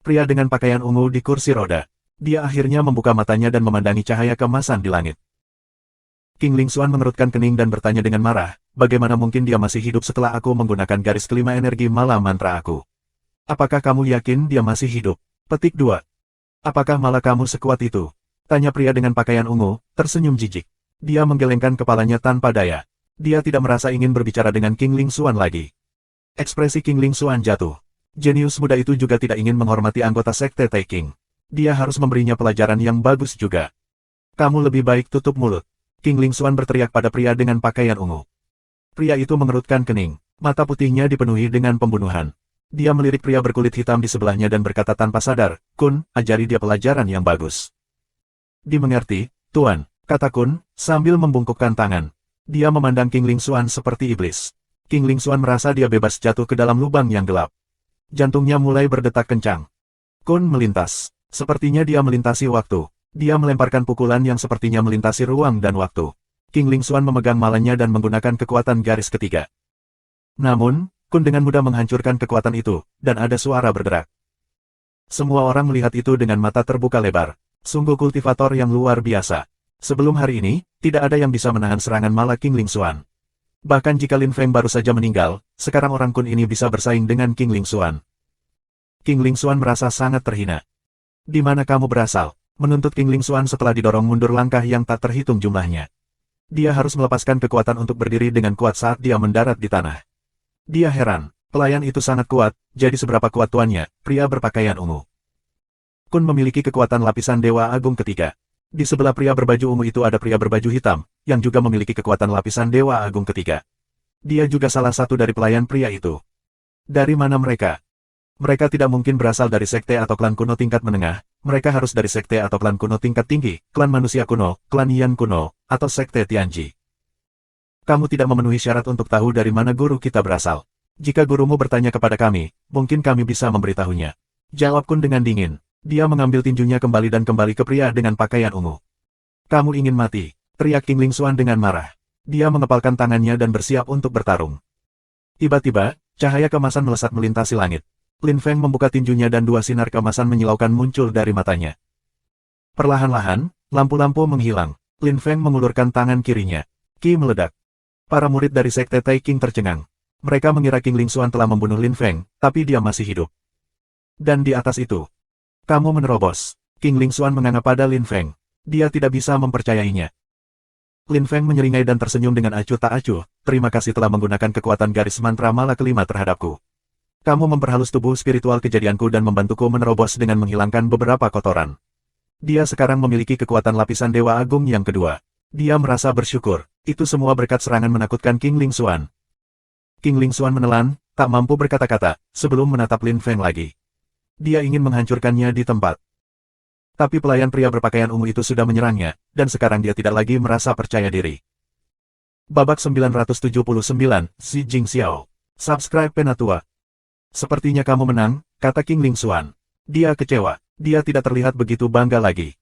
[SPEAKER 1] Pria dengan pakaian ungu di kursi roda. Dia akhirnya membuka matanya dan memandangi cahaya kemasan di langit. King Ling Xuan mengerutkan kening dan bertanya dengan marah, bagaimana mungkin dia masih hidup setelah aku menggunakan garis kelima energi mala mantra aku? Apakah kamu yakin dia masih hidup? Petik 2. Apakah mala kamu sekuat itu? Tanya pria dengan pakaian ungu, tersenyum jijik. Dia menggelengkan kepalanya tanpa daya. Dia tidak merasa ingin berbicara dengan King Ling Xuan lagi. Ekspresi King Ling Xuan jatuh. Jenius muda itu juga tidak ingin menghormati anggota Sekte Taiking. Dia harus memberinya pelajaran yang bagus juga. Kamu lebih baik tutup mulut. King Ling Xuan berteriak pada pria dengan pakaian ungu. Pria itu mengerutkan kening. Mata putihnya dipenuhi dengan pembunuhan. Dia melirik pria berkulit hitam di sebelahnya dan berkata tanpa sadar, Kun, ajari dia pelajaran yang bagus. Dimengerti, Tuan, kata Kun, sambil membungkukkan tangan. Dia memandang King Ling Xuan seperti iblis. King Ling Xuan merasa dia bebas jatuh ke dalam lubang yang gelap. Jantungnya mulai berdetak kencang. Kun melintas. Sepertinya dia melintasi waktu. Dia melemparkan pukulan yang sepertinya melintasi ruang dan waktu. King Ling Xuan memegang malannya dan menggunakan kekuatan garis ketiga. Namun, Kun dengan mudah menghancurkan kekuatan itu, dan ada suara bergerak. Semua orang melihat itu dengan mata terbuka lebar. Sungguh kultivator yang luar biasa. Sebelum hari ini, tidak ada yang bisa menahan serangan malah King Ling Xuan. Bahkan jika Lin Feng baru saja meninggal, sekarang orang Kun ini bisa bersaing dengan King Ling Xuan. King Ling Xuan merasa sangat terhina. Di mana kamu berasal? Menuntut King Ling Xuan setelah didorong mundur langkah yang tak terhitung jumlahnya. Dia harus melepaskan kekuatan untuk berdiri dengan kuat saat dia mendarat di tanah. Dia heran, pelayan itu sangat kuat, jadi seberapa kuat tuannya, pria berpakaian ungu. Kun memiliki kekuatan lapisan Dewa Agung ketiga. Di sebelah pria berbaju ungu itu ada pria berbaju hitam, yang juga memiliki kekuatan lapisan Dewa Agung ketiga. Dia juga salah satu dari pelayan pria itu. Dari mana mereka? Mereka tidak mungkin berasal dari sekte atau klan kuno tingkat menengah, mereka harus dari sekte atau klan kuno tingkat tinggi, klan manusia kuno, klan Yan kuno, atau sekte Tianji. Kamu tidak memenuhi syarat untuk tahu dari mana guru kita berasal. Jika gurumu bertanya kepada kami, mungkin kami bisa memberitahunya. Jawab Kun dengan dingin. Dia mengambil tinjunya kembali dan kembali ke pria dengan pakaian ungu. Kamu ingin mati, teriak King Ling Xuan dengan marah. Dia mengepalkan tangannya dan bersiap untuk bertarung. Tiba-tiba, cahaya keemasan melesat melintasi langit. Lin Feng membuka tinjunya dan dua sinar keemasan menyilaukan muncul dari matanya. Perlahan-lahan, lampu-lampu menghilang. Lin Feng mengulurkan tangan kirinya. Ki meledak. Para murid dari sekte Tai King tercengang. Mereka mengira King Ling Xuan telah membunuh Lin Feng, tapi dia masih hidup. Dan di atas itu, kamu menerobos. King Ling Xuan menganga pada Lin Feng. Dia tidak bisa mempercayainya. Lin Feng menyeringai dan tersenyum dengan acuh tak acuh. Terima kasih telah menggunakan kekuatan garis mantra mala kelima terhadapku. Kamu memperhalus tubuh spiritual kejadianku dan membantuku menerobos dengan menghilangkan beberapa kotoran. Dia sekarang memiliki kekuatan lapisan Dewa Agung yang kedua. Dia merasa bersyukur. Itu semua berkat serangan menakutkan King Ling Xuan. King Ling Xuan menelan, tak mampu berkata-kata, sebelum menatap Lin Feng lagi. Dia ingin menghancurkannya di tempat. Tapi pelayan pria berpakaian ungu itu sudah menyerangnya, dan sekarang dia tidak lagi merasa percaya diri. Babak 979, Xi Jing Xiao. Subscribe Penatua. Sepertinya kamu menang, kata King Ling Xuan. Dia kecewa, dia tidak terlihat begitu bangga lagi.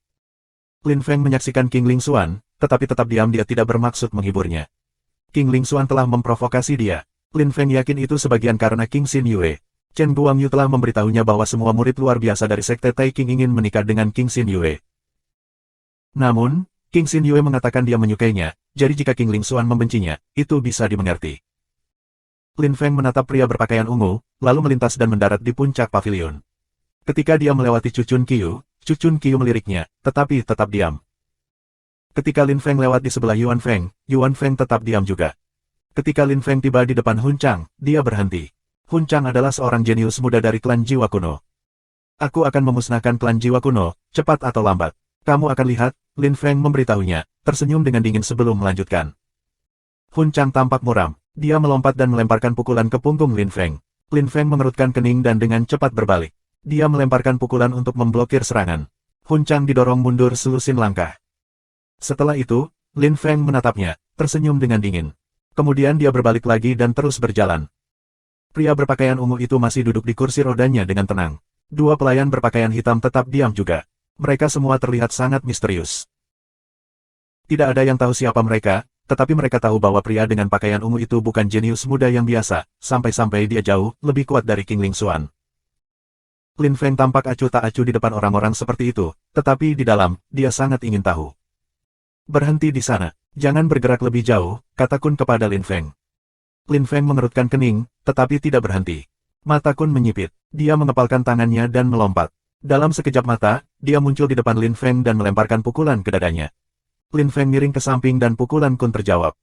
[SPEAKER 1] Lin Feng menyaksikan King Ling Xuan, tetapi tetap diam, dia tidak bermaksud menghiburnya. King Ling Xuan telah memprovokasi dia. Lin Feng yakin itu sebagian karena King Xin Yue. Chen Guangyu telah memberitahunya bahwa semua murid luar biasa dari sekte Tai King ingin menikah dengan King Xin Yue. Namun, King Xin Yue mengatakan dia menyukainya, jadi jika King Ling Xuan membencinya, itu bisa dimengerti. Lin Feng menatap pria berpakaian ungu, lalu melintas dan mendarat di puncak pavilion. Ketika dia melewati Cucun Qiu meliriknya, tetapi tetap diam. Ketika Lin Feng lewat di sebelah Yuan Feng tetap diam juga. Ketika Lin Feng tiba di depan Hun Chang, dia berhenti. Hun Chang adalah seorang jenius muda dari klan jiwa kuno. Aku akan memusnahkan klan jiwa kuno, cepat atau lambat. Kamu akan lihat, Lin Feng memberitahunya, tersenyum dengan dingin sebelum melanjutkan. Hun Chang tampak muram. Dia melompat dan melemparkan pukulan ke punggung Lin Feng. Lin Feng mengerutkan kening dan dengan cepat berbalik. Dia melemparkan pukulan untuk memblokir serangan. Hun Chang didorong mundur selusin langkah. Setelah itu, Lin Feng menatapnya, tersenyum dengan dingin. Kemudian dia berbalik lagi dan terus berjalan. Pria berpakaian ungu itu masih duduk di kursi rodanya dengan tenang. Dua pelayan berpakaian hitam tetap diam juga. Mereka semua terlihat sangat misterius. Tidak ada yang tahu siapa mereka, tetapi mereka tahu bahwa pria dengan pakaian ungu itu bukan jenius muda yang biasa, sampai-sampai dia jauh lebih kuat dari King Ling Xuan. Lin Feng tampak acuh tak acuh di depan orang-orang seperti itu, tetapi di dalam, dia sangat ingin tahu. Berhenti di sana, jangan bergerak lebih jauh, kata Kun kepada Lin Feng. Lin Feng mengerutkan kening, tetapi tidak berhenti. Mata Kun menyipit, dia mengepalkan tangannya dan melompat. Dalam sekejap mata, dia muncul di depan Lin Feng dan melemparkan pukulan ke dadanya. Lin Feng miring ke samping dan pukulan Kun terjawab.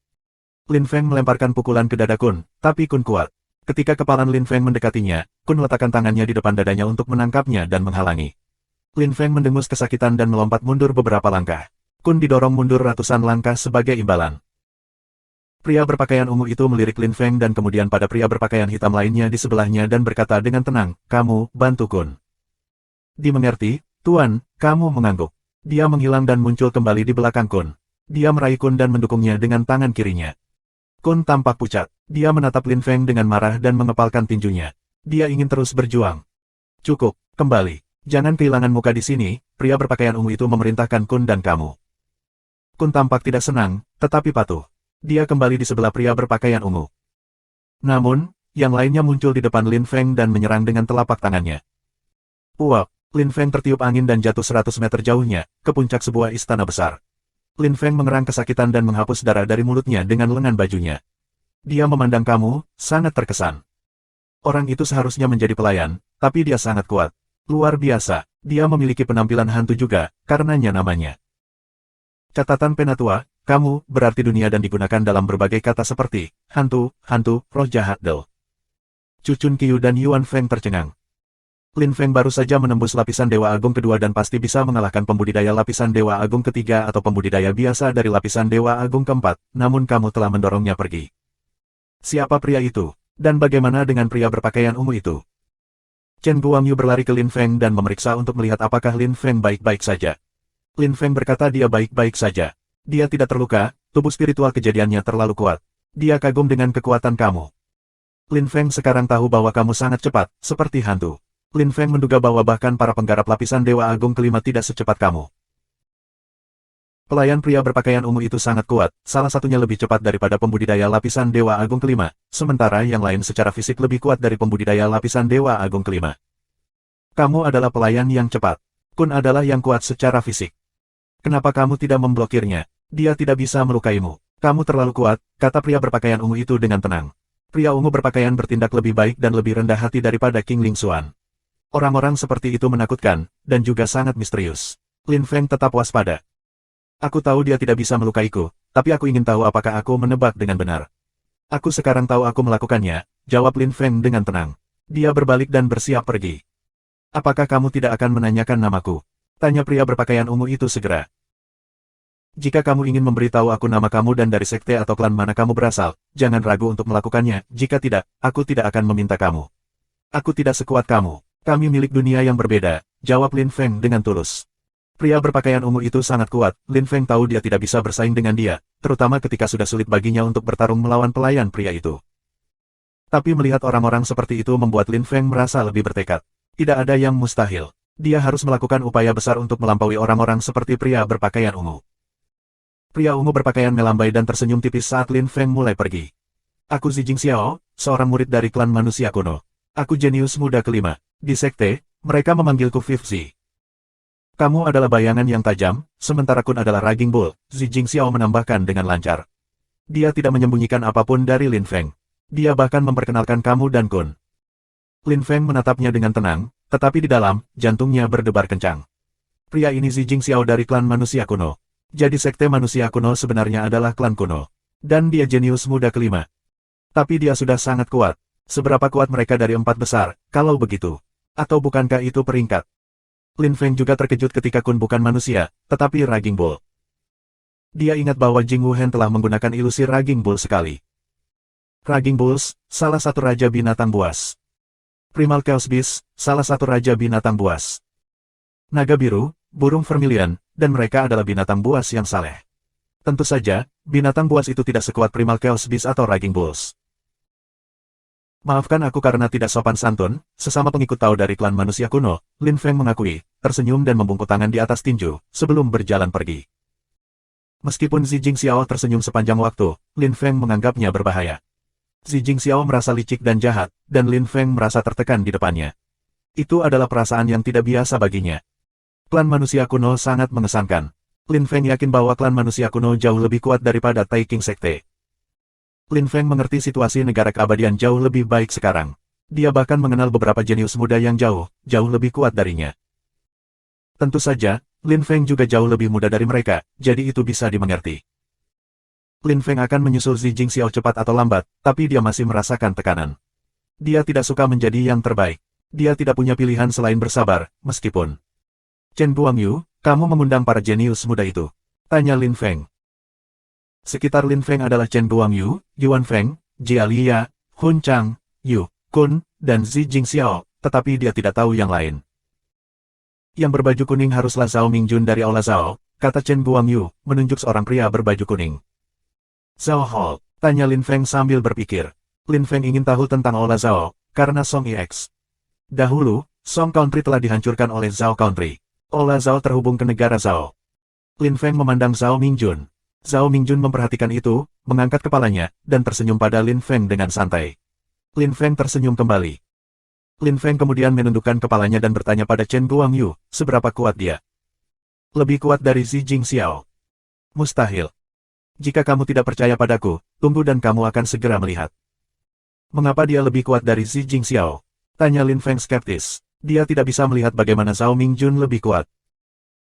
[SPEAKER 1] Lin Feng melemparkan pukulan ke dada Kun, tapi Kun kuat. Ketika kepalan Lin Feng mendekatinya, Kun meletakkan tangannya di depan dadanya untuk menangkapnya dan menghalangi. Lin Feng mendengus kesakitan dan melompat mundur beberapa langkah. Kun didorong mundur ratusan langkah sebagai imbalan. Pria berpakaian ungu itu melirik Lin Feng dan kemudian pada pria berpakaian hitam lainnya di sebelahnya dan berkata dengan tenang, kamu, bantu Kun. Dimengerti, Tuan, kamu mengangguk. Dia menghilang dan muncul kembali di belakang Kun. Dia meraih Kun dan mendukungnya dengan tangan kirinya. Kun tampak pucat. Dia menatap Lin Feng dengan marah dan mengepalkan tinjunya. Dia ingin terus berjuang. Cukup, kembali. Jangan kehilangan muka di sini, pria berpakaian ungu itu memerintahkan Kun dan kamu. Kun tampak tidak senang, tetapi patuh. Dia kembali di sebelah pria berpakaian ungu. Namun, yang lainnya muncul di depan Lin Feng dan menyerang dengan telapak tangannya. Uap, Lin Feng tertiup angin dan jatuh 100 meter jauhnya, ke puncak sebuah istana besar. Lin Feng mengerang kesakitan dan menghapus darah dari mulutnya dengan lengan bajunya. Dia memandang kamu, sangat terkesan. Orang itu seharusnya menjadi pelayan, tapi dia sangat kuat. Luar biasa, dia memiliki penampilan hantu juga, karenanya namanya. Catatan Penatua, kamu, berarti dunia dan digunakan dalam berbagai kata seperti, hantu, roh jahat del. Cucun Qiu dan Yuan Feng tercengang. Lin Feng baru saja menembus lapisan Dewa Agung kedua dan pasti bisa mengalahkan pembudidaya lapisan Dewa Agung ketiga atau pembudidaya biasa dari lapisan Dewa Agung keempat, namun kamu telah mendorongnya pergi. Siapa pria itu? Dan bagaimana dengan pria berpakaian ungu itu? Chen Guangyu berlari ke Lin Feng dan memeriksa untuk melihat apakah Lin Feng baik-baik saja. Lin Feng berkata dia baik-baik saja. Dia tidak terluka, tubuh spiritual kejadiannya terlalu kuat. Dia kagum dengan kekuatan kamu. Lin Feng sekarang tahu bahwa kamu sangat cepat, seperti hantu. Lin Feng menduga bahwa bahkan para penggarap lapisan Dewa Agung kelima tidak secepat kamu. Pelayan pria berpakaian ungu itu sangat kuat, salah satunya lebih cepat daripada pembudidaya lapisan Dewa Agung kelima, sementara yang lain secara fisik lebih kuat dari pembudidaya lapisan Dewa Agung kelima. Kamu adalah pelayan yang cepat. Kun adalah yang kuat secara fisik. Kenapa kamu tidak memblokirnya? Dia tidak bisa melukaimu. Kamu terlalu kuat, kata pria berpakaian ungu itu dengan tenang. Pria ungu berpakaian bertindak lebih baik dan lebih rendah hati daripada King Ling Xuan. Orang-orang seperti itu menakutkan, dan juga sangat misterius. Lin Feng tetap waspada. Aku tahu dia tidak bisa melukaiku, tapi aku ingin tahu apakah aku menebak dengan benar. Aku sekarang tahu aku melakukannya, jawab Lin Feng dengan tenang. Dia berbalik dan bersiap pergi. Apakah kamu tidak akan menanyakan namaku? Tanya pria berpakaian ungu itu segera. Jika kamu ingin memberitahu aku nama kamu dan dari sekte atau klan mana kamu berasal, jangan ragu untuk melakukannya, jika tidak, aku tidak akan meminta kamu. Aku tidak sekuat kamu. Kami milik dunia yang berbeda, jawab Lin Feng dengan tulus. Pria berpakaian ungu itu sangat kuat, Lin Feng tahu dia tidak bisa bersaing dengan dia, terutama ketika sudah sulit baginya untuk bertarung melawan pelayan pria itu. Tapi melihat orang-orang seperti itu membuat Lin Feng merasa lebih bertekad. Tidak ada yang mustahil. Dia harus melakukan upaya besar untuk melampaui orang-orang seperti pria berpakaian ungu. Pria ungu berpakaian melambai dan tersenyum tipis saat Lin Feng mulai pergi. Aku Zijing Xiao, seorang murid dari klan manusia kuno. Aku jenius muda kelima. Di sekte, mereka memanggilku Fifzi. Kamu adalah bayangan yang tajam, sementara Kun adalah Raging Bull, Zijing Xiao menambahkan dengan lancar. Dia tidak menyembunyikan apapun dari Lin Feng. Dia bahkan memperkenalkan kamu dan Kun. Lin Feng menatapnya dengan tenang, tetapi di dalam, jantungnya berdebar kencang. Pria ini Zijing Xiao dari klan manusia kuno. Jadi sekte manusia kuno sebenarnya adalah klan kuno. Dan dia jenius muda kelima. Tapi dia sudah sangat kuat. Seberapa kuat mereka dari 4 besar, kalau begitu? Atau bukankah itu peringkat? Lin Feng juga terkejut ketika Kun bukan manusia, tetapi Raging Bull. Dia ingat bahwa Jing Wuhen telah menggunakan ilusi Raging Bull sekali. Raging Bulls, salah satu raja binatang buas. Primal Chaos Beast, salah satu raja binatang buas. Naga biru, burung vermilion, dan mereka adalah binatang buas yang saleh. Tentu saja, binatang buas itu tidak sekuat Primal Chaos Beast atau Raging Bulls. Maafkan aku karena tidak sopan santun, sesama pengikut Tao dari klan manusia kuno, Lin Feng mengakui, tersenyum dan membungkuk tangan di atas tinju, sebelum berjalan pergi. Meskipun Zijing Xiao tersenyum sepanjang waktu, Lin Feng menganggapnya berbahaya. Zijing Xiao merasa licik dan jahat, dan Lin Feng merasa tertekan di depannya. Itu adalah perasaan yang tidak biasa baginya. Klan manusia kuno sangat mengesankan. Lin Feng yakin bahwa klan manusia kuno jauh lebih kuat daripada Tai King Sekte. Lin Feng mengerti situasi negara keabadian jauh lebih baik sekarang. Dia bahkan mengenal beberapa jenius muda yang jauh lebih kuat darinya. Tentu saja, Lin Feng juga jauh lebih muda dari mereka, jadi itu bisa dimengerti. Lin Feng akan menyusul Zijing Xiao cepat atau lambat, tapi dia masih merasakan tekanan. Dia tidak suka menjadi yang terbaik. Dia tidak punya pilihan selain bersabar, meskipun. Chen Guangyu, kamu mengundang para jenius muda itu? Tanya Lin Feng. Sekitar Lin Feng adalah Chen Guangyu, Yuan Feng, Jia Liya, Hun Chang, Yu Kun, dan Zi Jingxiao, tetapi dia tidak tahu yang lain. Yang berbaju kuning haruslah Zhao Mingjun dari Aula Zhao, kata Chen Guangyu, menunjuk seorang pria berbaju kuning. Zhao Hall, tanya Lin Feng sambil berpikir. Lin Feng ingin tahu tentang Aula Zhao, karena Song EX. Dahulu, Song Country telah dihancurkan oleh Zhao Country. Aula Zhao terhubung ke negara Zhao. Lin Feng memandang Zhao Mingjun. Zhao Mingjun memperhatikan itu, mengangkat kepalanya, dan tersenyum pada Lin Feng dengan santai. Lin Feng tersenyum kembali. Lin Feng kemudian menundukkan kepalanya dan bertanya pada Chen Guangyu, seberapa kuat dia? Lebih kuat dari Zi Jingxiao. Mustahil. Jika kamu tidak percaya padaku, tunggu dan kamu akan segera melihat. Mengapa dia lebih kuat dari Zi Jingxiao? Tanya Lin Feng skeptis. Dia tidak bisa melihat bagaimana Zhao Mingjun lebih kuat.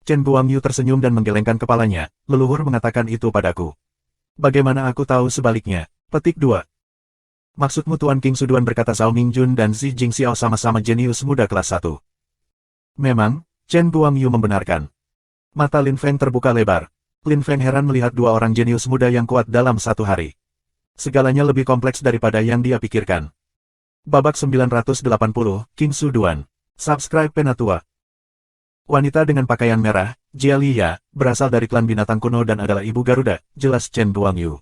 [SPEAKER 1] Chen Guangyu tersenyum dan menggelengkan kepalanya, leluhur mengatakan itu padaku. Bagaimana aku tahu sebaliknya? Petik 2. Maksudmu Tuan King Suduan, berkata Zhao Mingjun dan Zi Jingxiao sama-sama jenius muda kelas 1. Memang, Chen Guangyu membenarkan. Mata Lin Feng terbuka lebar. Lin Feng heran melihat dua orang jenius muda yang kuat dalam satu hari. Segalanya lebih kompleks daripada yang dia pikirkan. Babak 980, King Suduan. Subscribe Penatua. Wanita dengan pakaian merah, Jia Liya, berasal dari klan binatang kuno dan adalah ibu Garuda, jelas Chen Guangyu.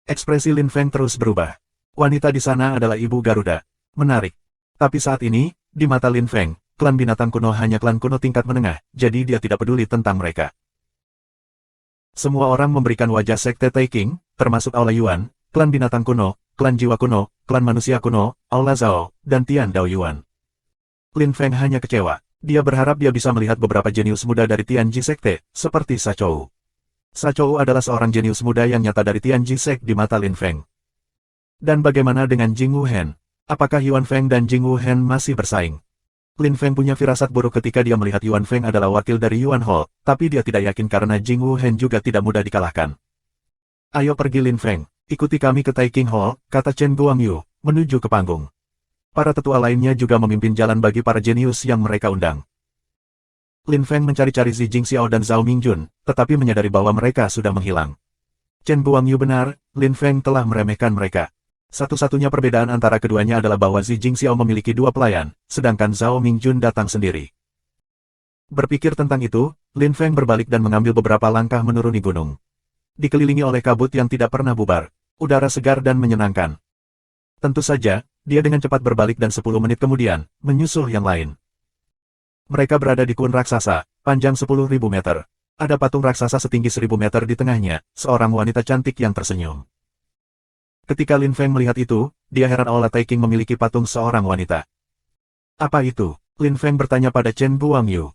[SPEAKER 1] Ekspresi Lin Feng terus berubah. Wanita di sana adalah ibu Garuda. Menarik. Tapi saat ini, di mata Lin Feng, klan binatang kuno hanya klan kuno tingkat menengah, jadi dia tidak peduli tentang mereka. Semua orang memberikan wajah sekte Taking, termasuk Aula Yuan, klan binatang kuno, klan jiwa kuno, klan manusia kuno, Aula Zhao, dan Tian Dao Yuan. Lin Feng hanya kecewa. Dia berharap dia bisa melihat beberapa jenius muda dari Tianji Sekte, seperti Sa Chou. Sa Chou adalah seorang jenius muda yang nyata dari Tianji Sekte di mata Lin Feng. Dan bagaimana dengan Jing Wuhen? Apakah Yuan Feng dan Jing Wuhen masih bersaing? Lin Feng punya firasat buruk ketika dia melihat Yuan Feng adalah wakil dari Yuan Hall, tapi dia tidak yakin karena Jing Wuhen juga tidak mudah dikalahkan. Ayo pergi Lin Feng, ikuti kami ke Taking Hall, kata Chen Guangyu, menuju ke panggung. Para tetua lainnya juga memimpin jalan bagi para jenius yang mereka undang. Lin Feng mencari-cari Zi Jingxiao dan Zhao Mingjun, tetapi menyadari bahwa mereka sudah menghilang. Chen Guangyu benar, Lin Feng telah meremehkan mereka. Satu-satunya perbedaan antara keduanya adalah bahwa Zi Jingxiao memiliki 2 pelayan, sedangkan Zhao Mingjun datang sendiri. Berpikir tentang itu, Lin Feng berbalik dan mengambil beberapa langkah menuruni gunung. Dikelilingi oleh kabut yang tidak pernah bubar, udara segar dan menyenangkan. Tentu saja, dia dengan cepat berbalik dan 10 menit kemudian, menyusul yang lain. Mereka berada di kun raksasa, panjang 10.000 meter. Ada patung raksasa setinggi 1.000 meter di tengahnya, seorang wanita cantik yang tersenyum. Ketika Lin Feng melihat itu, dia heran Aula Taking memiliki patung seorang wanita. Apa itu? Lin Feng bertanya pada Chen Guangyu.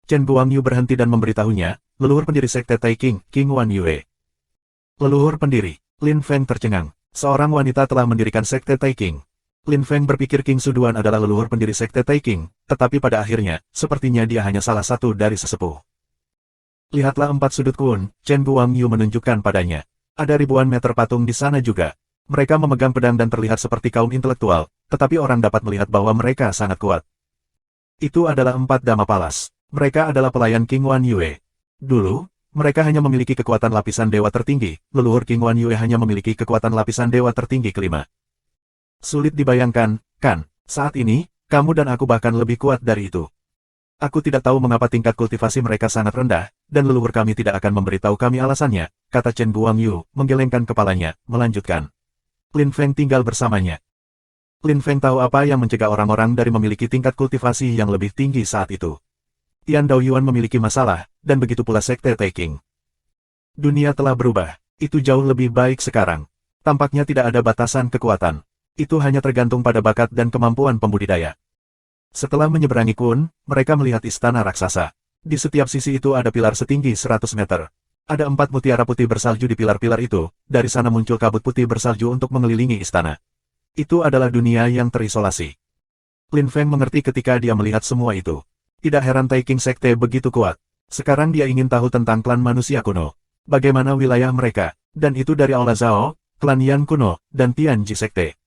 [SPEAKER 1] Chen Guangyu berhenti dan memberitahunya, leluhur pendiri sekte Taking, King Wan Yue. Leluhur pendiri. Lin Feng tercengang. Seorang wanita telah mendirikan sekte Taking. Lin Feng berpikir King Suduan adalah leluhur pendiri sekte Taking, tetapi pada akhirnya, sepertinya dia hanya salah satu dari sesepuh. Lihatlah 4 sudut kun, Chen Guangyu menunjukkan padanya. Ada ribuan meter patung di sana juga. Mereka memegang pedang dan terlihat seperti kaum intelektual, tetapi orang dapat melihat bahwa mereka sangat kuat. Itu adalah 4 Dhamma Palas. Mereka adalah pelayan King Wan Yue. Dulu, mereka hanya memiliki kekuatan lapisan dewa tertinggi, leluhur King Wan Yue hanya memiliki kekuatan lapisan dewa tertinggi kelima. Sulit dibayangkan, kan? Saat ini, kamu dan aku bahkan lebih kuat dari itu. Aku tidak tahu mengapa tingkat kultivasi mereka sangat rendah, dan leluhur kami tidak akan memberitahu kami alasannya, kata Chen Guangyu, menggelengkan kepalanya, melanjutkan. Lin Feng tinggal bersamanya. Lin Feng tahu apa yang mencegah orang-orang dari memiliki tingkat kultivasi yang lebih tinggi saat itu. Tian Dao Yuan memiliki masalah, dan begitu pula sekte Taking. Dunia telah berubah, itu jauh lebih baik sekarang. Tampaknya tidak ada batasan kekuatan. Itu hanya tergantung pada bakat dan kemampuan pembudidaya. Setelah menyeberangi kun, mereka melihat istana raksasa. Di setiap sisi itu ada pilar setinggi 100 meter. Ada 4 mutiara putih bersalju di pilar-pilar itu, dari sana muncul kabut putih bersalju untuk mengelilingi istana. Itu adalah dunia yang terisolasi. Lin Feng mengerti ketika dia melihat semua itu. Tidak heran Taking Sekte begitu kuat. Sekarang dia ingin tahu tentang klan manusia kuno. Bagaimana wilayah mereka, dan itu dari Aula Zhao, klan Yan kuno, dan Tianji Sekte.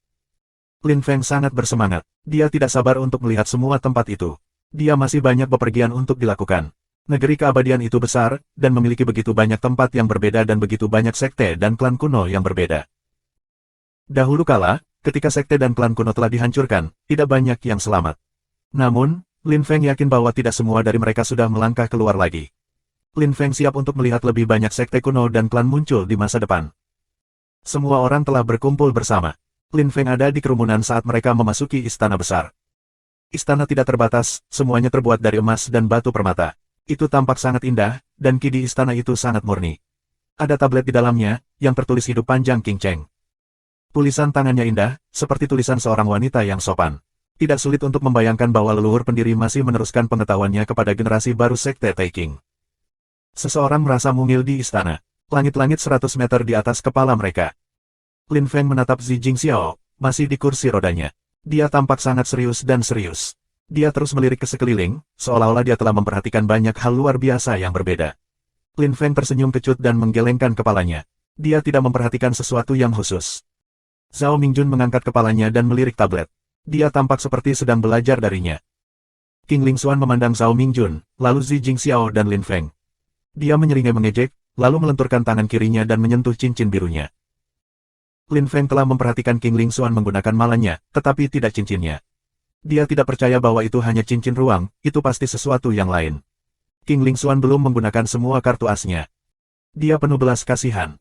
[SPEAKER 1] Lin Feng sangat bersemangat. Dia tidak sabar untuk melihat semua tempat itu. Dia masih banyak bepergian untuk dilakukan. Negeri keabadian itu besar, dan memiliki begitu banyak tempat yang berbeda dan begitu banyak sekte dan klan kuno yang berbeda. Dahulu kala, ketika sekte dan klan kuno telah dihancurkan, tidak banyak yang selamat. Namun, Lin Feng yakin bahwa tidak semua dari mereka sudah melangkah keluar lagi. Lin Feng siap untuk melihat lebih banyak sekte kuno dan klan muncul di masa depan. Semua orang telah berkumpul bersama. Lin Feng ada di kerumunan saat mereka memasuki istana besar. Istana tidak terbatas, semuanya terbuat dari emas dan batu permata. Itu tampak sangat indah, dan ki di istana itu sangat murni. Ada tablet di dalamnya, yang tertulis hidup panjang King Cheng. Tulisan tangannya indah, seperti tulisan seorang wanita yang sopan. Tidak sulit untuk membayangkan bahwa leluhur pendiri masih meneruskan pengetahuannya kepada generasi baru sekte Taking. Seseorang merasa mungil di istana. Langit-langit 100 meter di atas kepala mereka. Lin Feng menatap Zi Jingxiao, masih di kursi rodanya. Dia tampak sangat serius dan serius. Dia terus melirik ke sekeliling, seolah-olah dia telah memperhatikan banyak hal luar biasa yang berbeda. Lin Feng tersenyum kecut dan menggelengkan kepalanya. Dia tidak memperhatikan sesuatu yang khusus. Zhao Mingjun mengangkat kepalanya dan melirik tablet. Dia tampak seperti sedang belajar darinya. King Lingxuan memandang Zhao Mingjun, lalu Zi Jingxiao dan Lin Feng. Dia menyeringai mengejek, lalu melenturkan tangan kirinya dan menyentuh cincin birunya. Lin Feng telah memperhatikan King Lingxuan menggunakan malanya, tetapi tidak cincinnya. Dia tidak percaya bahwa itu hanya cincin ruang, itu pasti sesuatu yang lain. King Lingxuan belum menggunakan semua kartu asnya. Dia penuh belas kasihan.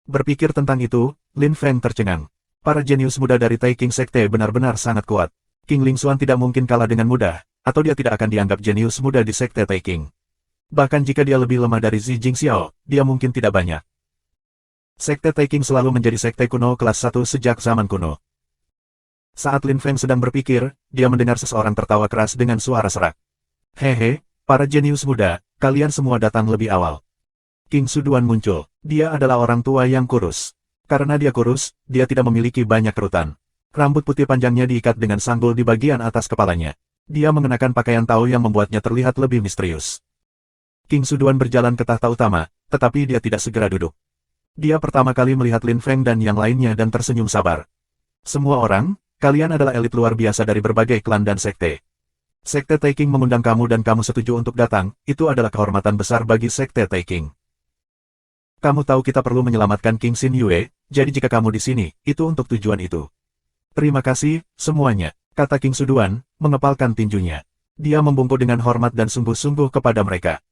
[SPEAKER 1] Berpikir tentang itu, Lin Feng tercengang. Para jenius muda dari Taking Sekte benar-benar sangat kuat. King Lingxuan tidak mungkin kalah dengan mudah, atau dia tidak akan dianggap jenius muda di Sekte Taking. Bahkan jika dia lebih lemah dari Zi Jingxiao, dia mungkin tidak banyak. Sekte Taking selalu menjadi sekte kuno kelas 1 sejak zaman kuno. Saat Lin Feng sedang berpikir, dia mendengar seseorang tertawa keras dengan suara serak. Hehe, para jenius muda, kalian semua datang lebih awal. King Suduan muncul. Dia adalah orang tua yang kurus. Karena dia kurus, dia tidak memiliki banyak kerutan. Rambut putih panjangnya diikat dengan sanggul di bagian atas kepalanya. Dia mengenakan pakaian tau yang membuatnya terlihat lebih misterius. King Suduan berjalan ke tahta utama, tetapi dia tidak segera duduk. Dia pertama kali melihat Lin Feng dan yang lainnya dan tersenyum sabar. Semua orang, kalian adalah elit luar biasa dari berbagai klan dan sekte. Sekte Taking mengundang kamu dan kamu setuju untuk datang, itu adalah kehormatan besar bagi Sekte Taking. Kamu tahu kita perlu menyelamatkan King Xin Yue, jadi jika kamu di sini, itu untuk tujuan itu. Terima kasih, semuanya, kata King Suduan, mengepalkan tinjunya. Dia membungkuk dengan hormat dan sungguh-sungguh kepada mereka.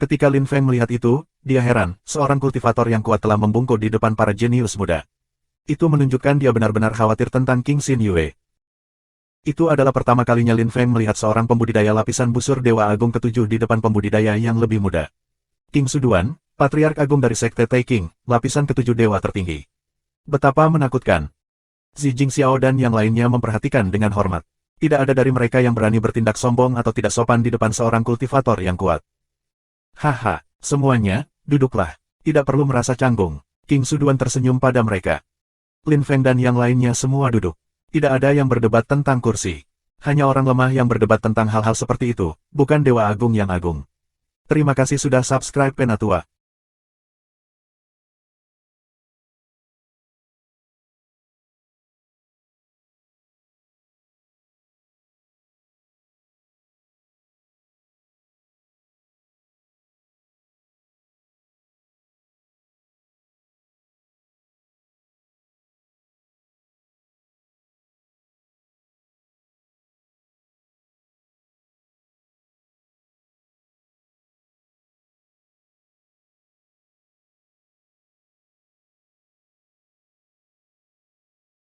[SPEAKER 1] Ketika Lin Feng melihat itu, dia heran, seorang kultivator yang kuat telah membungkuk di depan para jenius muda. Itu menunjukkan dia benar-benar khawatir tentang King Xin Yue. Itu adalah pertama kalinya Lin Feng melihat seorang pembudidaya lapisan busur Dewa Agung ke-7 di depan pembudidaya yang lebih muda. King Suduan, Patriark Agung dari Sekte Taking, lapisan ke-7 dewa tertinggi. Betapa menakutkan. Zi Jingxiao dan yang lainnya memperhatikan dengan hormat. Tidak ada dari mereka yang berani bertindak sombong atau tidak sopan di depan seorang kultivator yang kuat. Haha, semuanya, duduklah. Tidak perlu merasa canggung. King Suduan tersenyum pada mereka. Lin Feng dan yang lainnya semua duduk. Tidak ada yang berdebat tentang kursi. Hanya orang lemah yang berdebat tentang hal-hal seperti itu, bukan Dewa Agung yang agung. Terima kasih sudah subscribe Penatua.